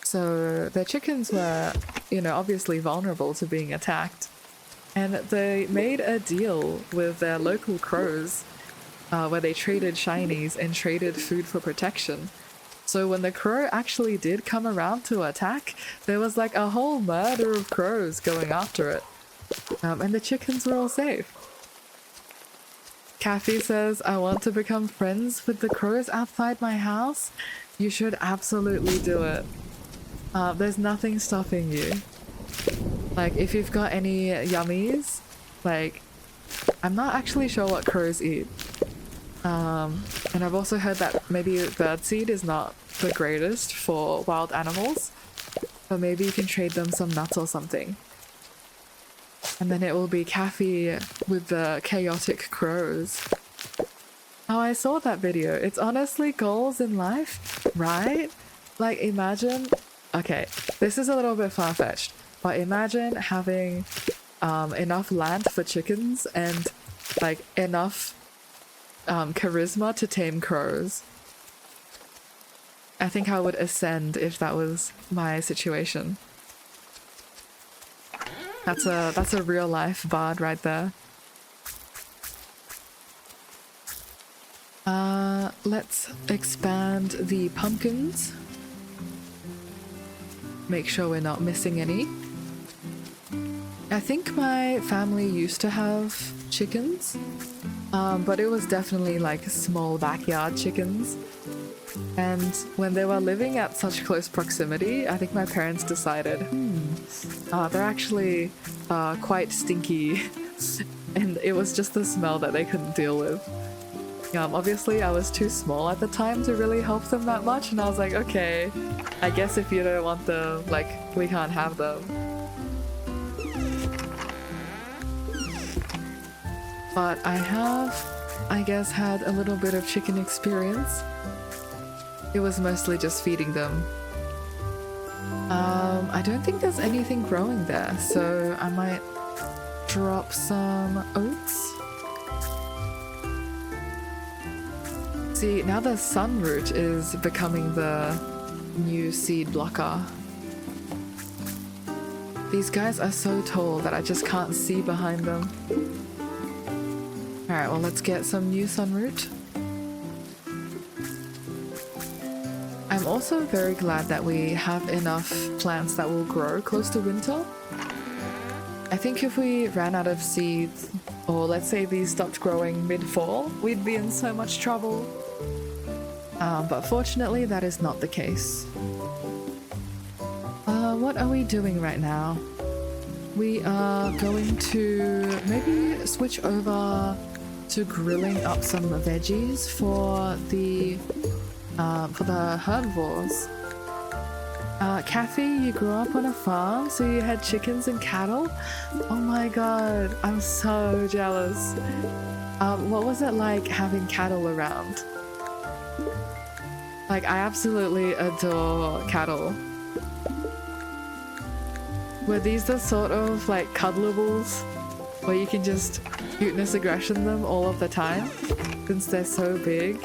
So their chickens were, you know, obviously vulnerable to being attacked. And they made a deal with their local crows where they traded shinies and traded food for protection. So when the crow actually did come around to attack, there was like a whole murder of crows going after it. And the chickens were all safe. Kathy says, I want to become friends with the crows outside my house. You should absolutely do it. There's nothing stopping you. Like, if you've got any yummies, like, I'm not actually sure what crows eat. And I've also heard that maybe birdseed is not the greatest for wild animals. But maybe you can trade them some nuts or something. And then it will be Kathy with the chaotic crows. Oh, I saw that video. It's honestly goals in life, right? Like, imagine... Okay, this is a little bit far-fetched, but imagine having enough land for chickens and like enough charisma to tame crows. I think I would ascend if that was my situation. That's a real life bard right there. Let's expand the pumpkins. Make sure we're not missing any. I think my family used to have chickens, but it was definitely like small backyard chickens. And when they were living at such close proximity, I think my parents decided, they're actually quite stinky. And it was just the smell that they couldn't deal with. Obviously I was too small at the time to really help them that much, and I was like, okay, I guess if you don't want them, like, we can't have them. But I have, I guess, had a little bit of chicken experience. It was mostly just feeding them. I don't think there's anything growing there, so I might drop some oats. See, now the sunroot is becoming the new seed blocker. These guys are so tall that I just can't see behind them. Alright, well, let's get some new sunroot. I'm also very glad that we have enough plants that will grow close to winter. I think if we ran out of seeds, or let's say these stopped growing mid-fall, we'd be in so much trouble. But fortunately, that is not the case. What are we doing right now? We are going to maybe switch over to grilling up some veggies for the herbivores. Kathy, you grew up on a farm, so you had chickens and cattle? Oh my god, I'm so jealous. What was it like having cattle around? Like, I absolutely adore cattle. Were these the sort of, like, cuddlables where you can just cuteness aggression them all of the time, since they're so big?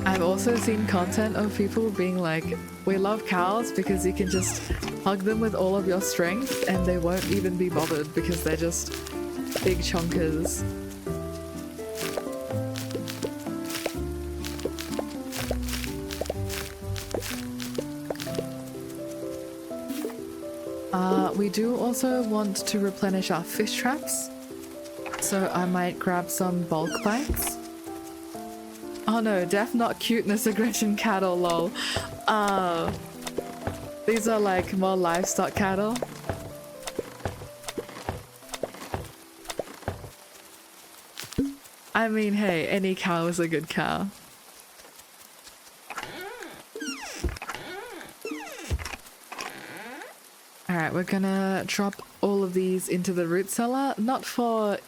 I've also seen content of people being like, we love cows because you can just hug them with all of your strength and they won't even be bothered because they're just big chonkers. We do also want to replenish our fish traps, so I might grab some bulk bites. Oh no, def not cuteness aggression cattle, lol. These are like more livestock cattle. I mean, hey, any cow is a good cow. Alright, we're gonna drop all of these into the root cellar, not for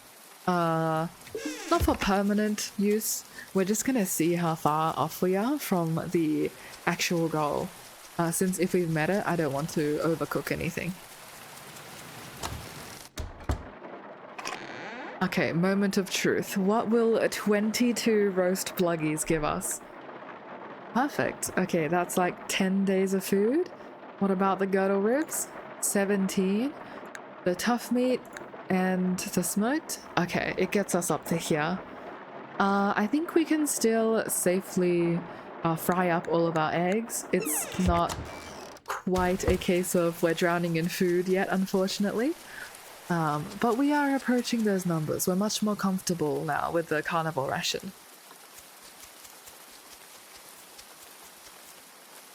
permanent use. We're just gonna see how far off we are from the actual goal. Since if we've met it, I don't want to overcook anything. Okay, moment of truth. What will 22 roast bluggies give us? Perfect. Okay, that's like 10 days of food. What about the girdle ribs? 17. The tough meat and the smoked? Okay, it gets us up to here. I think we can still safely fry up all of our eggs. It's not quite a case of we're drowning in food yet, unfortunately. But we are approaching those numbers. We're much more comfortable now with the carnivore ration.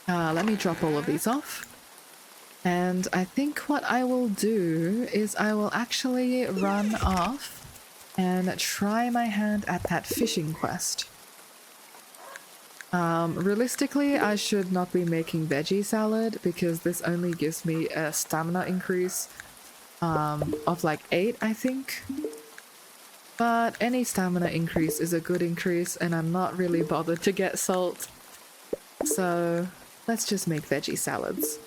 Let me drop all of these off. And I think what I will do is I will actually run off and try my hand at that fishing quest. Realistically, I should not be making veggie salad because this only gives me a stamina increase of like 8, I think. But any stamina increase is a good increase and I'm not really bothered to get salt. So let's just make veggie salads.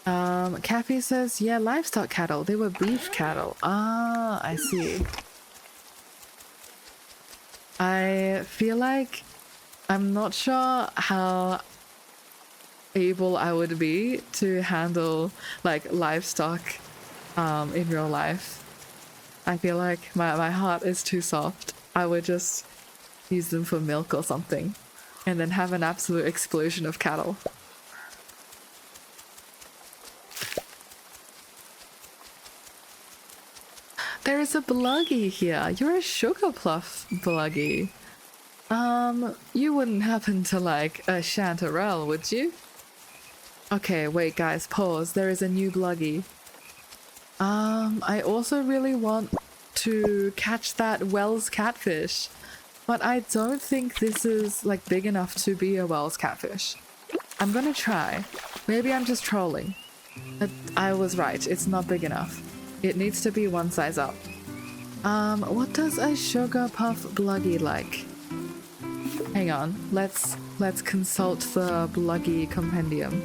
Kathy says, yeah, livestock cattle. They were beef cattle. Ah, I see. I feel like I'm not sure how able I would be to handle like livestock in real life. I feel like my heart is too soft. I would just use them for milk or something and then have an absolute explosion of cattle. There is a bluggy here. You're a sugar pluff bluggy. You wouldn't happen to like a chanterelle, would you? Okay, wait guys, pause. There is a new bluggy. I also really want to catch that Wells catfish, but I don't think this is like big enough to be a Wells catfish. I'm gonna try. Maybe I'm just trolling. But I was right, it's not big enough. It needs to be one size up. What does a sugar puff bluggy like? Hang on, let's consult the bluggy compendium.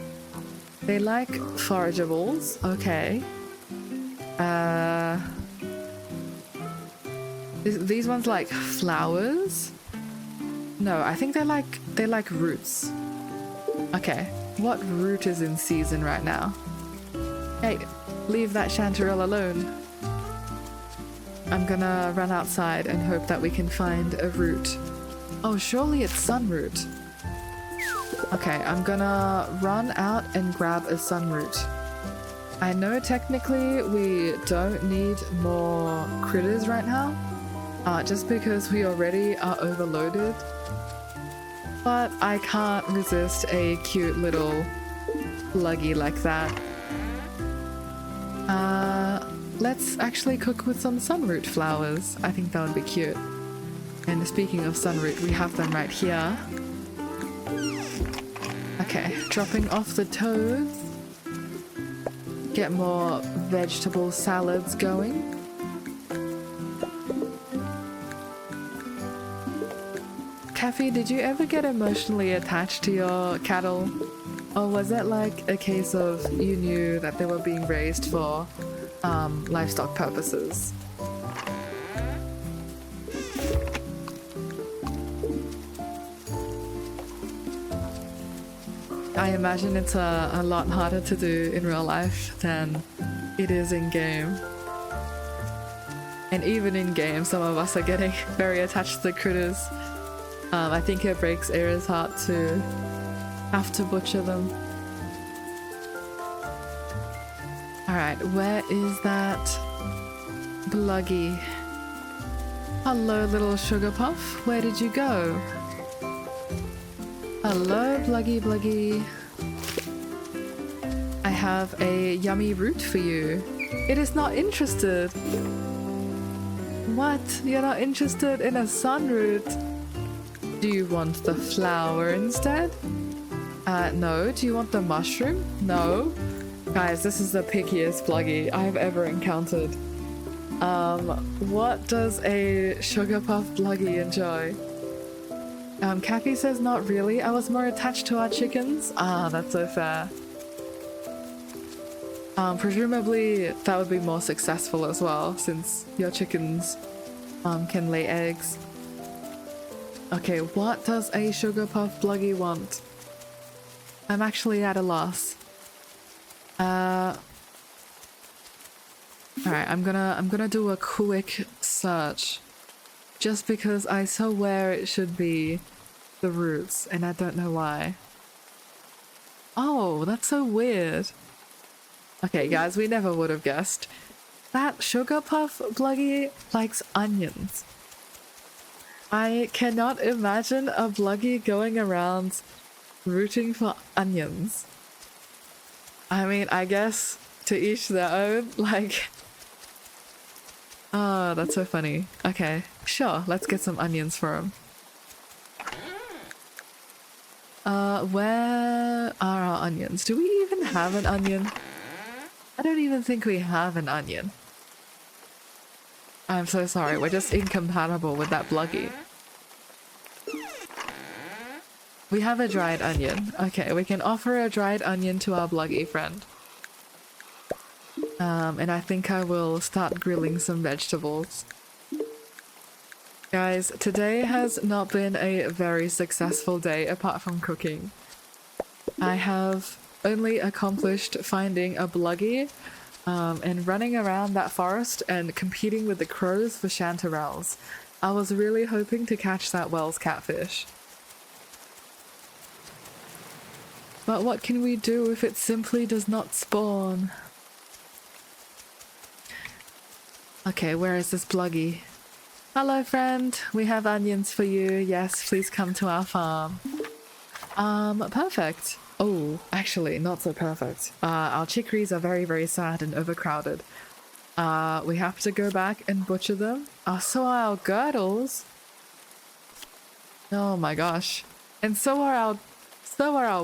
They like forageables, okay. These ones like flowers? No, I think they like roots. Okay, what root is in season right now? Hey, leave that chanterelle alone. I'm gonna run outside and hope that we can find a root. Oh, surely it's sunroot. Okay, I'm gonna run out and grab a sunroot. I know technically we don't need more critters right now, just because we already are overloaded. But I can't resist a cute little bluggy like that. Let's actually cook with some sunroot flowers. I think that would be cute. And speaking of sunroot, we have them right here. Okay, dropping off the toads. Get more vegetable salads going. Kathy, did you ever get emotionally attached to your cattle? Or was it like a case of you knew that they were being raised for livestock purposes? I imagine it's a lot harder to do in real life than it is in game. And even in game, some of us are getting very attached to the critters. I think it breaks Eira's heart to have to butcher them. Alright, where is that bluggy? Hello, little sugar puff. Where did you go? Hello, bluggy bluggy. I have a yummy root for you. It is not interested. What? You're not interested in a sunroot? Do you want the flower instead? No. Do you want the mushroom? No. Guys, this is the pickiest bluggy I've ever encountered. What does a sugar puff bluggy enjoy? Kathy says not really. I was more attached to our chickens. Ah, that's so fair. Presumably that would be more successful as well, since your chickens can lay eggs. Okay, what does a sugar puff bluggy want? I'm actually at a loss. Alright, I'm gonna do a quick search. Just because I saw where it should be the roots, and I don't know why. Oh, that's so weird. Okay, guys, we never would have guessed. That sugar puff bluggy likes onions. I cannot imagine a bluggy going around rooting for onions. I mean, I guess to each their own, like... Oh, that's so funny. Okay, sure, let's get some onions for him. Where are our onions? Do we even have an onion? I don't even think we have an onion. I'm so sorry, we're just incompatible with that bluggy. We have a dried onion. Okay, we can offer a dried onion to our bluggy friend. And I think I will start grilling some vegetables. Guys, today has not been a very successful day apart from cooking. I have only accomplished finding a bluggy and running around that forest and competing with the crows for chanterelles. I was really hoping to catch that Wells catfish. But what can we do if it simply does not spawn? Okay, where is this bluggy? Hello friend, we have onions for you. Yes, please come to our farm. Perfect. Oh, actually, not so perfect. Our chicories are very, very sad and overcrowded. We have to go back and butcher them. So are our girdles. Oh my gosh. And so are our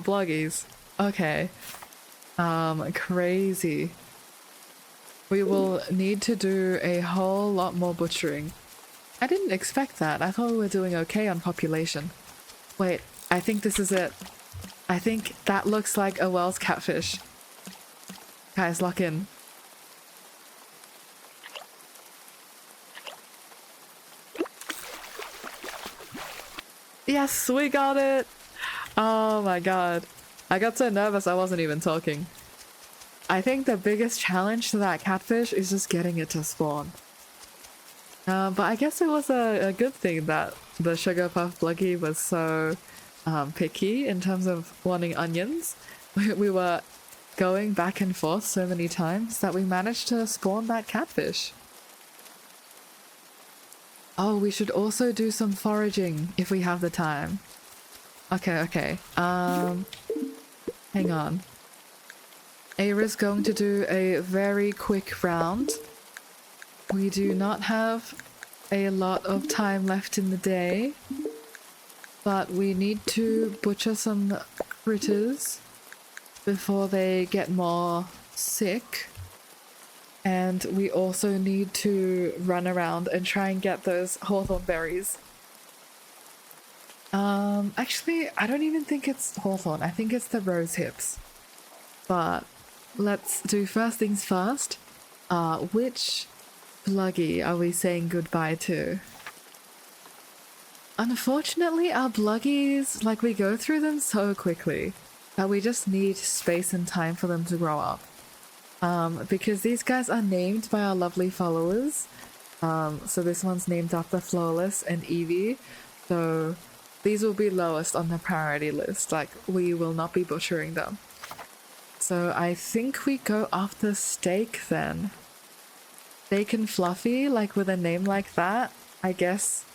bluggies. Okay. Crazy. We will need to do a whole lot more butchering. I didn't expect that. I thought we were doing okay on population. Wait, I think this is it. I think that looks like a Wells catfish. Guys, lock in. Yes, we got it! Oh my god. I got so nervous I wasn't even talking. I think the biggest challenge to that catfish is just getting it to spawn. But I guess it was a good thing that the Sugar Puff Bluggy was so picky in terms of wanting onions. We were going back and forth so many times that we managed to spawn that catfish. Oh, we should also do some foraging if we have the time. Okay. Hang on. Eira's going to do a very quick round. We do not have a lot of time left in the day, but we need to butcher some critters before they get more sick. And we also need to run around and try and get those hawthorn berries. Actually, I don't even think it's hawthorn. I think it's the rose hips. But let's do first things first. Which bluggy are we saying goodbye to? Unfortunately, our bluggies, like, we go through them so quickly that we just need space and time for them to grow up. Because these guys are named by our lovely followers. So this one's named after Flawless and Evie. So these will be lowest on the priority list. Like, we will not be butchering them. So I think we go after Steak then. Steak and Fluffy, like with a name like that, I guess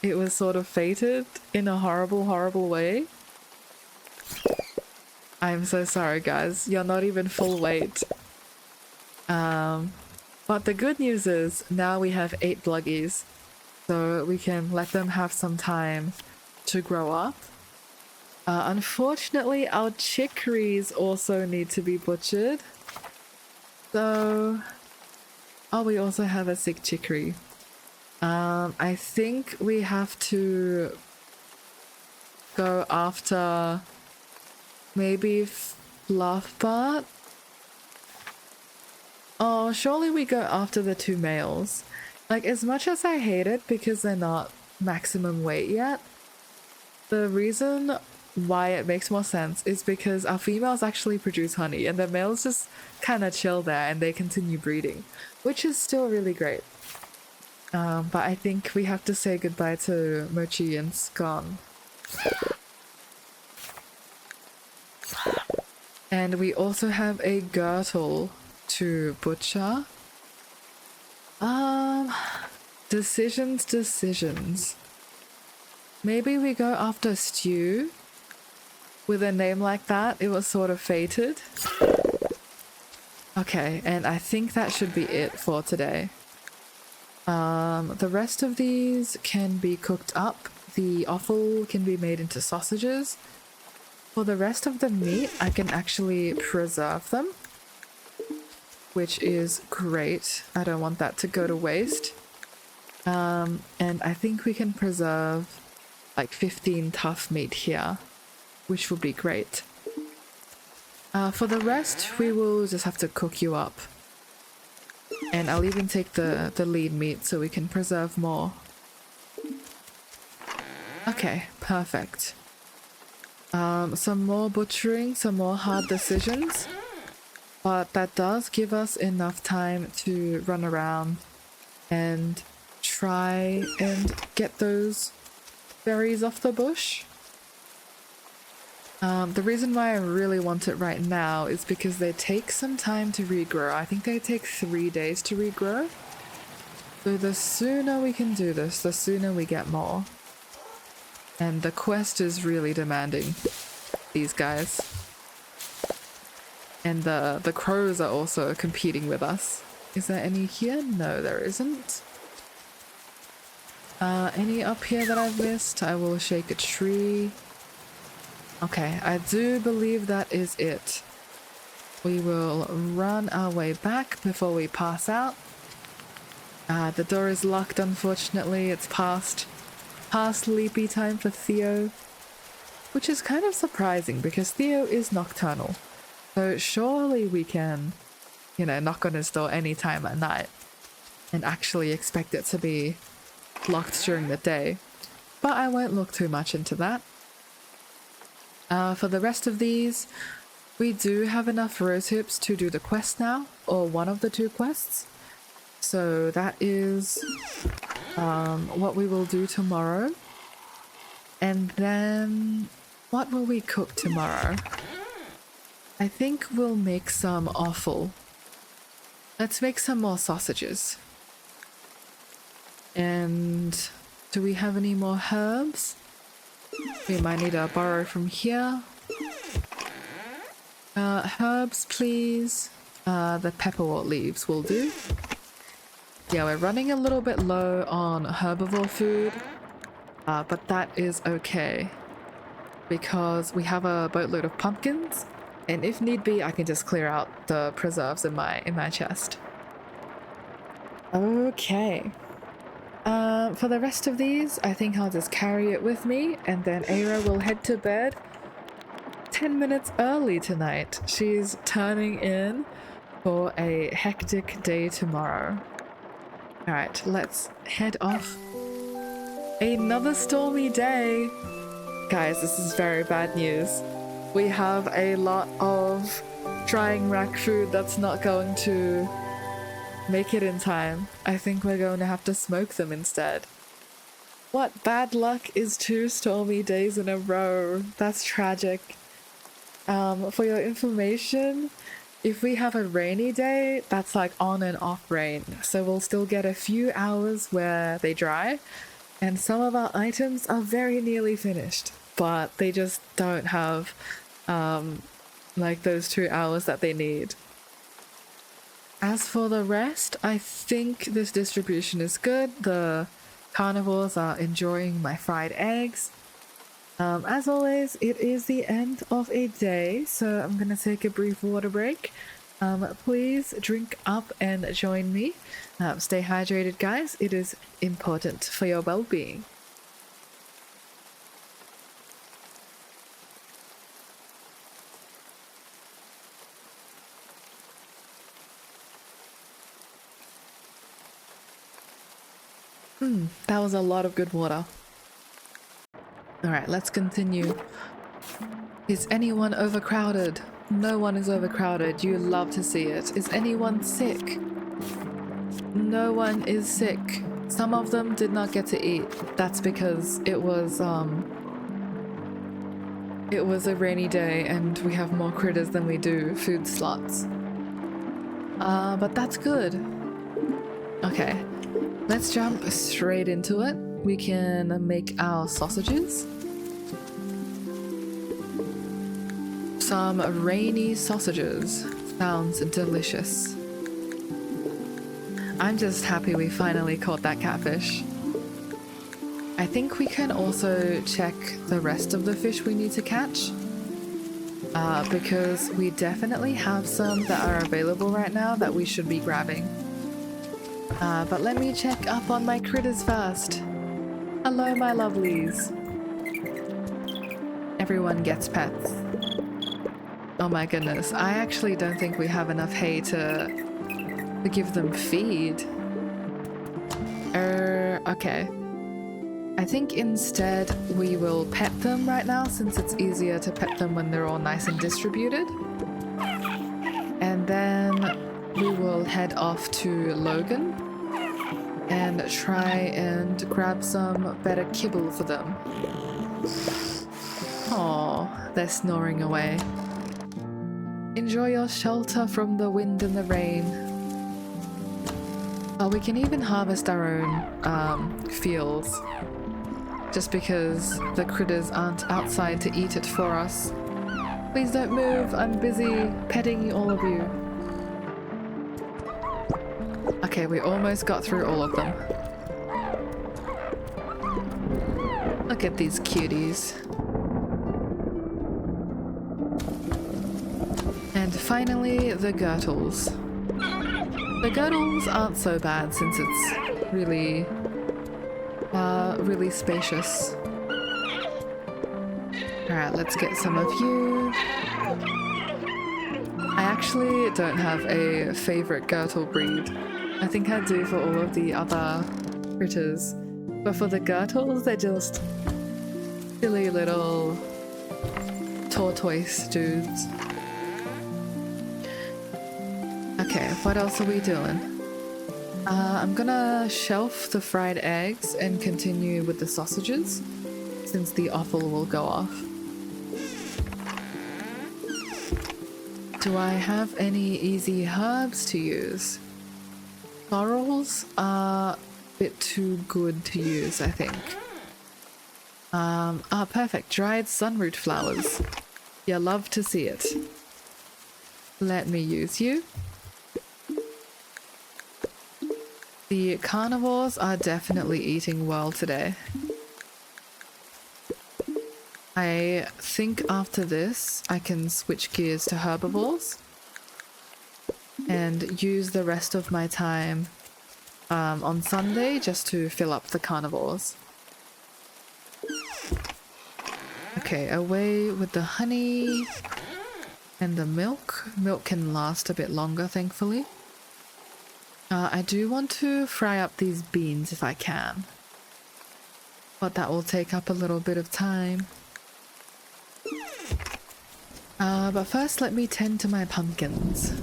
it was sort of fated in a horrible, horrible way. I'm so sorry guys, you're not even full weight. But the good news is now we have 8 bluggies, so we can let them have some time to grow up. Unfortunately, our chicories also need to be butchered. So, oh, we also have a sick chicory. I think we have to go after maybe Fluffbart. Oh, surely we go after the 2 males. Like, as much as I hate it because they're not maximum weight yet, the reason why it makes more sense is because our females actually produce honey and the males just kind of chill there and they continue breeding, which is still really great. But I think we have to say goodbye to Mochi and Scone. And we also have a girdle to butcher. Decisions. Maybe we go after Stew. With a name like that, it was sort of fated. Okay, and I think that should be it for today. The rest of these can be cooked up. The offal can be made into sausages. For the rest of the meat, I can actually preserve them, which is great. I don't want that to go to waste. And I think we can preserve like 15 tough meat here, which would be great. For the rest, we will just have to cook you up And I'll even take the lean meat so we can preserve more. Okay, perfect. Some more butchering, some more hard decisions. But that does give us enough time to run around and try and get those berries off the bush. The reason why I really want it right now is because they take some time to regrow. I think they take 3 days to regrow. So the sooner we can do this, the sooner we get more. And the quest is really demanding these guys. And the crows are also competing with us. Is there any here? No, there isn't. Any up here that I've missed? I will shake a tree. Okay, I do believe that is it. We will run our way back before we pass out. The door is locked, unfortunately. It's past sleepy time for Theo, which is kind of surprising because Theo is nocturnal. So surely we can, you know, knock on his door anytime at night and actually expect it to be locked during the day. But I won't look too much into that. For the rest of these, we do have enough rose hips to do the quest now, or one of the 2 quests. So that is what we will do tomorrow. And then what will we cook tomorrow? I think we'll make some offal. Let's make some more sausages. And do we have any more herbs? We might need to borrow from here. Herbs, please. The pepperwort leaves will do. Yeah, we're running a little bit low on herbivore food, but that is okay because we have a boatload of pumpkins, and if need be, I can just clear out the preserves in my chest. Okay. For the rest of these, I think I'll just carry it with me, and then Eira will head to bed 10 minutes early tonight. She's turning in for a hectic day tomorrow. Alright, let's head off. Another stormy day! Guys, this is very bad news. We have a lot of drying rack food that's not going to make it in time. I think we're going to have to smoke them instead. What bad luck is 2 stormy days in a row? That's tragic. For your information, if we have a rainy day, that's like on and off rain. So we'll still get a few hours where they dry, and some of our items are very nearly finished, but they just don't have like those 2 hours that they need. As for the rest, I think this distribution is good. The carnivores are enjoying my fried eggs. As always, it is the end of a day, so I'm gonna take a brief water break. Please drink up and join me. Stay hydrated, guys. It is important for your well-being. That was a lot of good water. Alright, let's continue. Is anyone overcrowded? No one is overcrowded. You love to see it. Is anyone sick? No one is sick. Some of them did not get to eat. That's because it was a rainy day and we have more critters than we do food slots. But that's good. Okay. Let's jump straight into it. We can make our sausages. Some rainy sausages. Sounds delicious. I'm just happy we finally caught that catfish. I think we can also check the rest of the fish we need to catch. Because we definitely have some that are available right now that we should be grabbing. But let me check up on my critters first. Hello, my lovelies. Everyone gets pets. Oh my goodness, I actually don't think we have enough hay to To give them feed. Okay. I think instead we will pet them right now, since it's easier to pet them when they're all nice and distributed. And then we will head off to Logan and try and grab some better kibble for them. Oh, they're snoring away. Enjoy your shelter from the wind and the rain. Oh, we can even harvest our own fields, just because the critters aren't outside to eat it for us. Please don't move, I'm busy petting all of you. Okay, we almost got through all of them. Look at these cuties. And finally, the Gurtles. The Gurtles aren't so bad, since it's really spacious. Alright, let's get some of you. I actually don't have a favorite Gurtle breed. I think I do for all of the other critters. But for the Gurtles, they're just silly little tortoise dudes. Okay, what else are we doing? I'm gonna shelf the fried eggs and continue with the sausages, since the offal will go off. Do I have any easy herbs to use? Sorrels are a bit too good to use, I think. Perfect. Dried sunroot flowers. You love to see it. Let me use you. The carnivores are definitely eating well today. I think after this I can switch gears to herbivores and use the rest of my time on Sunday just to fill up the carnivores. Okay, away with the honey and the milk. Milk can last a bit longer, thankfully. I do want to fry up these beans if I can, but that will take up a little bit of time. But first let me tend to my pumpkins.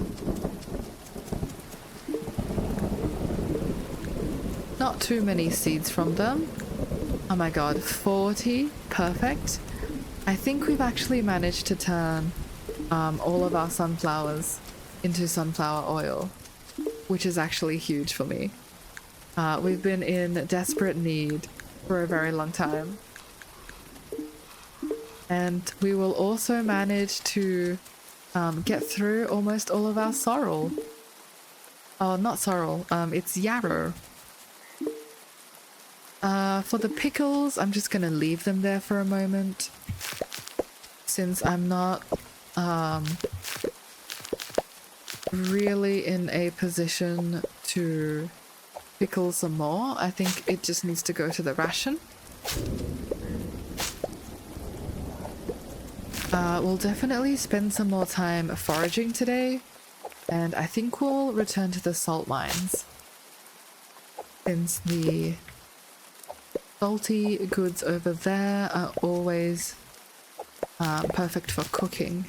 Not too many seeds from them. Oh my god, 40, perfect. I think we've actually managed to turn all of our sunflowers into sunflower oil, which is actually huge for me. We've been in desperate need for a very long time. And we will also manage to get through almost all of our sorrel. Oh, not sorrel, it's yarrow. For the pickles, I'm just gonna leave them there for a moment, since I'm not really in a position to pickle some more. I think it just needs to go to the ration. We'll definitely spend some more time foraging today, and I think we'll return to the salt mines, since the salty goods over there are always perfect for cooking.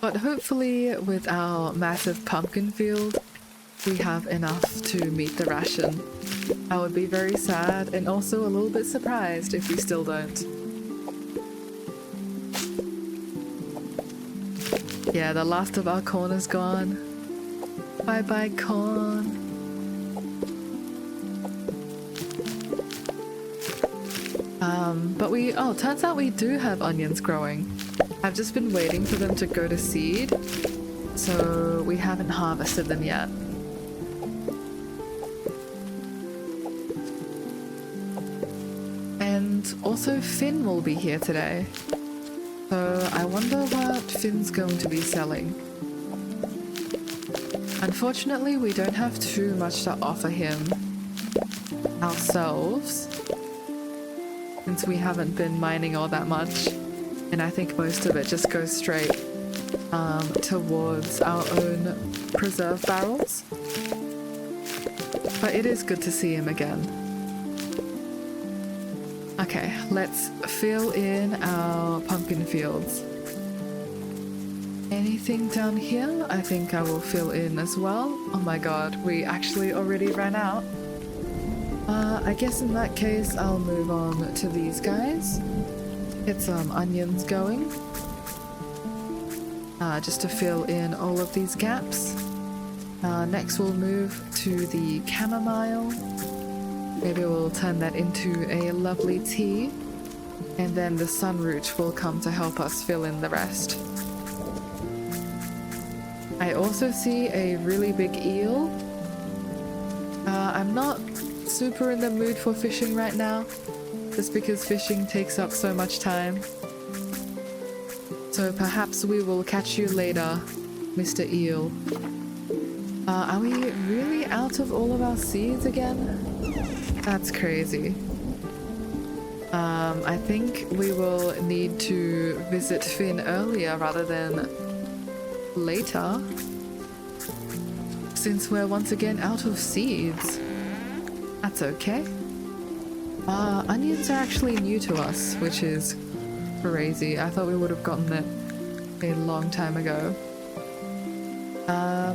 But hopefully with our massive pumpkin field, we have enough to meet the ration. I would be very sad and also a little bit surprised if we still don't. Yeah, the last of our corn is gone. Bye bye corn. But turns out we do have onions growing. I've just been waiting for them to go to seed, so we haven't harvested them yet. And also Finn will be here today, so I wonder what Finn's going to be selling. Unfortunately, we don't have too much to offer him ourselves, since we haven't been mining all that much, and I think most of it just goes straight towards our own preserve barrels. But it is good to see him again. Okay, let's fill in our pumpkin fields. Anything down here? I think I will fill in as well. Oh my god, we actually already ran out. I guess in that case I'll move on to these guys. Get some onions going. Just to fill in all of these gaps. Next we'll move to the chamomile. Maybe we'll turn that into a lovely tea. And then the sunroot will come to help us fill in the rest. I also see a really big eel. I'm not super in the mood for fishing right now, just because fishing takes up so much time. So perhaps we will catch you later, Mr. Eel. Are we really out of all of our seeds again? That's crazy. I think we will need to visit Finn earlier rather than later, since we're once again out of seeds. That's okay. Onions are actually new to us, which is crazy. I thought we would have gotten it a long time ago.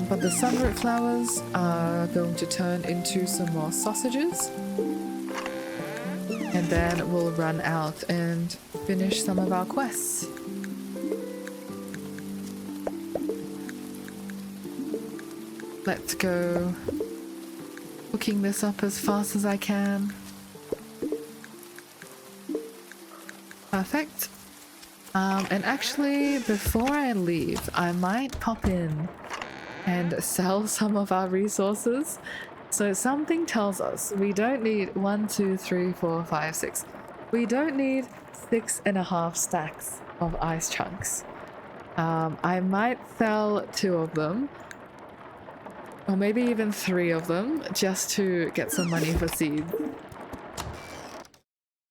But the sunroot flowers are going to turn into some more sausages. And then we'll run out and finish some of our quests. Let's go cooking this up as fast as I can. Perfect. And actually, before I leave, I might pop in and sell some of our resources. So something tells us we don't need 1, 2, 3, 4, 5, 6. We don't need 6.5 stacks of ice chunks. I might sell 2 of them, or maybe even 3 of them, just to get some money for seeds.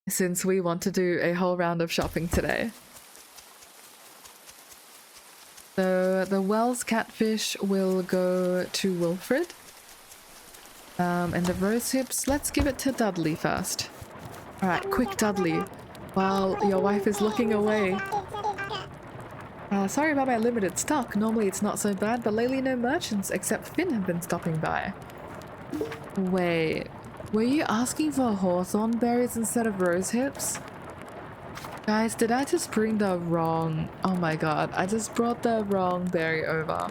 Since we want to do a whole round of shopping today. So the Wells catfish will go to Wilfred. And the rose hips, let's give it to Dudley first. Alright, quick Dudley, while your wife is looking away. Sorry about my limited stock. Normally it's not so bad, but lately no merchants except Finn have been stopping by. Wait, were you asking for hawthorn berries instead of rose hips? Guys, did I just bring the wrong... Oh my god, I just brought the wrong berry over.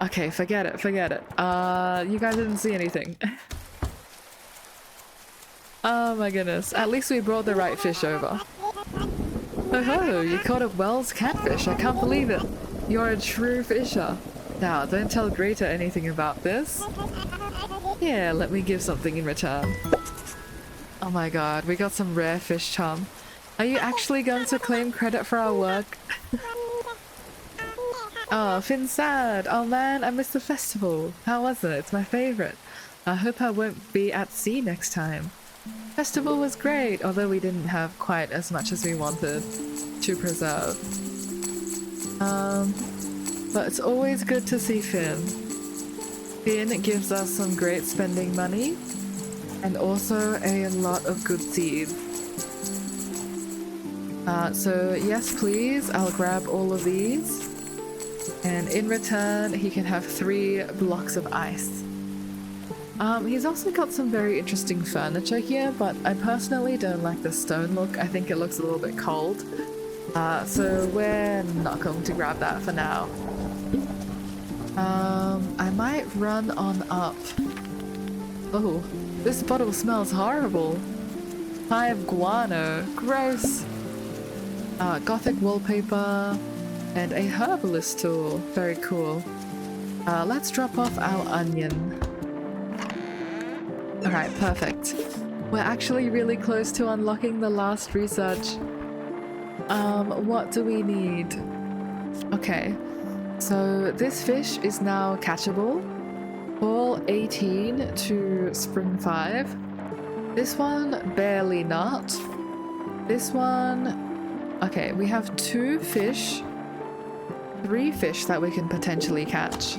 Okay, forget it, forget it. You guys didn't see anything. Oh my goodness, at least we brought the right fish over. Oh ho, you caught a Wells catfish, I can't believe it. You're a true fisher. Now, don't tell Greta anything about this. Yeah, let me give something in return. Oh my god, we got some rare fish charm. Are you actually going to claim credit for our work? Oh, Finn's sad. Oh man, I missed the festival. How was it? It's my favorite. I hope I won't be at sea next time. Festival was great, although we didn't have quite as much as we wanted to preserve. But it's always good to see Finn. Finn gives us some great spending money and also a lot of good seeds. So yes please, I'll grab all of these. And in return, he can have 3 blocks of ice. He's also got some very interesting furniture here, but I personally don't like the stone look. I think it looks a little bit cold. So we're not going to grab that for now. I might run on up. Oh, this bottle smells horrible. Hive guano, gross. Gothic wallpaper. And a herbalist tool. Very cool. Let's drop off our onion. Alright, perfect. We're actually really close to unlocking the last research. What do we need? Okay, so this fish is now catchable. Fall 18 to spring 5. This one, barely not. This one... Okay, we have 2 fish. 3 fish that we can potentially catch.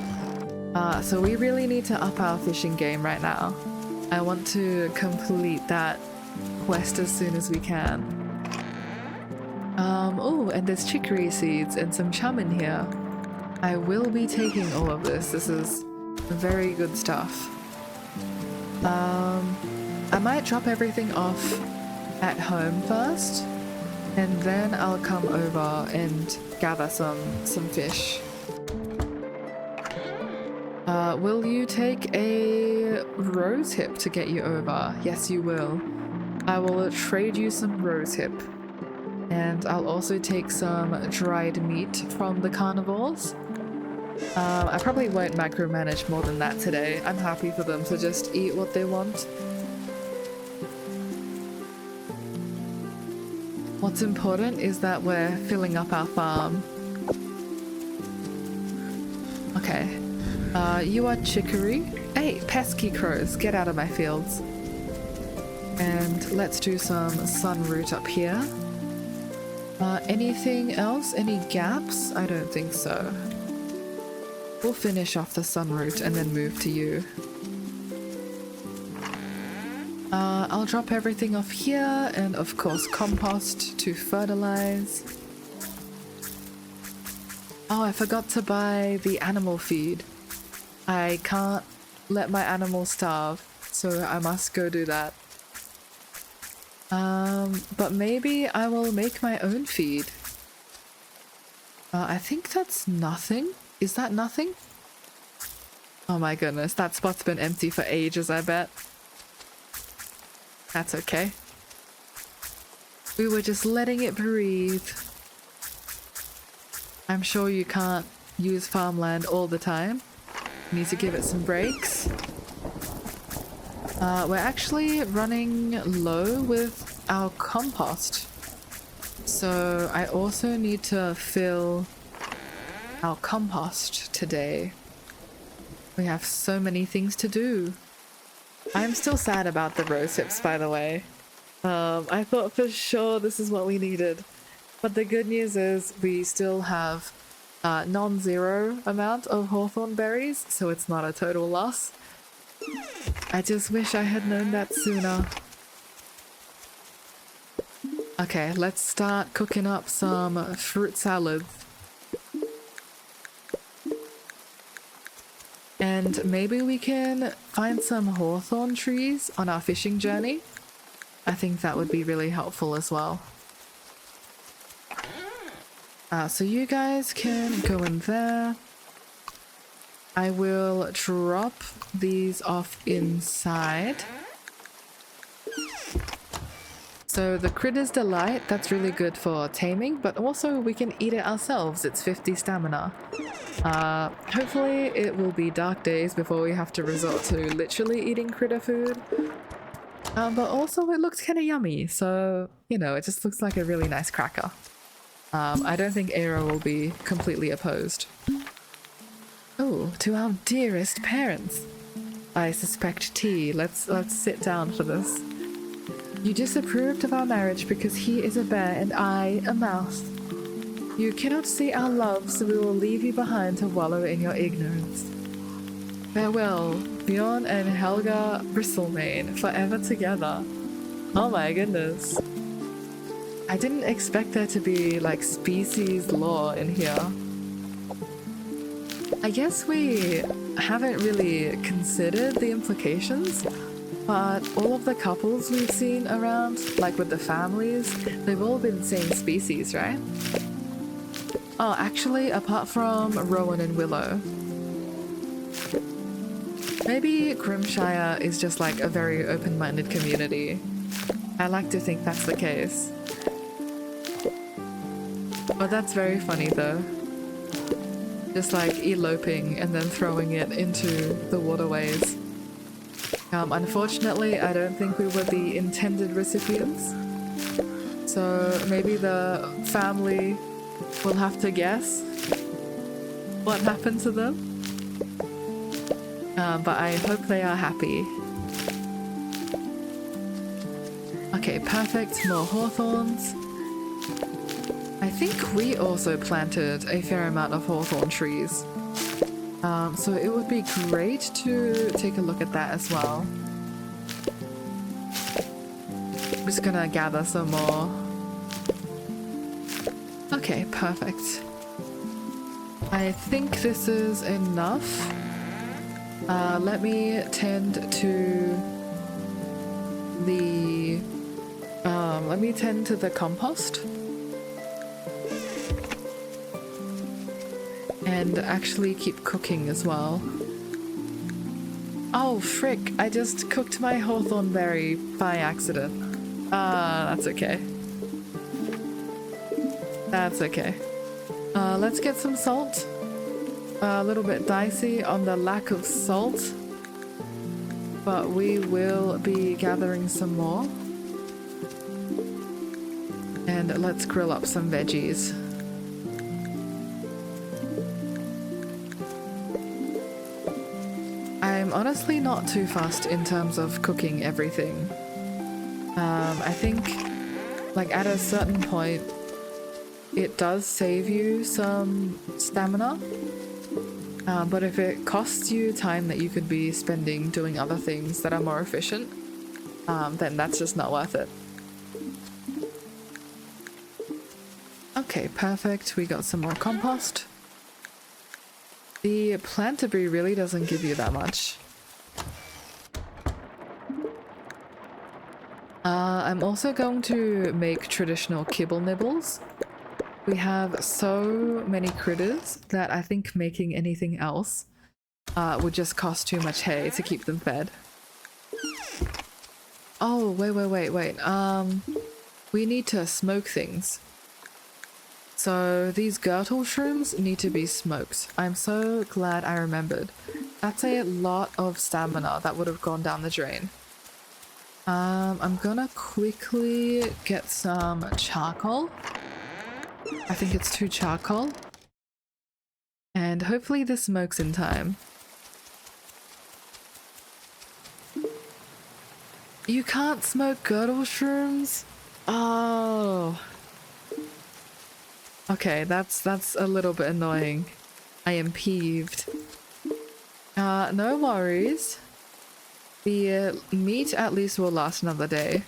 So we really need to up our fishing game right now. I want to complete that quest as soon as we can. Oh, and there's chicory seeds and some chum in here. I will be taking all of this. This is very good stuff. I might drop everything off at home first, and then I'll come over and gather some fish. Will you take a rose hip to get you over? Yes, you will. I will trade you some rose hip. And I'll also take some dried meat from the carnivores. I probably won't micromanage more than that today. I'm happy for them to just eat what they want. What's important is that we're filling up our farm. Okay. You are chicory. Hey, pesky crows, get out of my fields. And let's do some sunroot up here. Anything else? Any gaps? I don't think so. We'll finish off the sunroot and then move to you. I'll drop everything off here, and of course compost to fertilize. Oh, I forgot to buy the animal feed. I can't let my animals starve, so I must go do that. But maybe I will make my own feed. I think that's nothing. Is that nothing? Oh my goodness, that spot's been empty for ages, I bet. That's okay. We were just letting it breathe. I'm sure you can't use farmland all the time. You need to give it some breaks. We're actually running low with our compost. So I also need to fill our compost today. We have so many things to do. I'm still sad about the rose hips, by the way. I thought for sure this is what we needed. But the good news is we still have non-zero amount of hawthorn berries, so it's not a total loss. I just wish I had known that sooner. Okay, let's start cooking up some fruit salads. And maybe we can find some hawthorn trees on our fishing journey. I think that would be really helpful as well. So you guys can go in there. I will drop these off inside. So the Critter's Delight, that's really good for taming, but also we can eat it ourselves. It's 50 stamina. Hopefully it will be dark days before we have to resort to literally eating critter food. But also it looks kind of yummy, so, you know, it just looks like a really nice cracker. I don't think Eira will be completely opposed. Oh, to our dearest parents. I suspect tea. Let's sit down for this. You disapproved of our marriage because he is a bear and I a mouse. You cannot see our love, so we will leave you behind to wallow in your ignorance. Farewell, Bjorn and Helga Bristlemane, forever together. Oh my goodness. I didn't expect there to be, like, species lore in here. I guess we haven't really considered the implications, but all of the couples we've seen around, like with the families, they've all been same species, right? Oh, actually, apart from Rowan and Willow. Maybe Grimshire is just like a very open-minded community. I like to think that's the case. But that's very funny though. Just like eloping and then throwing it into the waterways. Unfortunately, I don't think we were the intended recipients. So maybe the family will have to guess what happened to them. But I hope they are happy. Okay, perfect. More hawthorns. I I think we also planted a fair amount of hawthorn trees. So it would be great to take a look at that as well. I'm just gonna gather some more. Okay, perfect. I think this is enough. Let me tend to the compost. And actually keep cooking as well. Oh frick, I just cooked my hawthorn berry by accident. That's okay. That's okay. Let's get some salt. A little bit dicey on the lack of salt, but we will be gathering some more. And let's grill up some veggies. I'm honestly not too fussed in terms of cooking everything. I think, like, at a certain point, it does save you some stamina. But if it costs you time that you could be spending doing other things that are more efficient, then that's just not worth it. Okay, perfect. We got some more compost. The planterbury really doesn't give you that much. I'm also going to make traditional kibble nibbles. We have so many critters that I think making anything else would just cost too much hay to keep them fed. Oh, wait. We need to smoke things. So these girdle shrooms need to be smoked. I'm so glad I remembered. That's a lot of stamina that would have gone down the drain. I'm gonna quickly get some charcoal. I think it's 2 charcoal. And hopefully this smokes in time. You can't smoke girdle shrooms? Oh. Okay, that's a little bit annoying. I am peeved. No worries. The meat at least will last another day.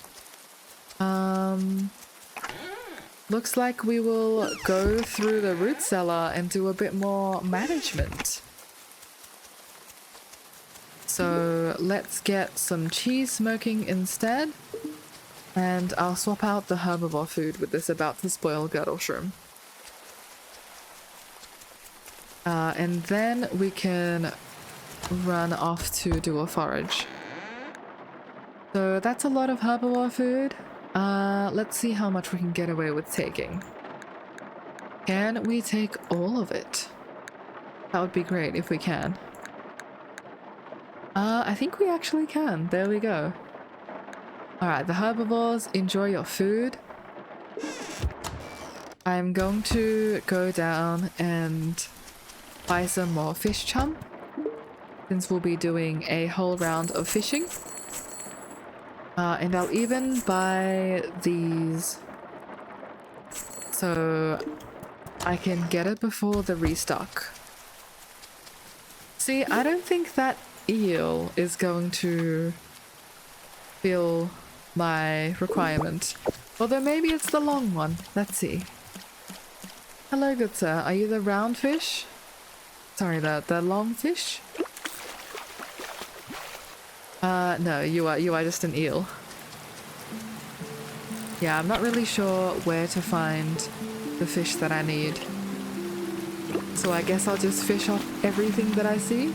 Looks like we will go through the root cellar and do a bit more management. So let's get some cheese smoking instead. And I'll swap out the herbivore food with this about to spoil girdle shroom. And then we can run off to do a forage. So that's a lot of herbivore food. Let's see how much we can get away with taking. Can we take all of it? That would be great if we can. I think we actually can. There we go. Alright, the herbivores, enjoy your food. I'm going to go down and buy some more fish chum, since we'll be doing a whole round of fishing. And I'll even buy these so I can get it before the restock. See, I don't think that eel is going to fill my requirement. Although maybe it's the long one. Let's see. Hello, good sir. Are you the round fish? Sorry, the long fish? No, you are just an eel. Yeah, I'm not really sure where to find the fish that I need. So I guess I'll just fish off everything that I see.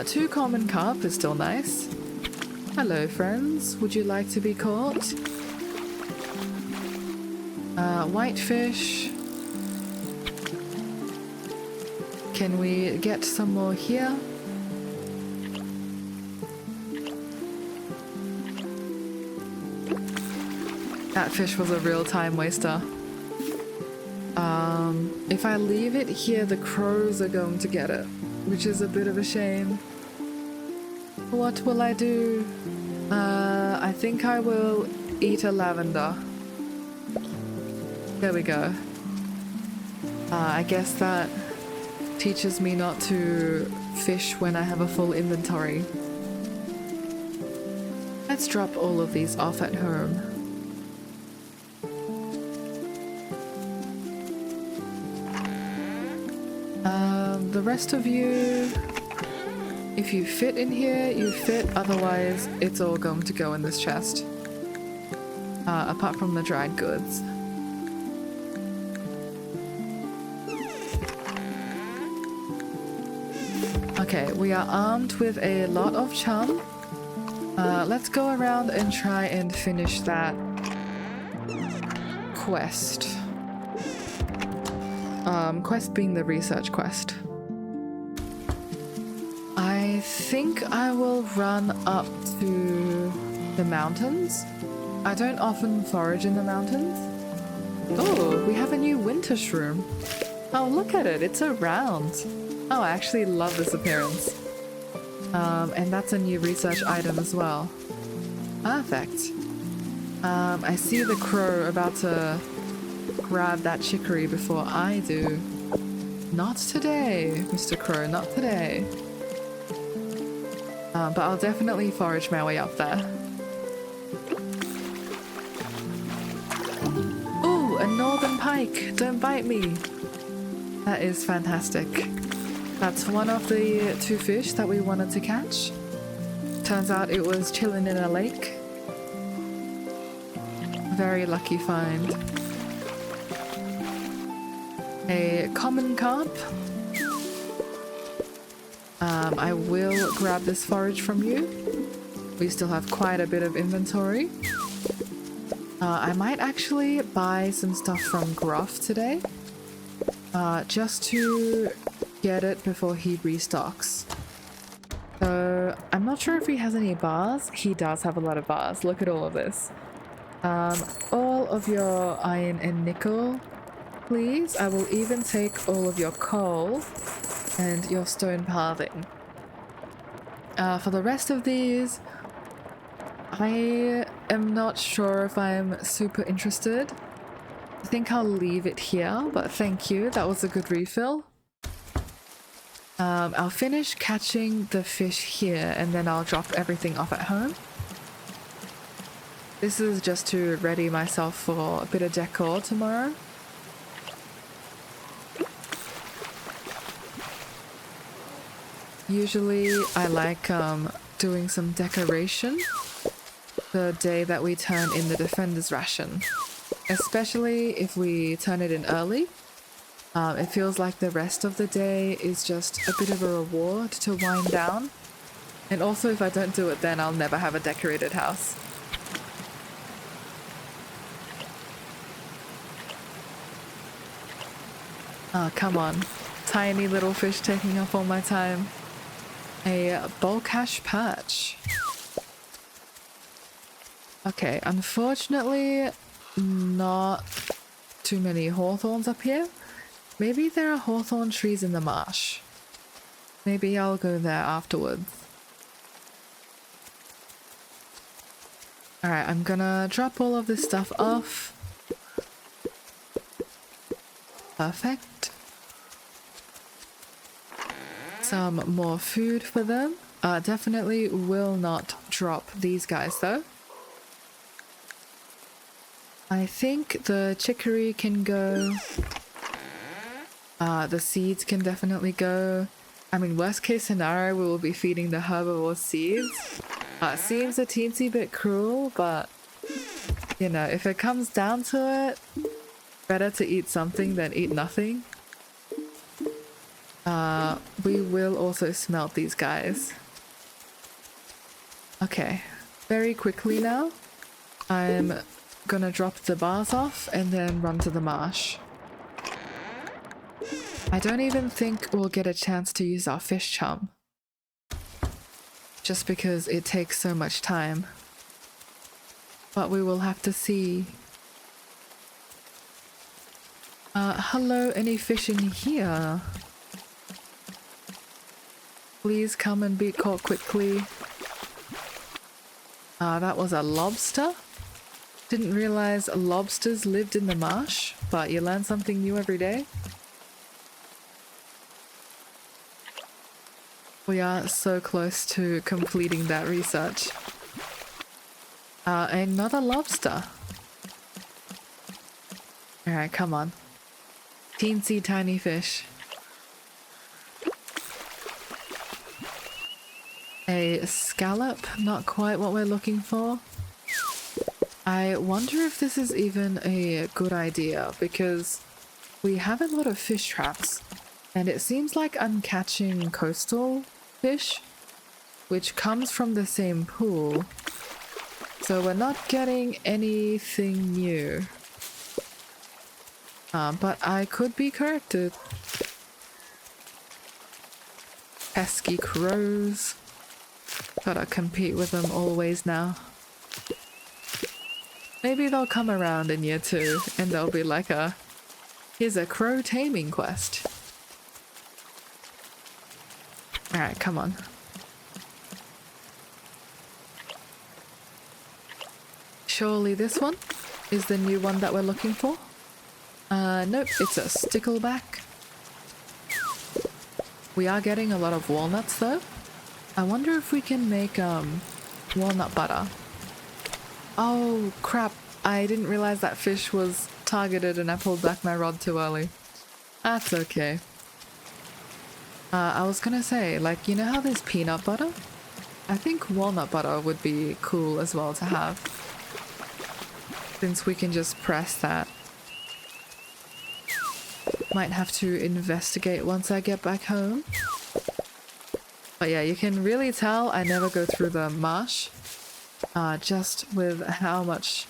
2 common carp is still nice. Hello, friends. Would you like to be caught? Whitefish. Can we get some more here? That fish was a real time waster. If I leave it here, the crows are going to get it, which is a bit of a shame. What will I do? I think I will eat a lavender. There we go. I guess that teaches me not to fish when I have a full inventory. Let's drop all of these off at home. The rest of you, if you fit in here, you fit, otherwise it's all going to go in this chest. Apart from the dried goods. Okay, we are armed with a lot of chum. Let's go around and try and finish that quest. Quest being the research quest. I think I will run up to the mountains. I don't often forage in the mountains. Oh, we have a new winter shroom. Oh, look at it, it's around. Oh, I actually love this appearance. And that's a new research item as well. Perfect. I see the crow about to grab that chicory before I do. Not today, Mr. Crow, not today. But I'll definitely forage my way up there. Ooh, a northern pike! Don't bite me! That is fantastic. That's one of the 2 fish that we wanted to catch. Turns out it was chilling in a lake. Very lucky find. A common carp. I will grab this forage from you. We still have quite a bit of inventory. I might actually buy some stuff from Gruff today. Just to get it before he restocks. So I'm not sure if he has any bars. He does have a lot of bars. Look at all of this. All of your iron and nickel, please. I will even take all of your coal and your stone pathing. For the rest of these, I am not sure if I'm super interested. I think I'll leave it here, but thank you. That was a good refill. I'll finish catching the fish here and then I'll drop everything off at home. This is just to ready myself for a bit of decor tomorrow. Usually I like doing some decoration the day that we turn in the Defender's Ration. Especially if we turn it in early. It feels like the rest of the day is just a bit of a reward to wind down. And also if I don't do it then I'll never have a decorated house. Oh, come on. Tiny little fish taking up all my time. A bulkash perch. Okay, unfortunately not too many hawthorns up here. Maybe there are hawthorn trees in the marsh. Maybe I'll go there afterwards. Alright, I'm gonna drop all of this stuff off. Perfect. Some more food for them. Definitely will not drop these guys though. I think the chicory can go. The seeds can definitely go. I mean, worst case scenario, we will be feeding the herbivore seeds. Seems a teensy bit cruel, but you know, if it comes down to it, better to eat something than eat nothing. We will also smelt these guys. Okay, very quickly now. I'm gonna drop the bars off and then run to the marsh. I don't even think we'll get a chance to use our fish chum. Just because it takes so much time. But we will have to see. Hello, any fish in here? Please come and be caught quickly. That was a lobster. Didn't realize lobsters lived in the marsh, but but you learn something new every day. We are so close to completing that research. Another lobster. Alright, come on. Teensy tiny fish. A scallop, not quite what we're looking for. I wonder if this is even a good idea because we have a lot of fish traps and it seems like I'm catching coastal fish, which comes from the same pool. So we're not getting anything new. But I could be corrected. Pesky crows. Gotta compete with them always now. Maybe they'll come around in year 2 and they'll be like here's a crow taming quest. Alright, come on. Surely this one is the new one that we're looking for? Nope, it's a stickleback. We are getting a lot of walnuts though. I wonder if we can make walnut butter. Oh crap, I didn't realize that fish was targeted and I pulled back my rod too early. That's okay. I was gonna say, like, you know how there's peanut butter? I think walnut butter would be cool as well to have. Since we can just press that. Might have to investigate once I get back home. But yeah, you can really tell I never go through the marsh. Just with how much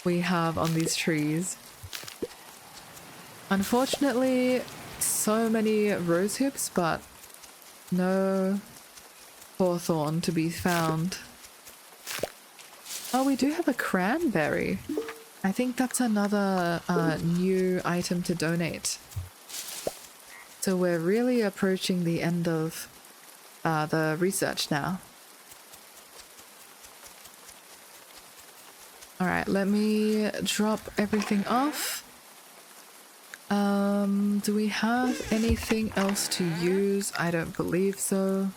we have on these trees. Unfortunately, so many rose hips, but no hawthorn to be found. Oh, we do have a cranberry. I think that's another new item to donate. So we're really approaching the end of the research now. Alright, let me drop everything off. Do we have anything else to use? I don't believe so.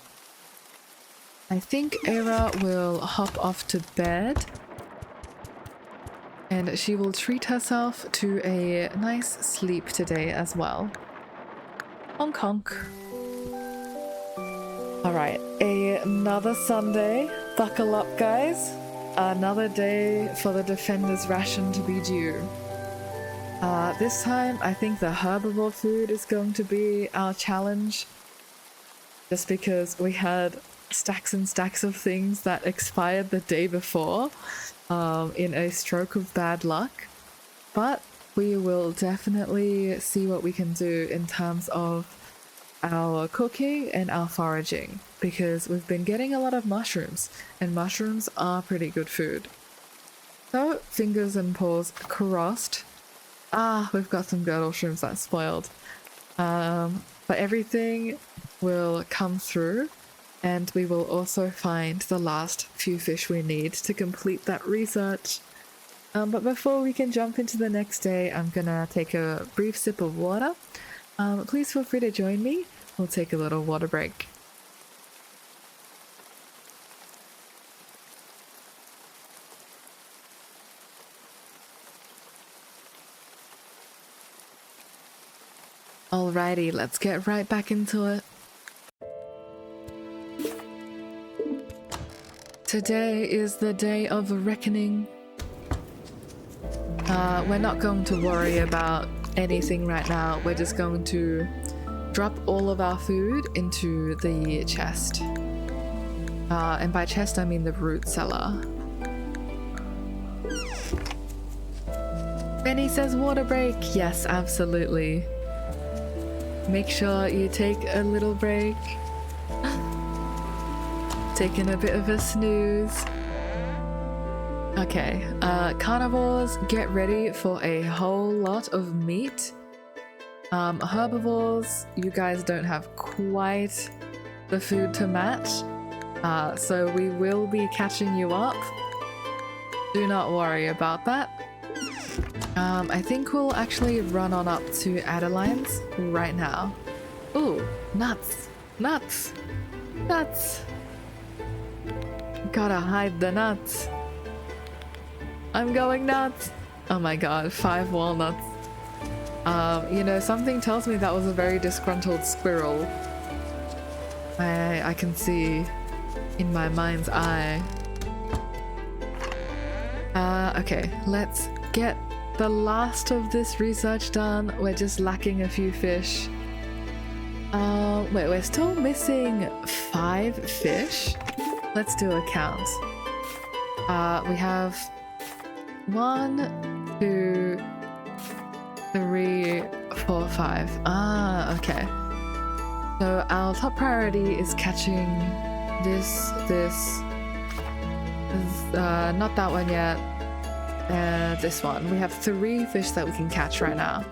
I think Eira will hop off to bed. And she will treat herself to a nice sleep today as well. Honk honk. Alright, another Sunday. Buckle up, guys. Another day for the Defender's ration to be due. This time, I think the herbivore food is going to be our challenge. Just because we had stacks and stacks of things that expired the day before. In a stroke of bad luck, but we will definitely see what we can do in terms of our cooking and our foraging, because we've been getting a lot of mushrooms and mushrooms are pretty good food. So fingers and paws crossed. We've got some girdle shrooms that spoiled, but everything will come through. And we will also find the last few fish we need to complete that research. But before we can jump into the next day, I'm gonna take a brief sip of water. Please feel free to join me. We'll take a little water break. Alrighty, let's get right back into it. Today is the day of reckoning. We're not going to worry about anything right now. We're just going to drop all of our food into the chest. And by chest, I mean the root cellar. Benny says water break. Yes, absolutely. Make sure you take a little break. Taking a bit of a snooze. Okay, carnivores, get ready for a whole lot of meat. Herbivores, you guys don't have quite the food to match, so we will be catching you up. Do not worry about that. I think we'll actually run on up to Adeline's right now. Ooh, nuts! Nuts! Nuts! Gotta hide the nuts. I'm going nuts! Oh my god, 5 walnuts. You know, something tells me that was a very disgruntled squirrel. I can see in my mind's eye. Okay, let's get the last of this research done. We're just lacking a few fish. Wait, we're still missing 5 fish? Let's do a count. We have 1, 2, 3, 4, 5. Ah, okay. So our top priority is catching this, not that one yet, this one. We have 3 fish that we can catch right now.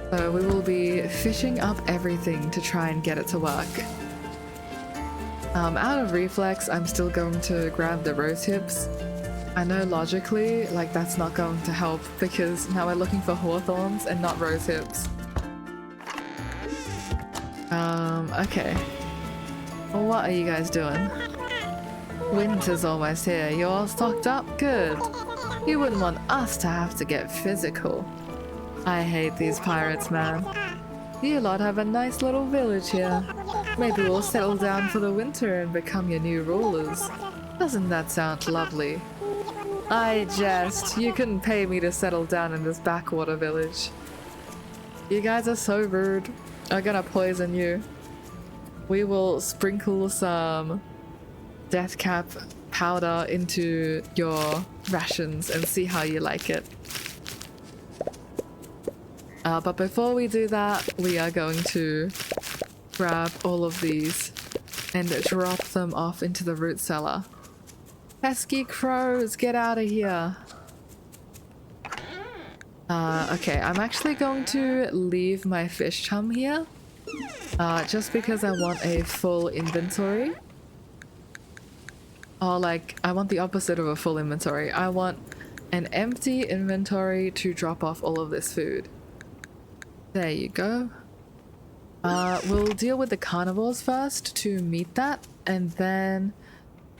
So we will be fishing up everything to try and get it to work. Out of reflex, I'm still going to grab the rose hips. I know logically, like, that's not going to help because now we're looking for hawthorns and not rose hips. Okay. Well, what are you guys doing? Winter's almost here. You all stocked up? Good. You wouldn't want us to have to get physical. I hate these pirates, man. You lot have a nice little village here. Maybe we'll settle down for the winter and become your new rulers. Doesn't that sound lovely? I jest. You couldn't pay me to settle down in this backwater village. You guys are so rude. I'm gonna poison you. We will sprinkle some death cap powder into your rations and see how you like it. But before we do that, we are going to grab all of these and drop them off into the root cellar. Pesky crows, get out of here! Okay, I'm actually going to leave my fish chum here. Just because I want a full inventory. Or like, I want the opposite of a full inventory. I want an empty inventory to drop off all of this food. There you go. We'll deal with the carnivores first to meet that, and then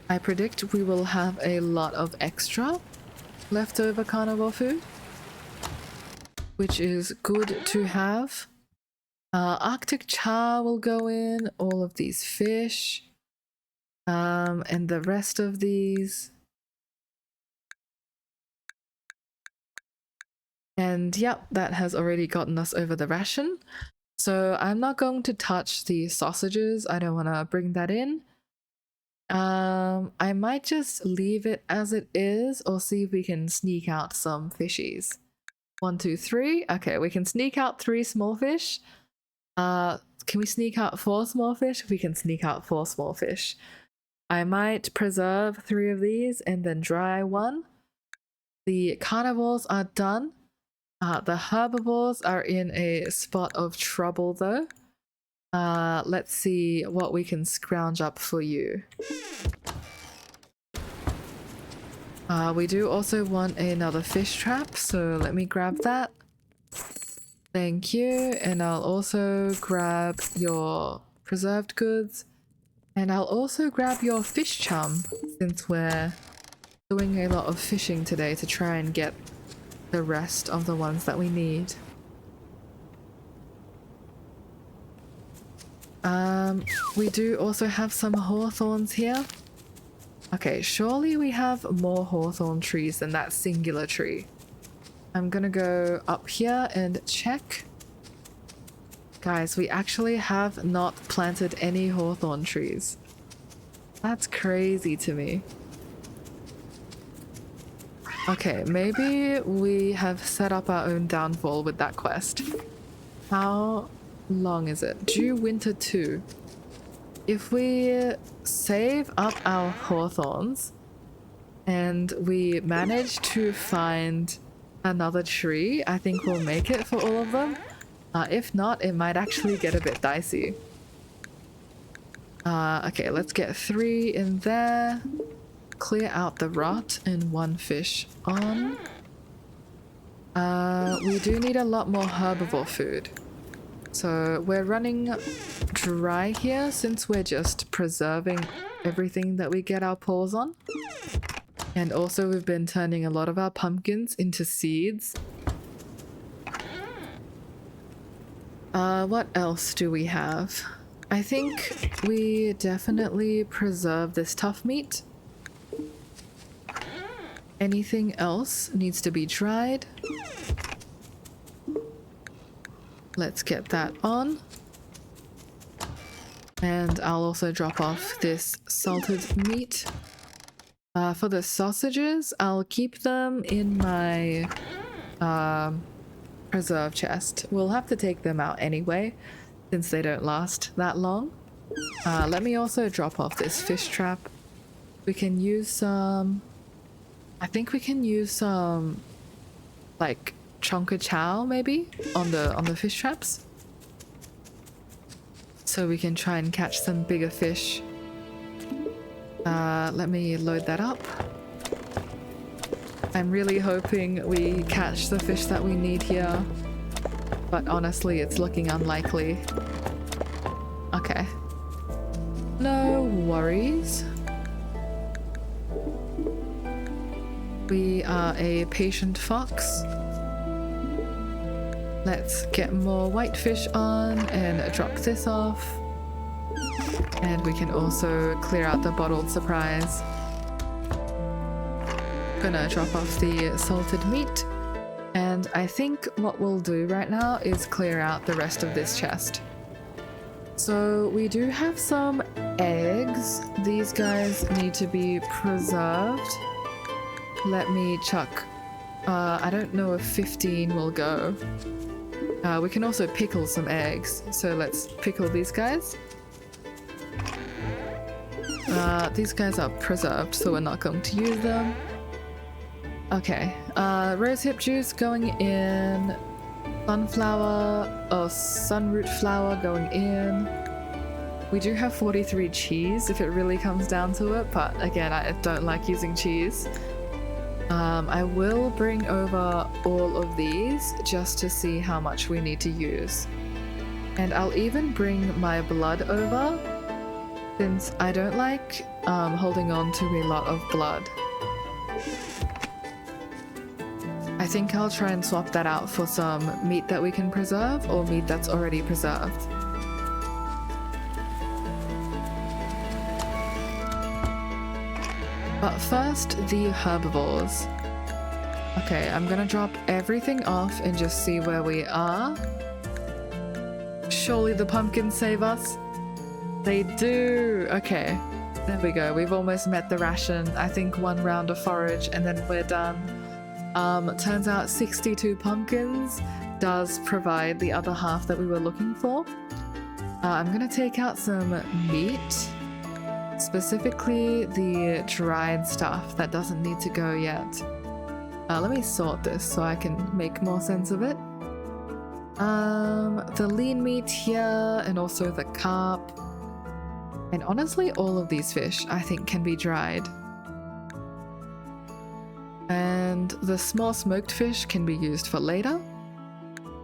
I predict we will have a lot of extra leftover carnivore food, which is good to have. Arctic char will go in, all of these fish, and the rest of these. And yep, that has already gotten us over the ration. So I'm not going to touch the sausages. I don't want to bring that in. I might just leave it as it is or see if we can sneak out some fishies. 1, 2, 3. Okay, we can sneak out 3 small fish. Can we sneak out 4 small fish? We can sneak out 4 small fish. I might preserve 3 of these and then dry 1. The carnivores are done. The herbivores are in a spot of trouble though. Let's see what we can scrounge up for you. We do also want another fish trap, so let me grab that. Thank you, and I'll also grab your preserved goods. And I'll also grab your fish chum, since we're doing a lot of fishing today to try and get the rest of the ones that we need. We do also have some hawthorns here. Okay, surely we have more hawthorn trees than that singular tree. I'm gonna go up here and check. Guys, we actually have not planted any hawthorn trees. That's crazy to me. Okay, maybe we have set up our own downfall with that quest. How long is it? Due winter 2. If we save up our hawthorns and we manage to find another tree, I think we'll make it for all of them. If not, it might actually get a bit dicey. Okay, let's get 3 in there. Clear out the rot and 1 fish on. We do need a lot more herbivore food. So we're running dry here since we're just preserving everything that we get our paws on. And also we've been turning a lot of our pumpkins into seeds. What else do we have? I think we definitely preserve this tough meat. Anything else needs to be dried. Let's get that on. And I'll also drop off this salted meat. For the sausages, I'll keep them in my preserve chest. We'll have to take them out anyway, since they don't last that long. Let me also drop off this fish trap. We can use some... I think we can use some, like, chonka chow maybe on the fish traps, so we can try and catch some bigger fish. Let me load that up. I'm really hoping we catch the fish that we need here, but honestly it's looking unlikely. Okay, no worries. We are a patient fox. Let's get more whitefish on and drop this off. And we can also clear out the bottled surprise. Gonna drop off the salted meat. And I think what we'll do right now is clear out the rest of this chest. So we do have some eggs. These guys need to be preserved. Let me chuck, I don't know if 15 will go. We can also pickle some eggs, so let's pickle these guys. These guys are preserved, so we're not going to use them. Okay, rosehip juice going in, sunflower or sunroot flour going in. We do have 43 cheese if it really comes down to it, but again, I don't like using cheese. I will bring over all of these just to see how much we need to use. And I'll even bring my blood over, since I don't like holding on to a lot of blood. I think I'll try and swap that out for some meat that we can preserve or meat that's already preserved. But first, the herbivores. Okay, I'm gonna drop everything off and just see where we are. Surely the pumpkins save us? They do! Okay, there we go. We've almost met the ration. I think one round of forage and then we're done. Turns out 62 pumpkins does provide the other half that we were looking for. I'm gonna take out some meat. Specifically the dried stuff that doesn't need to go yet. Let me sort this so I can make more sense of it. The lean meat here and also the carp. And honestly, all of these fish I think can be dried. And the small smoked fish can be used for later.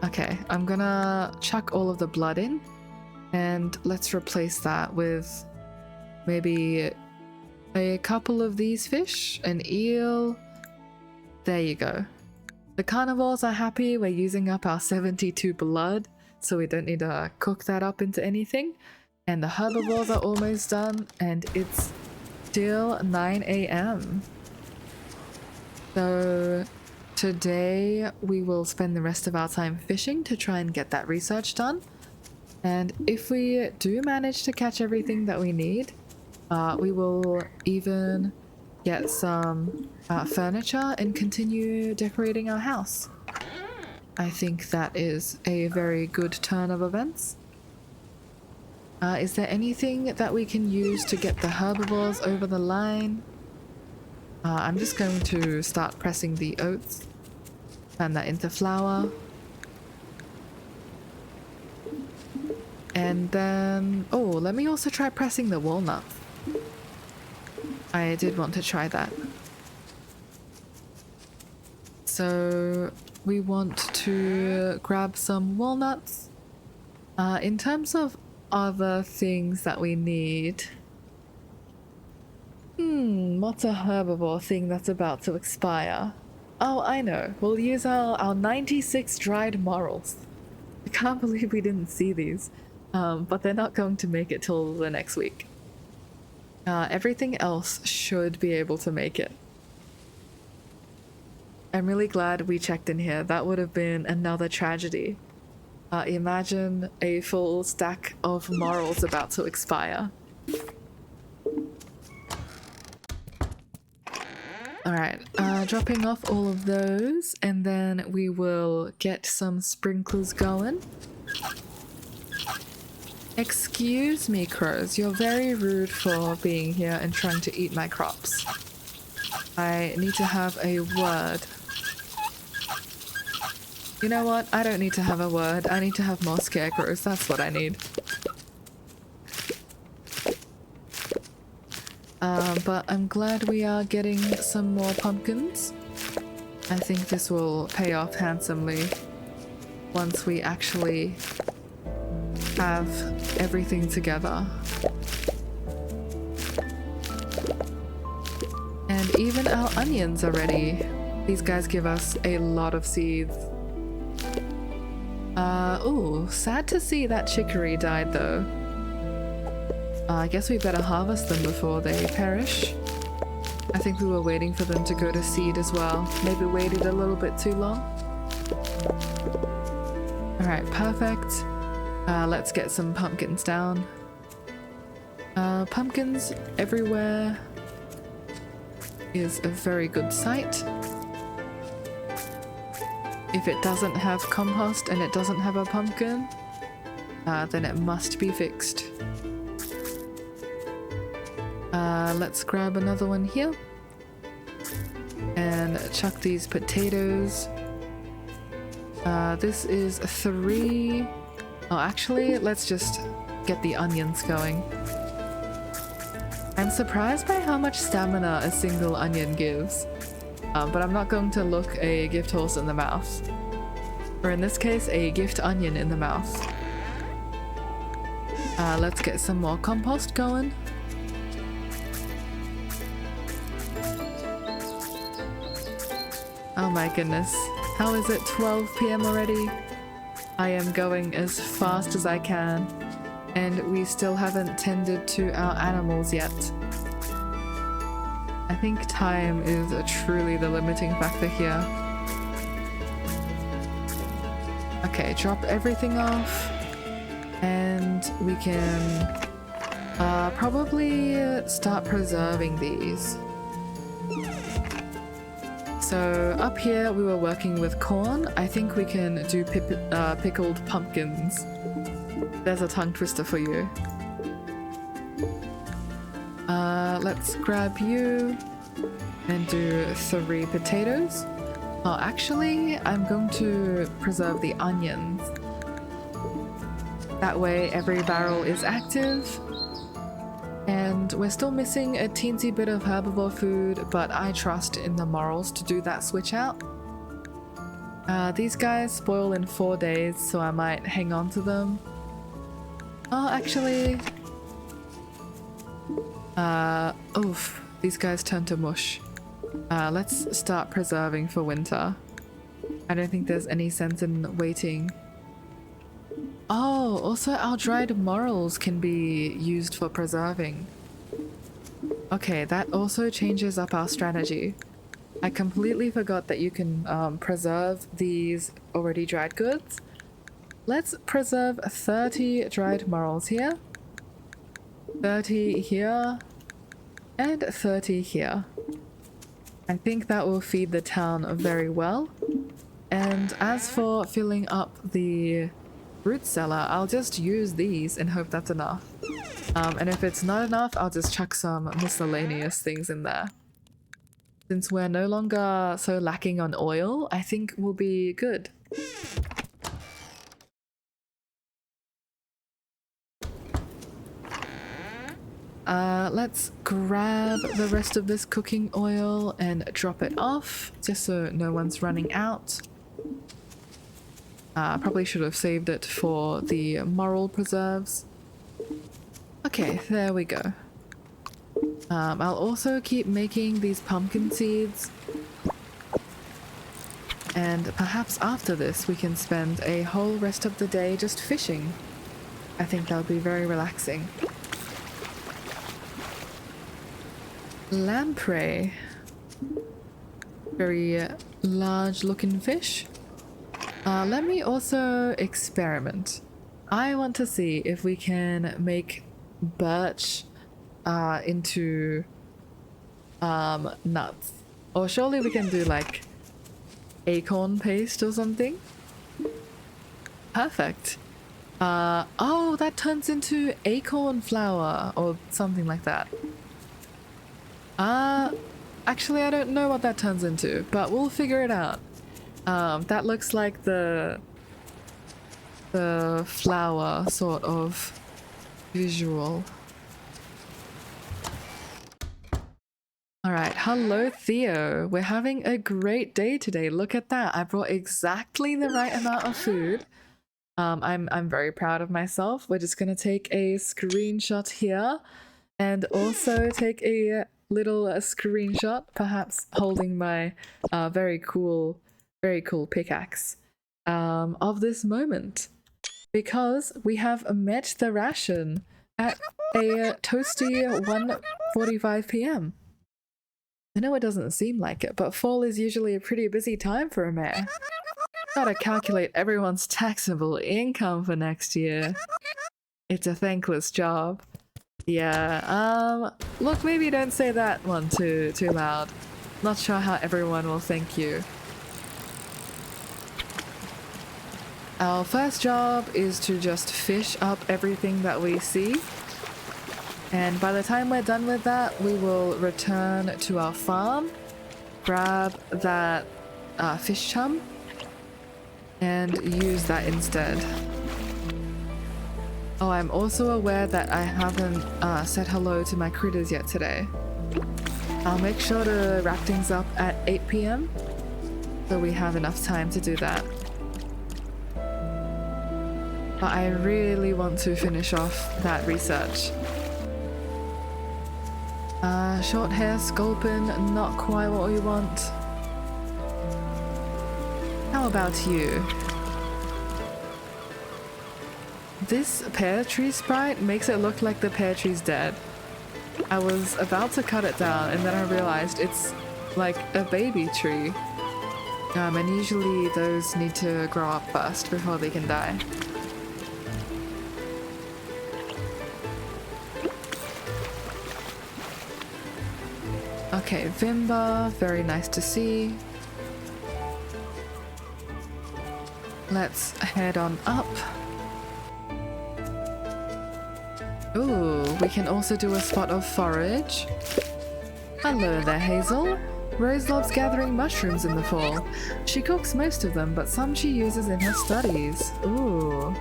Okay, I'm gonna chuck all of the blood in and let's replace that with maybe a couple of these fish, an eel. There you go. The carnivores are happy. We're using up our 72 blood, so we don't need to cook that up into anything. And the herbivores are almost done, and it's still 9 AM. So today we will spend the rest of our time fishing to try and get that research done. And if we do manage to catch everything that we need, we will even get some furniture and continue decorating our house. I think that is a very good turn of events. Is there anything that we can use to get the herbivores over the line? I'm just going to start pressing the oats. Turn that into flour. And then... oh, let me also try pressing the walnut. I did want to try that. So we want to grab some walnuts. In terms of other things that we need... what's a herbivore thing that's about to expire? Oh, I know. We'll use our 96 dried morels. I can't believe we didn't see these. But they're not going to make it till the next week. Everything else should be able to make it. I'm really glad we checked in here. That would have been another tragedy. Imagine a full stack of morels about to expire. Alright, dropping off all of those, and then we will get some sprinklers going. Excuse me, crows, you're very rude for being here and trying to eat my crops. I need to have a word. You know what? I don't need to have a word. I need to have more scarecrows. That's what I need. But I'm glad we are getting some more pumpkins. I think this will pay off handsomely once we actually have everything together. And even our onions are ready. These guys give us a lot of seeds. Ooh, sad to see that chicory died though. I guess we better harvest them before they perish. I think we were waiting for them to go to seed as well. Maybe waited a little bit too long. Alright, perfect. Let's get some pumpkins down. Pumpkins everywhere is a very good sight. If it doesn't have compost and it doesn't have a pumpkin, then it must be fixed. Let's grab another one here and chuck these potatoes. This is 3. Oh, actually, let's just get the onions going. I'm surprised by how much stamina a single onion gives. But I'm not going to look a gift horse in the mouth. Or in this case, a gift onion in the mouth. Let's get some more compost going. Oh my goodness. How is it 12 PM already? I am going as fast as I can. And we still haven't tended to our animals yet. I think time is truly the limiting factor here. Okay, drop everything off. And we can probably start preserving these. So up here we were working with corn. I think we can do pickled pumpkins. There's a tongue twister for you. Let's grab you and do 3 potatoes. Oh, actually, I'm going to preserve the onions. That way every barrel is active. And we're still missing a teensy bit of herbivore food, but I trust in the morels to do that switch out. These guys spoil in 4 days, so I might hang on to them. Oh, actually... oof, these guys turn to mush. Let's start preserving for winter. I don't think there's any sense in waiting. Oh, also our dried morels can be used for preserving. Okay, that also changes up our strategy. I completely forgot that you can preserve these already dried goods. Let's preserve 30 dried morels here, 30 here, and 30 here. I think that will feed the town very well. And as for filling up the root cellar, I'll just use these and hope that's enough. And if it's not enough, I'll just chuck some miscellaneous things in there. Since we're no longer so lacking on oil, I think we'll be good. Let's grab the rest of this cooking oil and drop it off, just so no one's running out. Probably should have saved it for the moral preserves. Okay, there we go. I'll also keep making these pumpkin seeds. And perhaps after this we can spend a whole rest of the day just fishing. I think that'll be very relaxing. Lamprey. Very large looking fish. Let me also experiment. I want to see if we can make birch into nuts. Or surely we can do like acorn paste or something. Perfect. Oh, that turns into acorn flour or something like that. Actually, I don't know what that turns into, but we'll figure it out. That looks like the flower sort of visual. Alright, hello Theo. We're having a great day today. Look at that. I brought exactly the right amount of food. I'm very proud of myself. We're just gonna take a screenshot here and also take a little screenshot, perhaps holding my very cool pickaxe of this moment, because we have met the ration at a toasty 1:45 p.m. I know it doesn't seem like it, but fall is usually a pretty busy time for a mayor. Gotta calculate everyone's taxable income for next year. It's a thankless job. Yeah, look, maybe don't say that one too loud. Not sure how everyone will thank you. Our first job is to just fish up everything that we see. And by the time we're done with that, we will return to our farm, grab that fish chum, and use that instead. Oh, I'm also aware that I haven't said hello to my critters yet today. I'll make sure to wrap things up at 8 p.m. so we have enough time to do that. But I really want to finish off that research. Short hair sculpin, not quite what we want. How about you? This pear tree sprite makes it look like the pear tree's dead. I was about to cut it down and then I realized it's like a baby tree. And usually those need to grow up first before they can die. Okay, Vimba, very nice to see. Let's head on up. Ooh, we can also do a spot of forage. Hello there, Hazel. Rose loves gathering mushrooms in the fall. She cooks most of them, but some she uses in her studies. Ooh.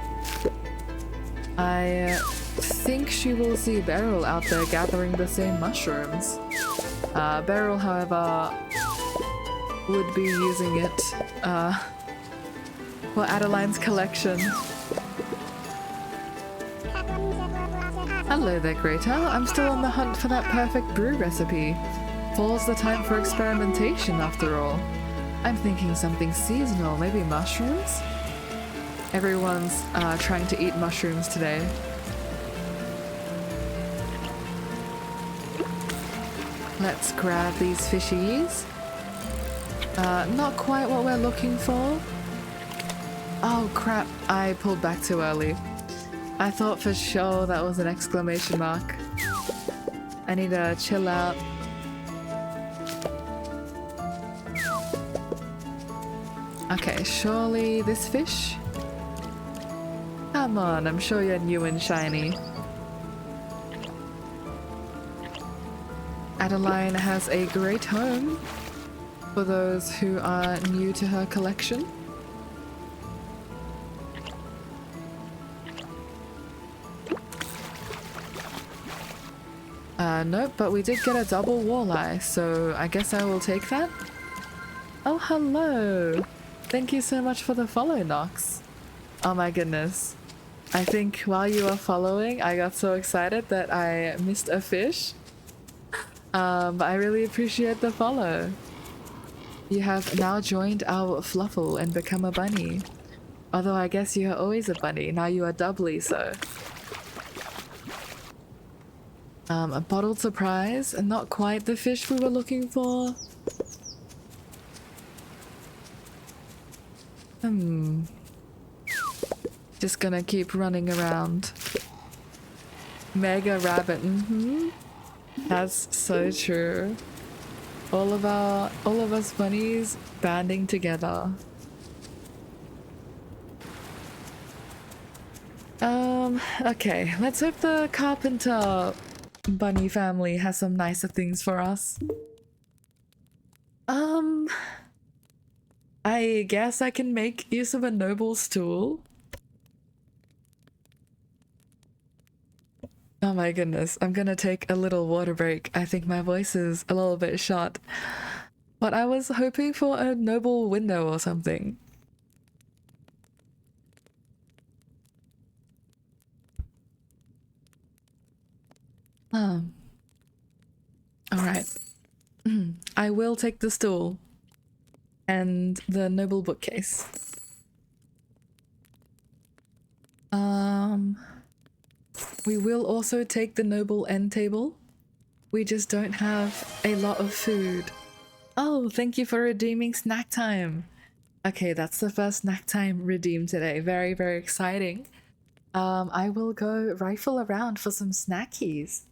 I think she will see Beryl out there gathering the same mushrooms. Beryl, however, would be using it for Adeline's collection. Hello there, Greta. I'm still on the hunt for that perfect brew recipe. Fall's the time for experimentation, after all. I'm thinking something seasonal, maybe mushrooms? Everyone's trying to eat mushrooms today. Let's grab these fishies. Not quite what we're looking for. Oh crap, I pulled back too early. I thought for sure that was an exclamation mark. I need to chill out. Okay, surely this fish? Come on, I'm sure you're new and shiny. Adeline has a great home for those who are new to her collection. Nope, but we did get a double walleye, so I guess I will take that. Oh, hello! Thank you so much for the follow, Nox. Oh my goodness. I think while you were following, I got so excited that I missed a fish. But I really appreciate the follow. You have now joined our fluffle and become a bunny. Although I guess you are always a bunny, now you are doubly so. A bottled surprise, and not quite the fish we were looking for. Just gonna keep running around. Mega rabbit, That's so true. All of us bunnies banding together. Okay, let's hope the carpenter bunny family has some nicer things for us. I guess I can make use of a noble stool. Oh my goodness, I'm gonna take a little water break. I think my voice is a little bit shot. But I was hoping for a noble window or something. Alright. I will take the stool. And the noble bookcase. We will also take the noble end table. We just don't have a lot of food. Oh, thank you for redeeming snack time. Okay, that's the first snack time redeemed today. Very, very exciting. I will go rifle around for some snackies.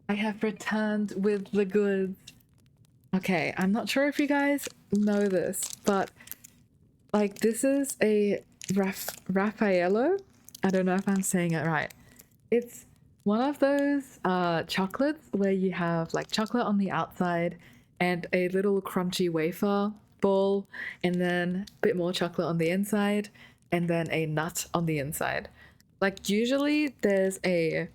I have returned with the goods. Okay, I'm not sure if you guys know this, but like this is a Raffaello. I don't know if I'm saying it right. It's one of those chocolates where you have like chocolate on the outside and a little crunchy wafer ball, and then a bit more chocolate on the inside, and then a nut on the inside. Like usually there's a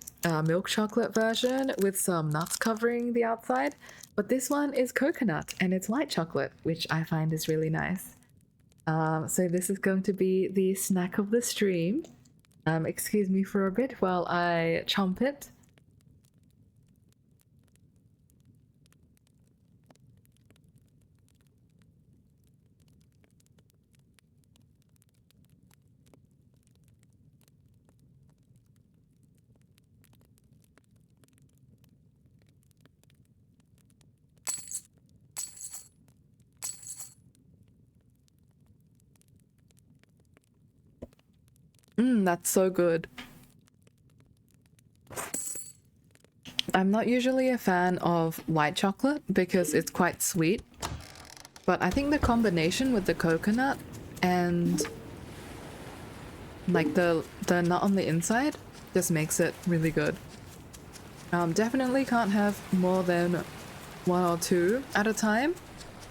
milk chocolate version with some nuts covering the outside, but this one is coconut and it's white chocolate, which I find is really nice. So this is going to be the snack of the stream. Excuse me for a bit while I chomp it. That's so good. I'm not usually a fan of white chocolate because it's quite sweet, but I think the combination with the coconut and like the nut on the inside just makes it really good. Definitely can't have more than 1 or 2 at a time.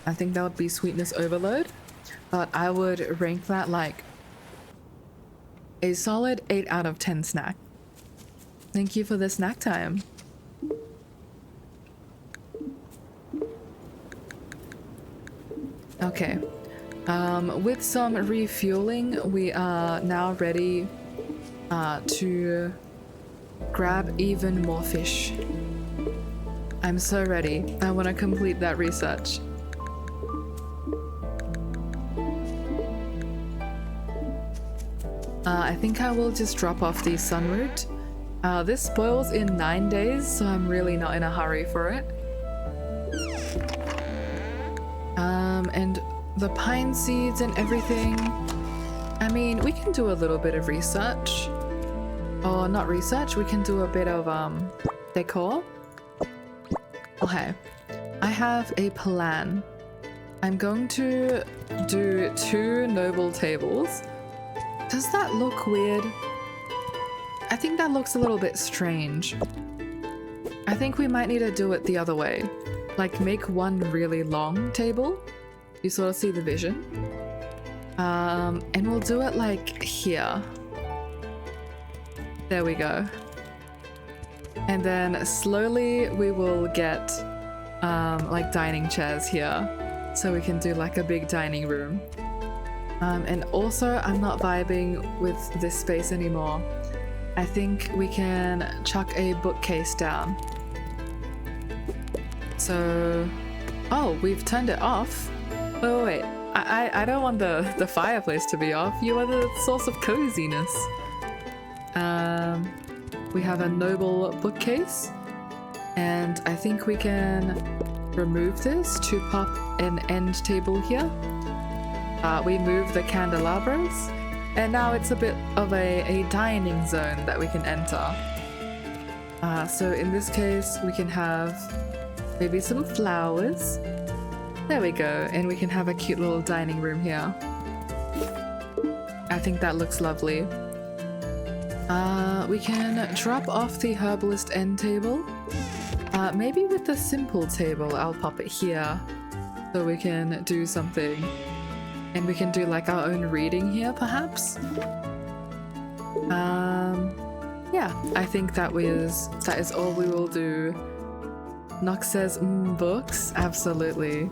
I think that would be sweetness overload, but I would rank that like a solid 8 out of 10 snack. Thank you for the snack time. Okay, with some refueling, we are now ready to grab even more fish. I'm so ready. I want to complete that research. I think I will just drop off the sun root. This spoils in 9 days, so I'm really not in a hurry for it. And the pine seeds and everything. I mean, we can do a little bit of research. Or not research, we can do a bit of decor. Okay, I have a plan. I'm going to do 2 noble tables. Does that look weird? I think that looks a little bit strange. I think we might need to do it the other way. Like make one really long table. You sort of see the vision. And we'll do it like here. There we go. And then slowly we will get like dining chairs here, so we can do like a big dining room. And also, I'm not vibing with this space anymore. I think we can chuck a bookcase down. So, oh, we've turned it off. Oh wait, I don't want the fireplace to be off. You are the source of coziness. We have a noble bookcase, and I think we can remove this to pop an end table here. We move the candelabras, and now it's a bit of a dining zone that we can enter. So in this case, we can have maybe some flowers. There we go, and we can have a cute little dining room here. I think that looks lovely. We can drop off the herbalist end table. Maybe with the simple table, I'll pop it here so we can do something. And we can do like our own reading here, perhaps. Yeah, I think that is all we will do. Nox says, books? Absolutely.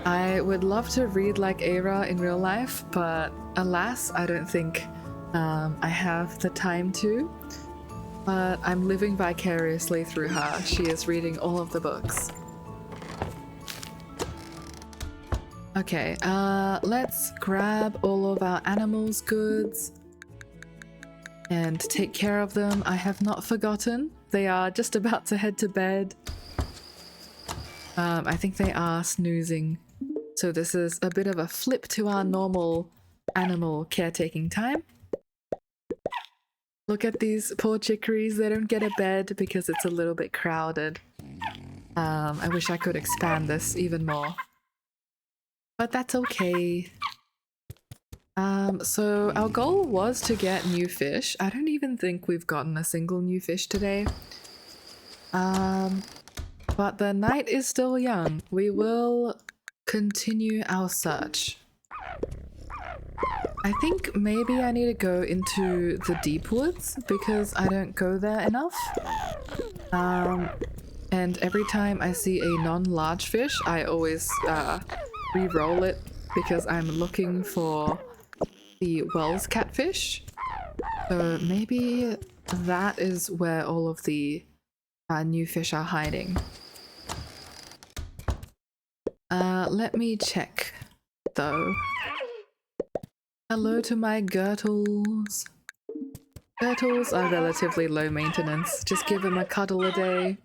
I would love to read like Eira in real life, but alas, I don't think I have the time to. But I'm living vicariously through her. She is reading all of the books. Okay, let's grab all of our animals' goods and take care of them. I have not forgotten. They are just about to head to bed. I think they are snoozing. So this is a bit of a flip to our normal animal caretaking time. Look at these poor chicories. They don't get a bed because it's a little bit crowded. I wish I could expand this even more. But that's okay. So our goal was to get new fish. I don't even think we've gotten a single new fish today. But the night is still young. We will continue our search. I think maybe I need to go into the deep woods because I don't go there enough. And every time I see a non-large fish, I always re-roll it because I'm looking for the Wells catfish. So maybe that is where all of the new fish are hiding. Let me check though. Hello to my Gurtles. Gurtles are relatively low maintenance. Just give them a cuddle a day.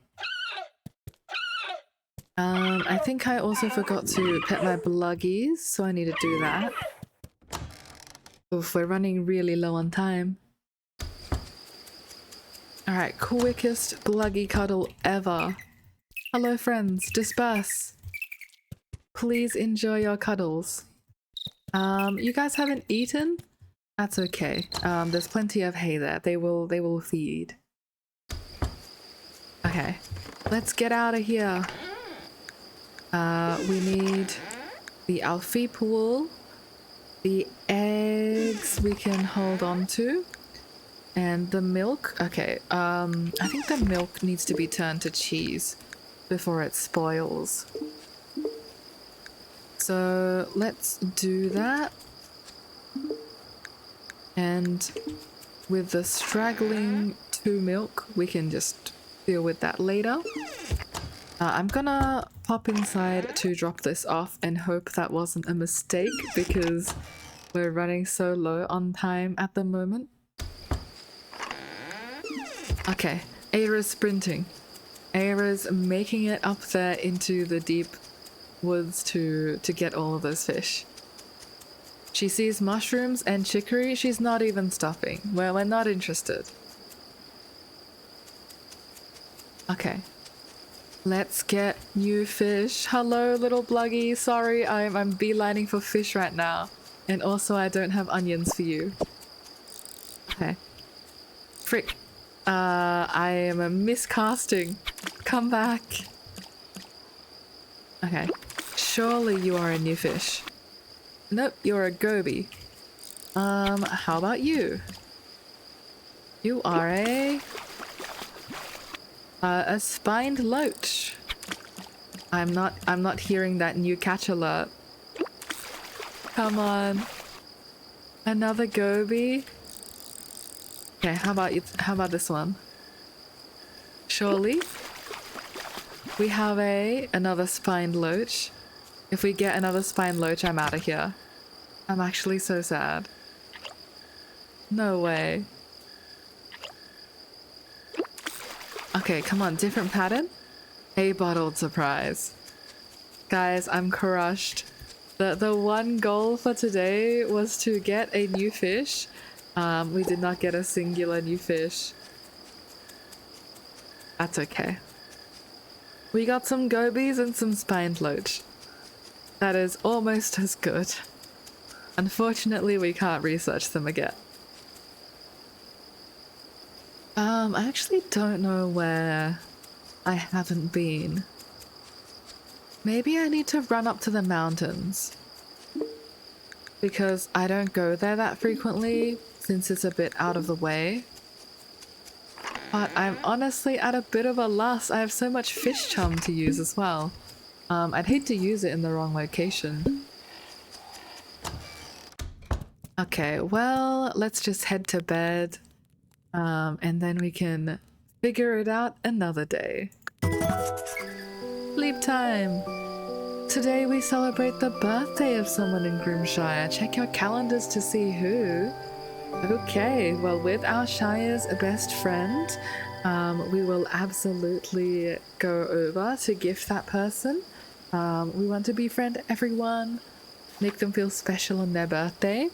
I think I also forgot to pet my bluggies, so I need to do that. Oof, we're running really low on time. Alright, quickest bluggy cuddle ever. Hello friends, disperse. Please enjoy your cuddles. You guys haven't eaten? That's okay. There's plenty of hay there. They will feed. Okay, let's get out of here. We need the Alfie pool. The eggs we can hold on to. And the milk. Okay, I think the milk needs to be turned to cheese before it spoils. So let's do that. And with the straggling 2 milk, we can just deal with that later. I'm gonna pop inside to drop this off and hope that wasn't a mistake because we're running so low on time at the moment. Okay, Eira's sprinting. Eira's making it up there into the deep woods to get all of those fish. She sees mushrooms and chicory. She's not even stopping. Well, we're not interested. Okay. Let's get new fish. Hello, little bluggy. Sorry, I'm beelining for fish right now. And also, I don't have onions for you. Okay. Frick. I am a miscasting. Come back. Okay. Surely you are a new fish. Nope, you're a goby. How about you? You are a spined loach. I'm not hearing that new catch alert. Come on. Another goby. Okay, how about this one? Surely we have another spined loach. If we get another spined loach, I'm out of here. I'm actually so sad. No way. Okay, come on, different pattern. A bottled surprise. Guys, I'm crushed. The one goal for today was to get a new fish. We did not get a singular new fish. That's okay. We got some gobies and some spined loach. That is almost as good. Unfortunately, we can't research them again. I actually don't know where I haven't been. Maybe I need to run up to the mountains. Because I don't go there that frequently, since it's a bit out of the way. But I'm honestly at a bit of a loss. I have so much fish chum to use as well. I'd hate to use it in the wrong location. Okay, well, let's just head to bed. And then we can figure it out another day. Sleep time! Today we celebrate the birthday of someone in Grimshire. Check your calendars to see who. Okay, well, with our Shire's best friend, we will absolutely go over to gift that person. We want to befriend everyone, make them feel special on their birthday,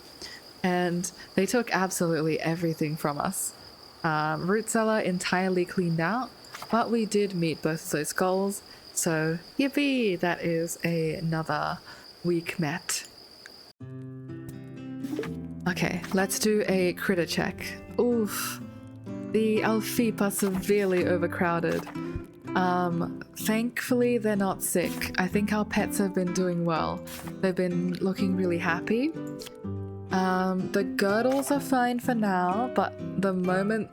and they took absolutely everything from us. Root cellar entirely cleaned out, but we did meet both of those goals, so yippee, that is another week met. Okay, let's do a critter check. Oof, the Alfeep are severely overcrowded. Thankfully they're not sick. I think our pets have been doing well. They've been looking really happy. The girdles are fine for now, but the moment,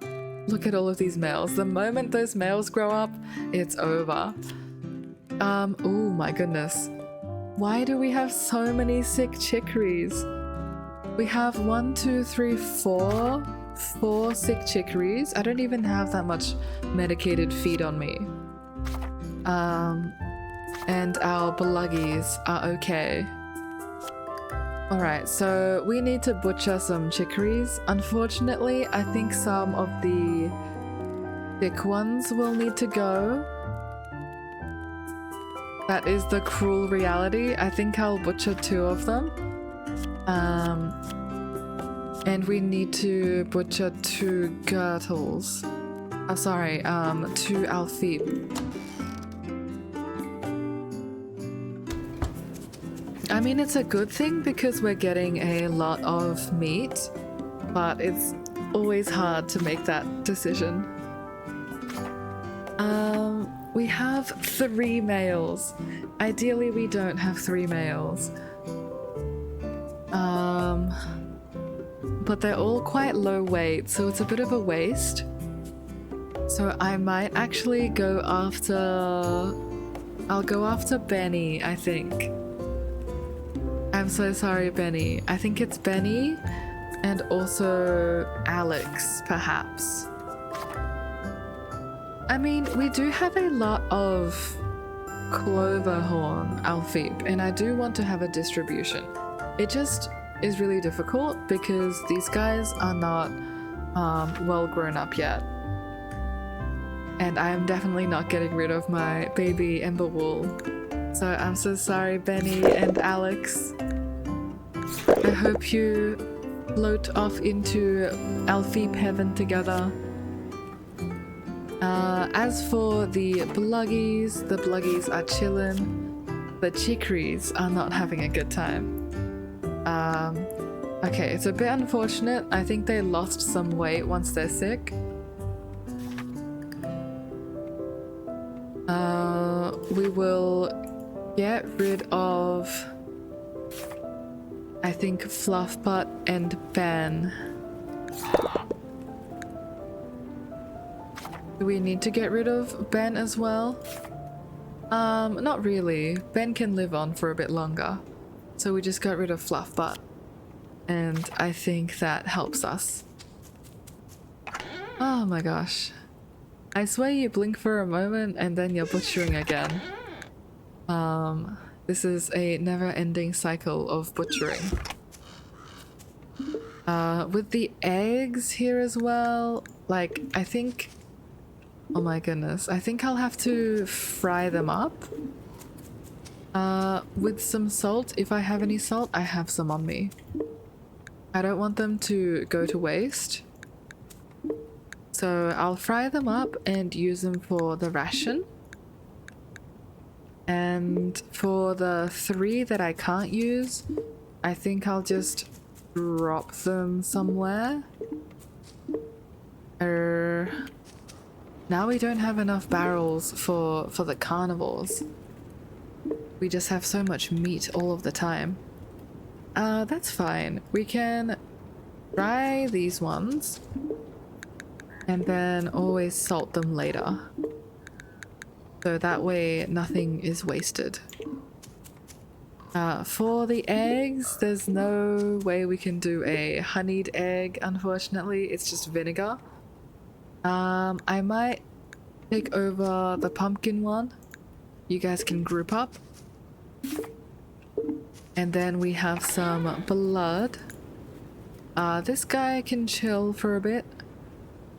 look at all of these males. The moment those males grow up, it's over. Oh my goodness. Why do we have so many sick chicories? We have 4 sick chicories. I don't even have that much medicated feed on me. And our bluggies are okay. Alright, so we need to butcher some chicories. Unfortunately, I think some of the thick ones will need to go. That is the cruel reality. I think I'll butcher 2 of them. And we need to butcher 2 girdles. Oh, sorry, 2 Alfeep. I mean, it's a good thing because we're getting a lot of meat, but it's always hard to make that decision. We have 3 males. Ideally, we don't have 3 males. But they're all quite low weight, so it's a bit of a waste. So I might actually go after... I'll go after Benny, I think. I'm so sorry, Benny. I think it's Benny and also Alex, perhaps. I mean, we do have a lot of Cloverhorn Alfeep, and I do want to have a distribution. It just is really difficult because these guys are not well grown up yet. And I am definitely not getting rid of my baby Ember Wool. So I'm so sorry, Benny and Alex. I hope you float off into Alfeep heaven together. As for the bluggies are chillin'. The chicories are not having a good time. Okay, it's a bit unfortunate. I think they lost some weight once they're sick. We will get rid of, I think, Fluffbutt and Ben. Do we need to get rid of Ben as well? Not really. Ben can live on for a bit longer. So we just got rid of Fluffbutt. And I think that helps us. Oh my gosh. I swear you blink for a moment and then you're butchering again. This is a never-ending cycle of butchering. With the eggs here as well, like, I think... Oh my goodness, I think I'll have to fry them up. With some salt, if I have any salt, I have some on me. I don't want them to go to waste. So I'll fry them up and use them for the ration. And for the 3 that I can't use, I think I'll just drop them somewhere. Now we don't have enough barrels for the carnivores. We just have so much meat all of the time. That's fine. We can fry these ones and then always salt them later. So that way nothing is wasted. For the eggs, there's no way we can do a honeyed egg, unfortunately. It's just vinegar. I might take over the pumpkin one. You guys can group up. And then we have some blood. This guy can chill for a bit.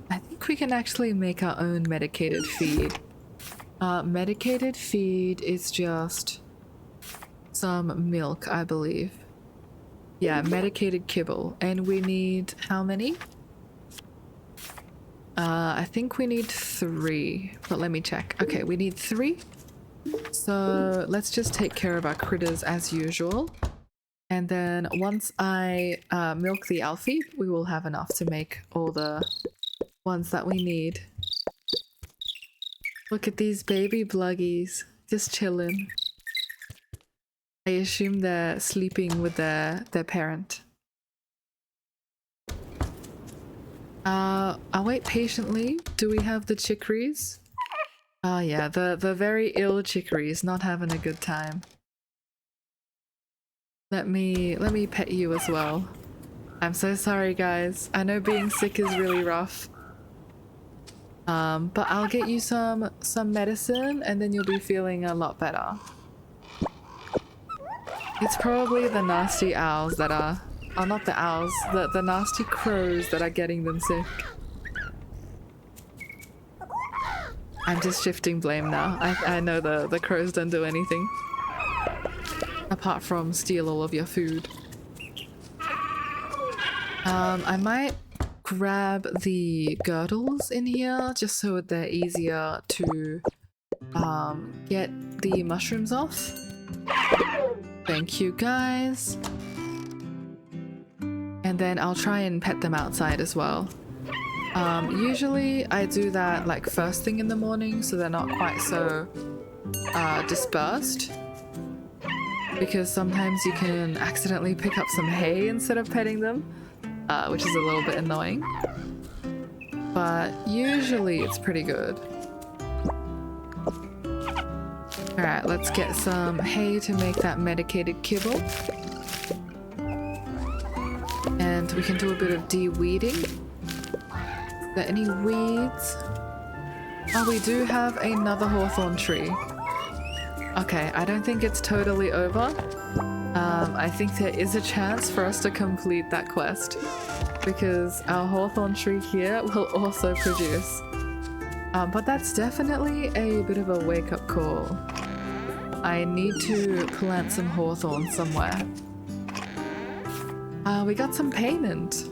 I think we can actually make our own medicated feed. Medicated feed is just some milk, I believe. Yeah, medicated kibble. And we need how many? I think we need 3, but let me check. Okay, we need 3. So let's just take care of our critters as usual. And then once I milk the Alfie, we will have enough to make all the ones that we need. Look at these baby bluggies, just chilling. I assume they're sleeping with their parent. I'll wait patiently. Do we have the chicories? Yeah, the very ill chicories, not having a good time. Let me pet you as well. I'm so sorry, guys. I know being sick is really rough. But I'll get you some medicine and then you'll be feeling a lot better. It's probably the nasty owls that are... Oh, not the owls. The nasty crows that are getting them sick. I'm just shifting blame now. I know the crows don't do anything. Apart from steal all of your food. I might grab the girdles in here just so they're easier to get the mushrooms off. Thank you, guys. And then I'll try and pet them outside as well. Usually I do that like first thing in the morning so they're not quite so dispersed. Because sometimes you can accidentally pick up some hay instead of petting them, which is a little bit annoying. But usually it's pretty good. Alright, let's get some hay to make that medicated kibble. And we can do a bit of de-weeding. Are there any weeds? Oh, we do have another hawthorn tree. Okay, I don't think it's totally over. I think there is a chance for us to complete that quest because our hawthorn tree here will also produce. But that's definitely a bit of a wake-up call. I need to plant some hawthorn somewhere. We got some payment.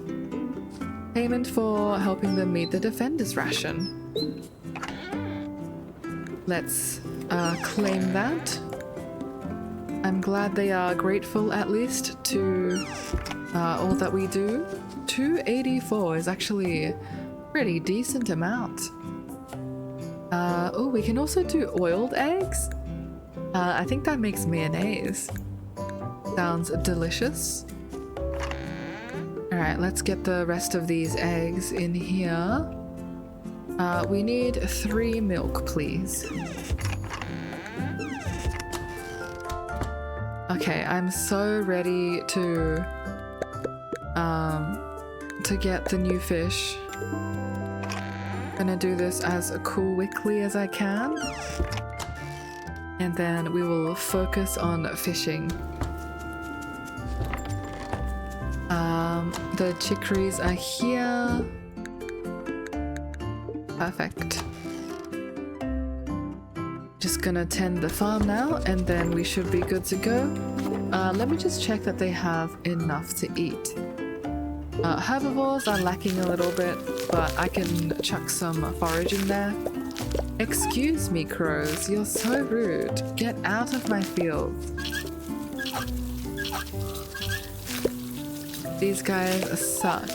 Payment for helping them meet the defender's ration. Let's claim that. I'm glad they are grateful at least to all that we do. 284 is actually a pretty decent amount. Oh, we can also do oiled eggs. I think that makes mayonnaise. Sounds delicious. Alright, let's get the rest of these eggs in here. We need 3 milk, please. Okay, I'm so ready to get the new fish. Gonna do this as quickly as I can. And then we will focus on fishing. The chicories are here. Perfect. Just gonna tend the farm now, and then we should be good to go. Let me just check that they have enough to eat. Herbivores are lacking a little bit, but I can chuck some forage in there. Excuse me, crows, you're so rude. Get out of my field. These guys suck.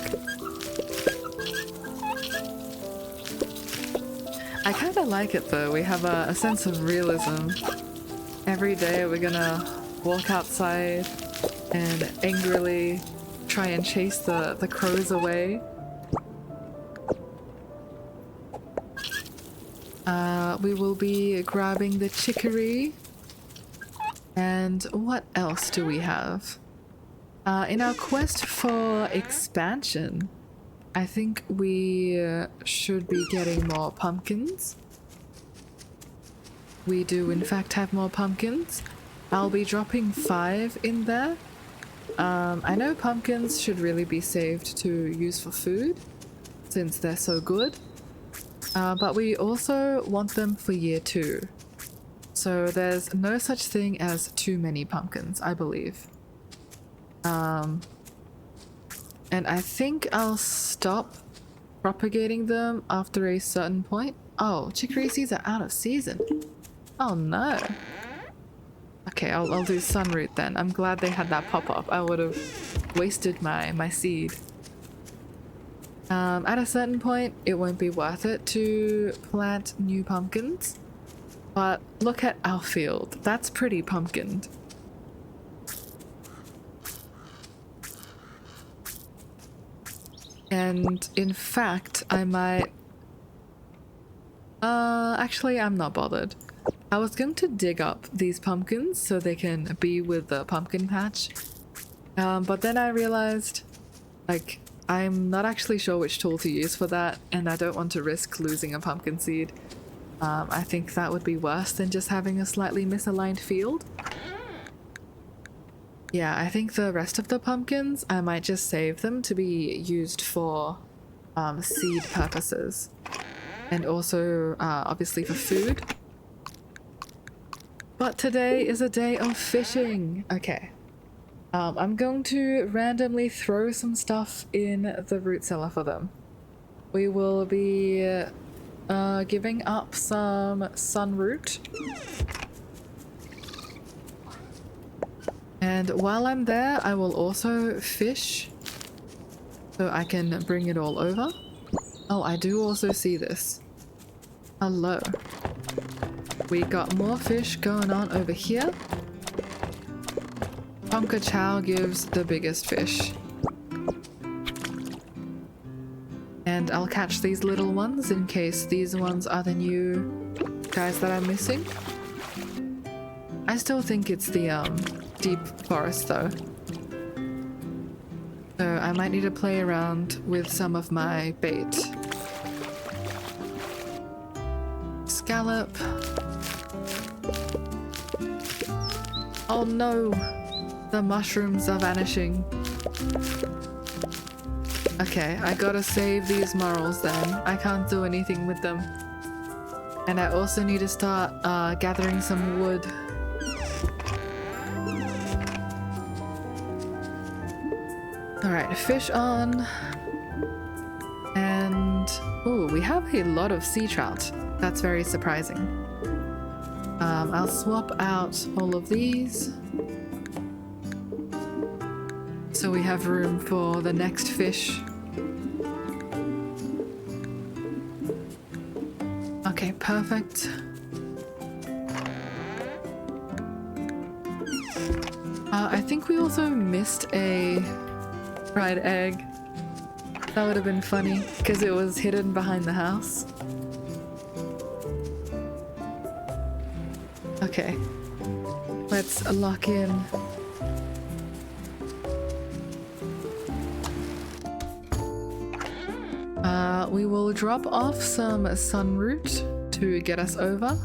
I kind of like it though. We have a sense of realism. Every day we're gonna walk outside and angrily try and chase the crows away. We will be grabbing the chicory. And what else do we have? In our quest for expansion, I think we should be getting more pumpkins. We do in fact have more pumpkins. I'll be dropping 5 in there. I know pumpkins should really be saved to use for food, since they're so good. But we also want them for year 2. So there's no such thing as too many pumpkins, I believe. And I think I'll stop propagating them after a certain point. Oh, chicory seeds are out of season. Oh no. Okay, I'll do sunroot then. I'm glad they had that pop up. I would have wasted my seed. At a certain point, it won't be worth it to plant new pumpkins. But look at our field. That's pretty pumpkined. And in fact, I might... actually, I'm not bothered. I was going to dig up these pumpkins so they can be with the pumpkin patch. But then I realized, like, I'm not actually sure which tool to use for that, and I don't want to risk losing a pumpkin seed. I think that would be worse than just having a slightly misaligned field. Yeah, I think the rest of the pumpkins, I might just save them to be used for seed purposes. And also, obviously for food. But today is a day of fishing. Okay. I'm going to randomly throw some stuff in the root cellar for them. We will be giving up some sunroot. And while I'm there, I will also fish so I can bring it all over. Oh, I do also see this. Hello. We got more fish going on over here. Pumpkin Chow gives the biggest fish. And I'll catch these little ones in case these ones are the new guys that I'm missing. I still think it's the deep forest though. So I might need to play around with some of my bait. Scallop. Oh no! The mushrooms are vanishing. Okay, I gotta save these morels then. I can't do anything with them. And I also need to start gathering some wood. Alright, fish on. And... ooh, we have a lot of sea trout. That's very surprising. I'll swap out all of these. So we have room for the next fish. Okay, perfect. I think we also missed a fried egg. That would have been funny, because it was hidden behind the house. Okay. Let's lock in. We will drop off some sunroot to get us over.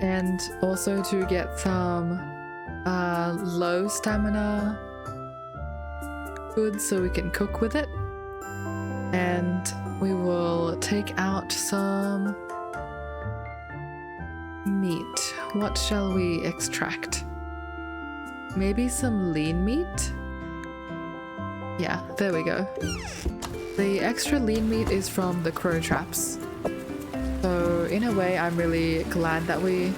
And also to get some low stamina food so we can cook with it. And we will take out some meat. What shall we extract? Maybe some lean meat? Yeah, there we go. The extra lean meat is from the crow traps. So in a way, I'm really glad that we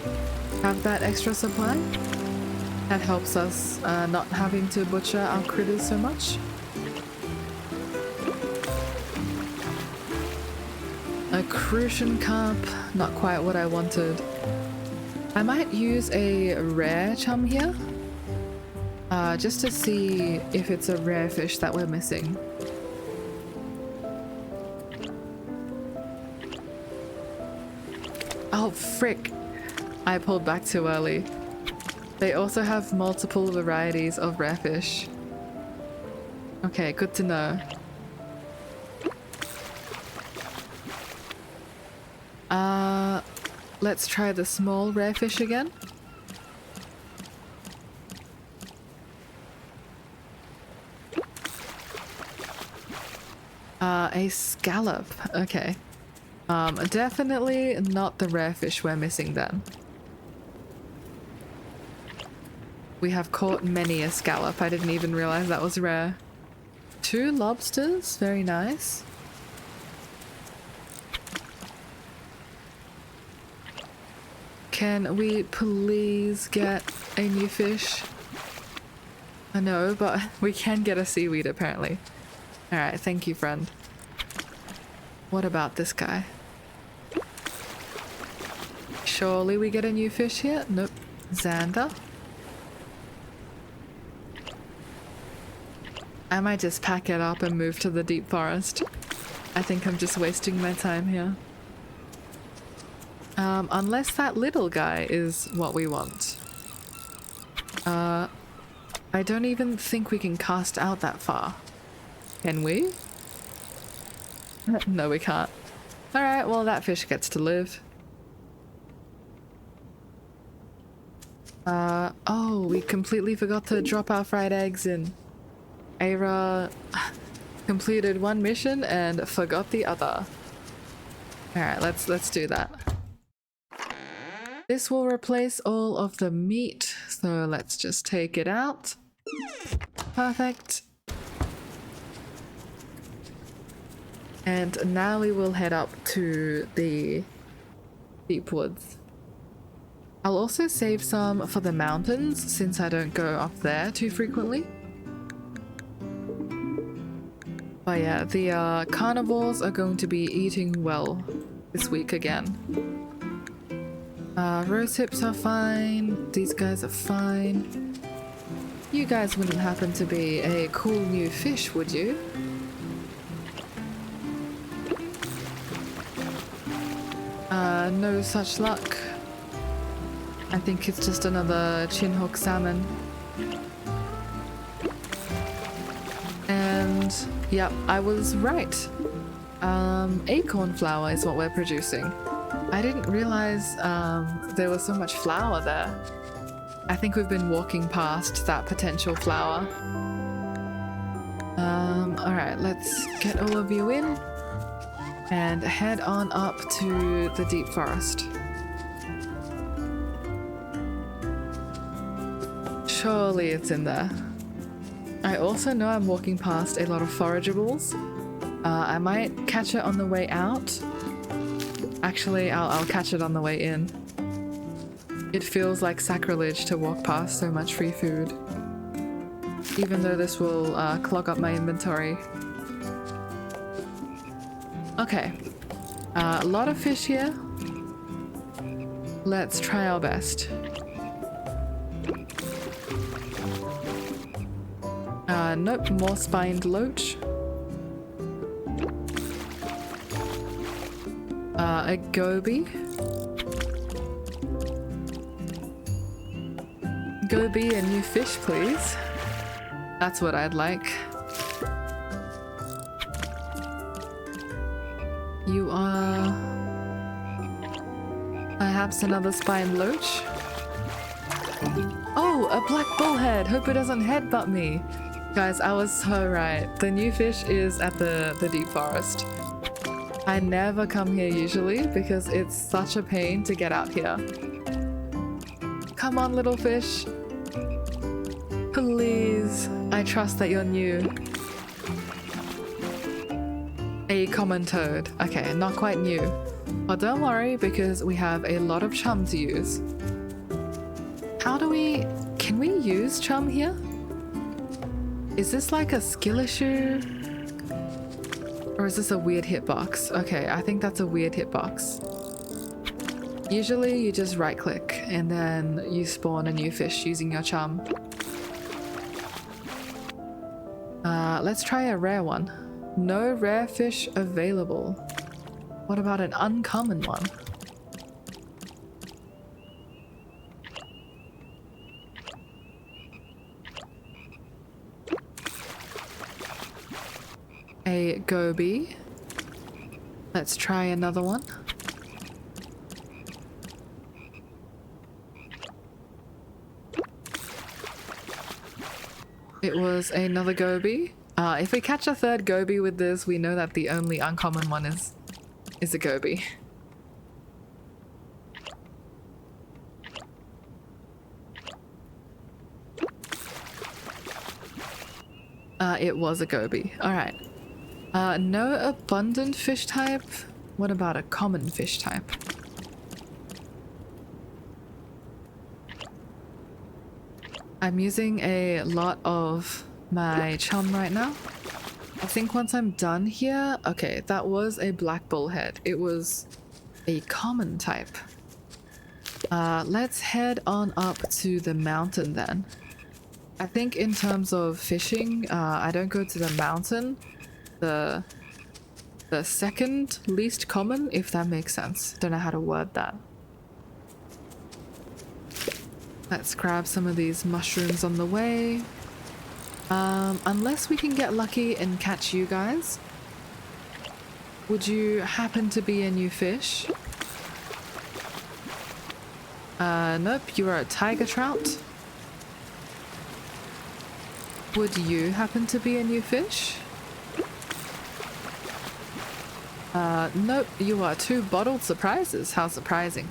have that extra supply. That helps us not having to butcher our critters so much. A crucian carp, not quite what I wanted. I might use a rare chum here, just to see if it's a rare fish that we're missing. Oh frick! I pulled back too early. They also have multiple varieties of rare fish. Okay, good to know. Let's try the small rare fish again. A scallop. Okay. Definitely not the rare fish we're missing then. We have caught many a scallop. I didn't even realize that was rare. 2 lobsters. Very nice. Can we please get a new fish? I know, but we can get a seaweed apparently. Alright, thank you, friend. What about this guy? Surely we get a new fish here? Nope. Xander? I might just pack it up and move to the deep forest. I think I'm just wasting my time here. Unless that little guy is what we want. I don't even think we can cast out that far. Can we? No, we can't. Alright, well that fish gets to live. Oh, we completely forgot to drop our fried eggs in. Eira completed one mission and forgot the other. Alright, let's do that. This will replace all of the meat, so let's just take it out. Perfect. And now we will head up to the deep woods. I'll also save some for the mountains since I don't go up there too frequently. But yeah, the carnivores are going to be eating well this week again. Rose hips are fine. These guys are fine. You guys wouldn't happen to be a cool new fish, would you? No such luck. I think it's just another chinhook salmon. And yep, I was right. Acorn flour is what we're producing. I didn't realize there was so much flour there. I think we've been walking past that potential flour. Alright, let's get all of you in and head on up to the deep forest. Surely it's in there. I also know I'm walking past a lot of forageables. I might catch it on the way out. Actually, I'll catch it on the way in. It feels like sacrilege to walk past so much free food. Even though this will clog up my inventory. Okay. A lot of fish here. Let's try our best. Nope, more spined loach. A goby. Goby, a new fish, please. That's what I'd like. You are... perhaps another spine loach? Oh, a black bullhead! Hope it doesn't headbutt me! Guys, I was so right. The new fish is at the deep forest. I never come here usually because it's such a pain to get out here. Come on, little fish. Please. I trust that you're new. A common toad. Okay, not quite new. But don't worry because we have a lot of chum to use. How do we... can we use chum here? Is this like a skill issue? Or is this a weird hitbox? Okay, I think that's a weird hitbox. Usually you just right click and then you spawn a new fish using your chum. Let's try a rare one. No rare fish available. What about an uncommon one? A goby. Let's try another one. It was another goby. If we catch a third goby with this, we know that the only uncommon one is a goby. It was a goby. Alright. No abundant fish type. What about a common fish type? I'm using a lot of my chum right now. I think once I'm done here... Okay, that was a black bullhead. It was a common type. Let's head on up to the mountain then. I think in terms of fishing, I don't go to the mountain. The second least common, if that makes sense. Don't know how to word that. Let's grab some of these mushrooms on the way. Unless we can get lucky and catch you guys. Would you happen to be a new fish? Nope, you are a tiger trout. Would you happen to be a new fish? Nope, you are two bottled surprises. How surprising.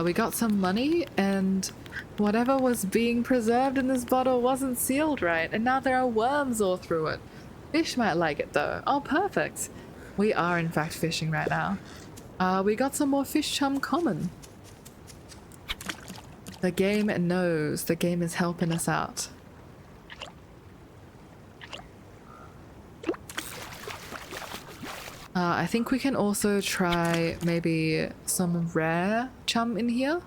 We got some money and whatever was being preserved in this bottle wasn't sealed right and now there are worms all through it. Fish might like it though. Oh, perfect. We are in fact fishing right now. We got some more fish chum common. The game knows. The game is helping us out. I think we can also try maybe some rare chum in here.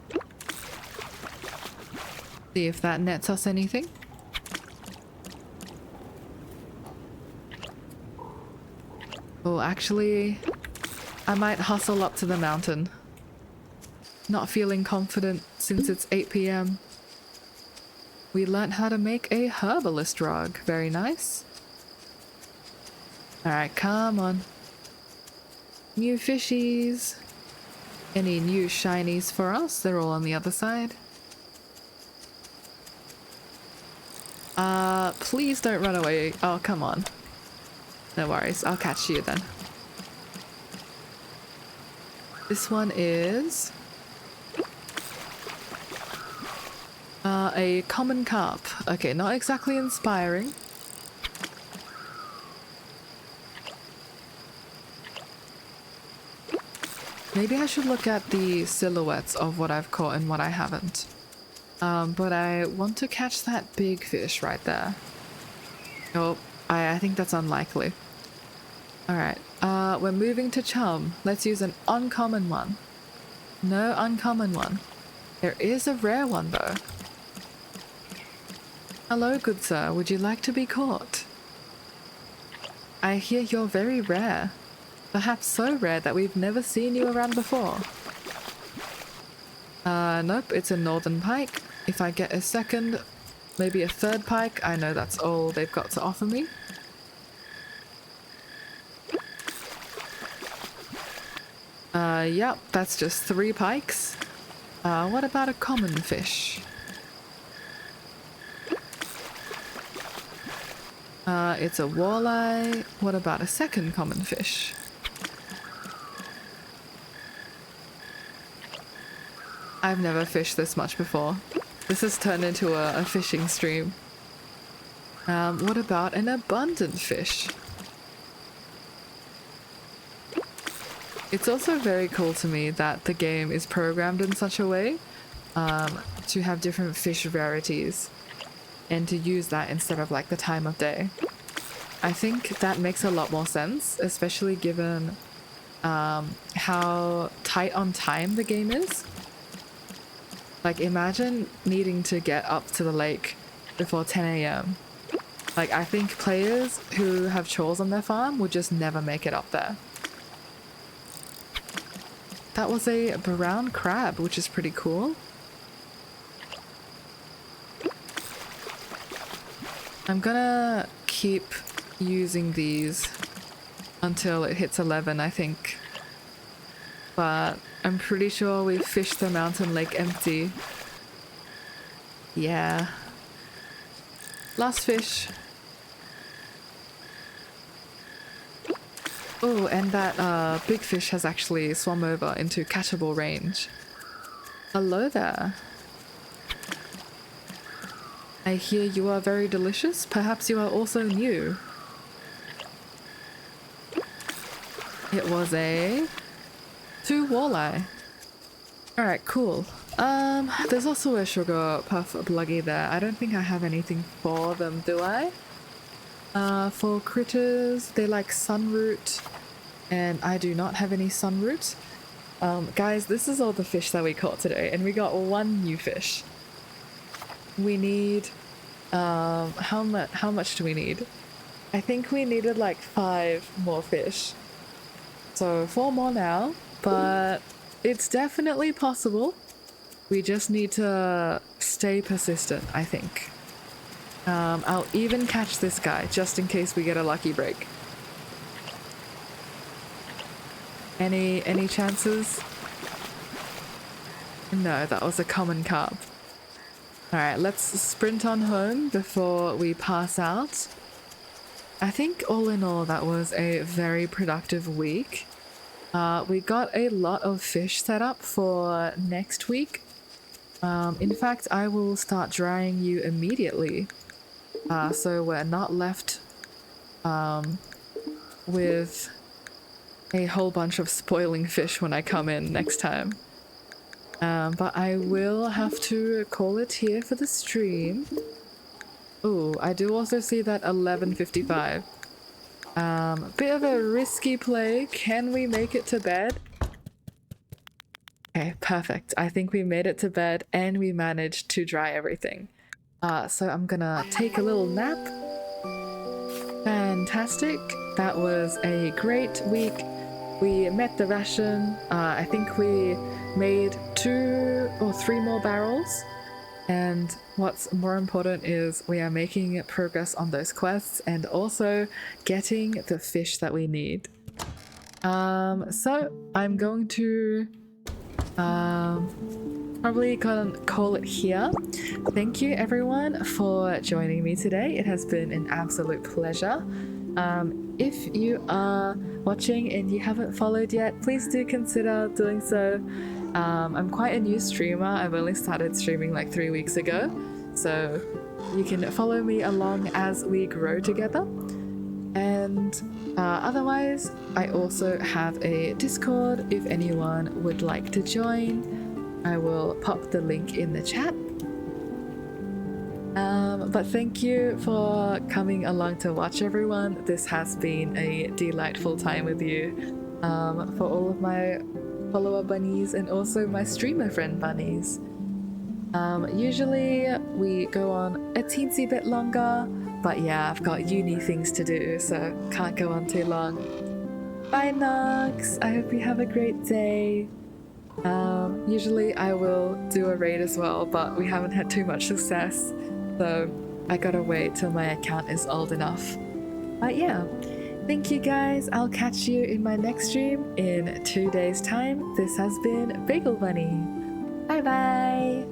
See if that nets us anything. Oh, actually, I might hustle up to the mountain. Not feeling confident since it's 8 PM. We learnt how to make a herbalist rug. Very nice. Alright, come on. New fishies. Any new shinies for us? They're all on the other side. Please don't run away. Oh, come on. No worries. I'll catch you then. This one is... a common carp. Okay, not exactly inspiring. Maybe I should look at the silhouettes of what I've caught and what I haven't. But I want to catch that big fish right there. Oh, I think that's unlikely. Alright, we're moving to chum. Let's use an uncommon one. No uncommon one. There is a rare one though. Hello, good sir. Would you like to be caught? I hear you're very rare. Perhaps so rare that we've never seen you around before. Nope, it's a northern pike. If I get a second, maybe a third pike, I know that's all they've got to offer me. Yep, that's just 3 pikes. What about a common fish? It's a walleye. What about a second common fish? I've never fished this much before. This has turned into a fishing stream. What about an abundant fish? It's also very cool to me that the game is programmed in such a way to have different fish rarities and to use that instead of like the time of day. I think that makes a lot more sense, especially given how tight on time the game is. Like, imagine needing to get up to the lake before 10 AM. Like, I think players who have chores on their farm would just never make it up there. That was a brown crab, which is pretty cool. I'm gonna keep using these until it hits 11, I think. But I'm pretty sure we've fished the mountain lake empty. Yeah. Last fish. Oh, and that big fish has actually swum over into catchable range. Hello there. I hear you are very delicious. Perhaps you are also new. It was a 2 walleye. Alright, cool. There's also a sugar puff bluggy there. I don't think I have anything for them, do I? For critters, they like sunroot, and I do not have any sunroot. Guys, this is all the fish that we caught today, and we got 1 new fish. We need, how much do we need? I think we needed like 5 more fish. So 4 more now, but it's definitely possible. We just need to stay persistent, I think. I'll even catch this guy just in case we get a lucky break. Any chances? No, that was a common carp. Alright, let's sprint on home before we pass out. I think all in all that was a very productive week. We got a lot of fish set up for next week. In fact, I will start drying you immediately. So we're not left with a whole bunch of spoiling fish when I come in next time. But I will have to call it here for the stream. Oh, I do also see that 11:55. Bit of a risky play. Can we make it to bed? Okay, perfect. I think we made it to bed and we managed to dry everything. So I'm gonna take a little nap. Fantastic. That was a great week. We met the ration. I think we made 2 or 3 more barrels. And what's more important is we are making progress on those quests and also getting the fish that we need. So I'm going to probably gonna call it here. Thank you everyone for joining me today. It has been an absolute pleasure. If you are watching and you haven't followed yet, please do consider doing so. I'm quite a new streamer. I've only started streaming like 3 weeks ago, so you can follow me along as we grow together. And otherwise, I also have a Discord if anyone would like to join. I will pop the link in the chat. But thank you for coming along to watch, everyone. This has been a delightful time with you. For all of my follower bunnies and also my streamer friend bunnies. Usually we go on a teensy bit longer, but yeah, I've got uni things to do, so can't go on too long. Bye, Nox. I hope you have a great day. Usually I will do a raid as well, but we haven't had too much success, so I gotta wait till my account is old enough. But yeah, thank you guys. I'll catch you in my next stream in 2 days' time. This has been Bagel Bunny. Bye bye!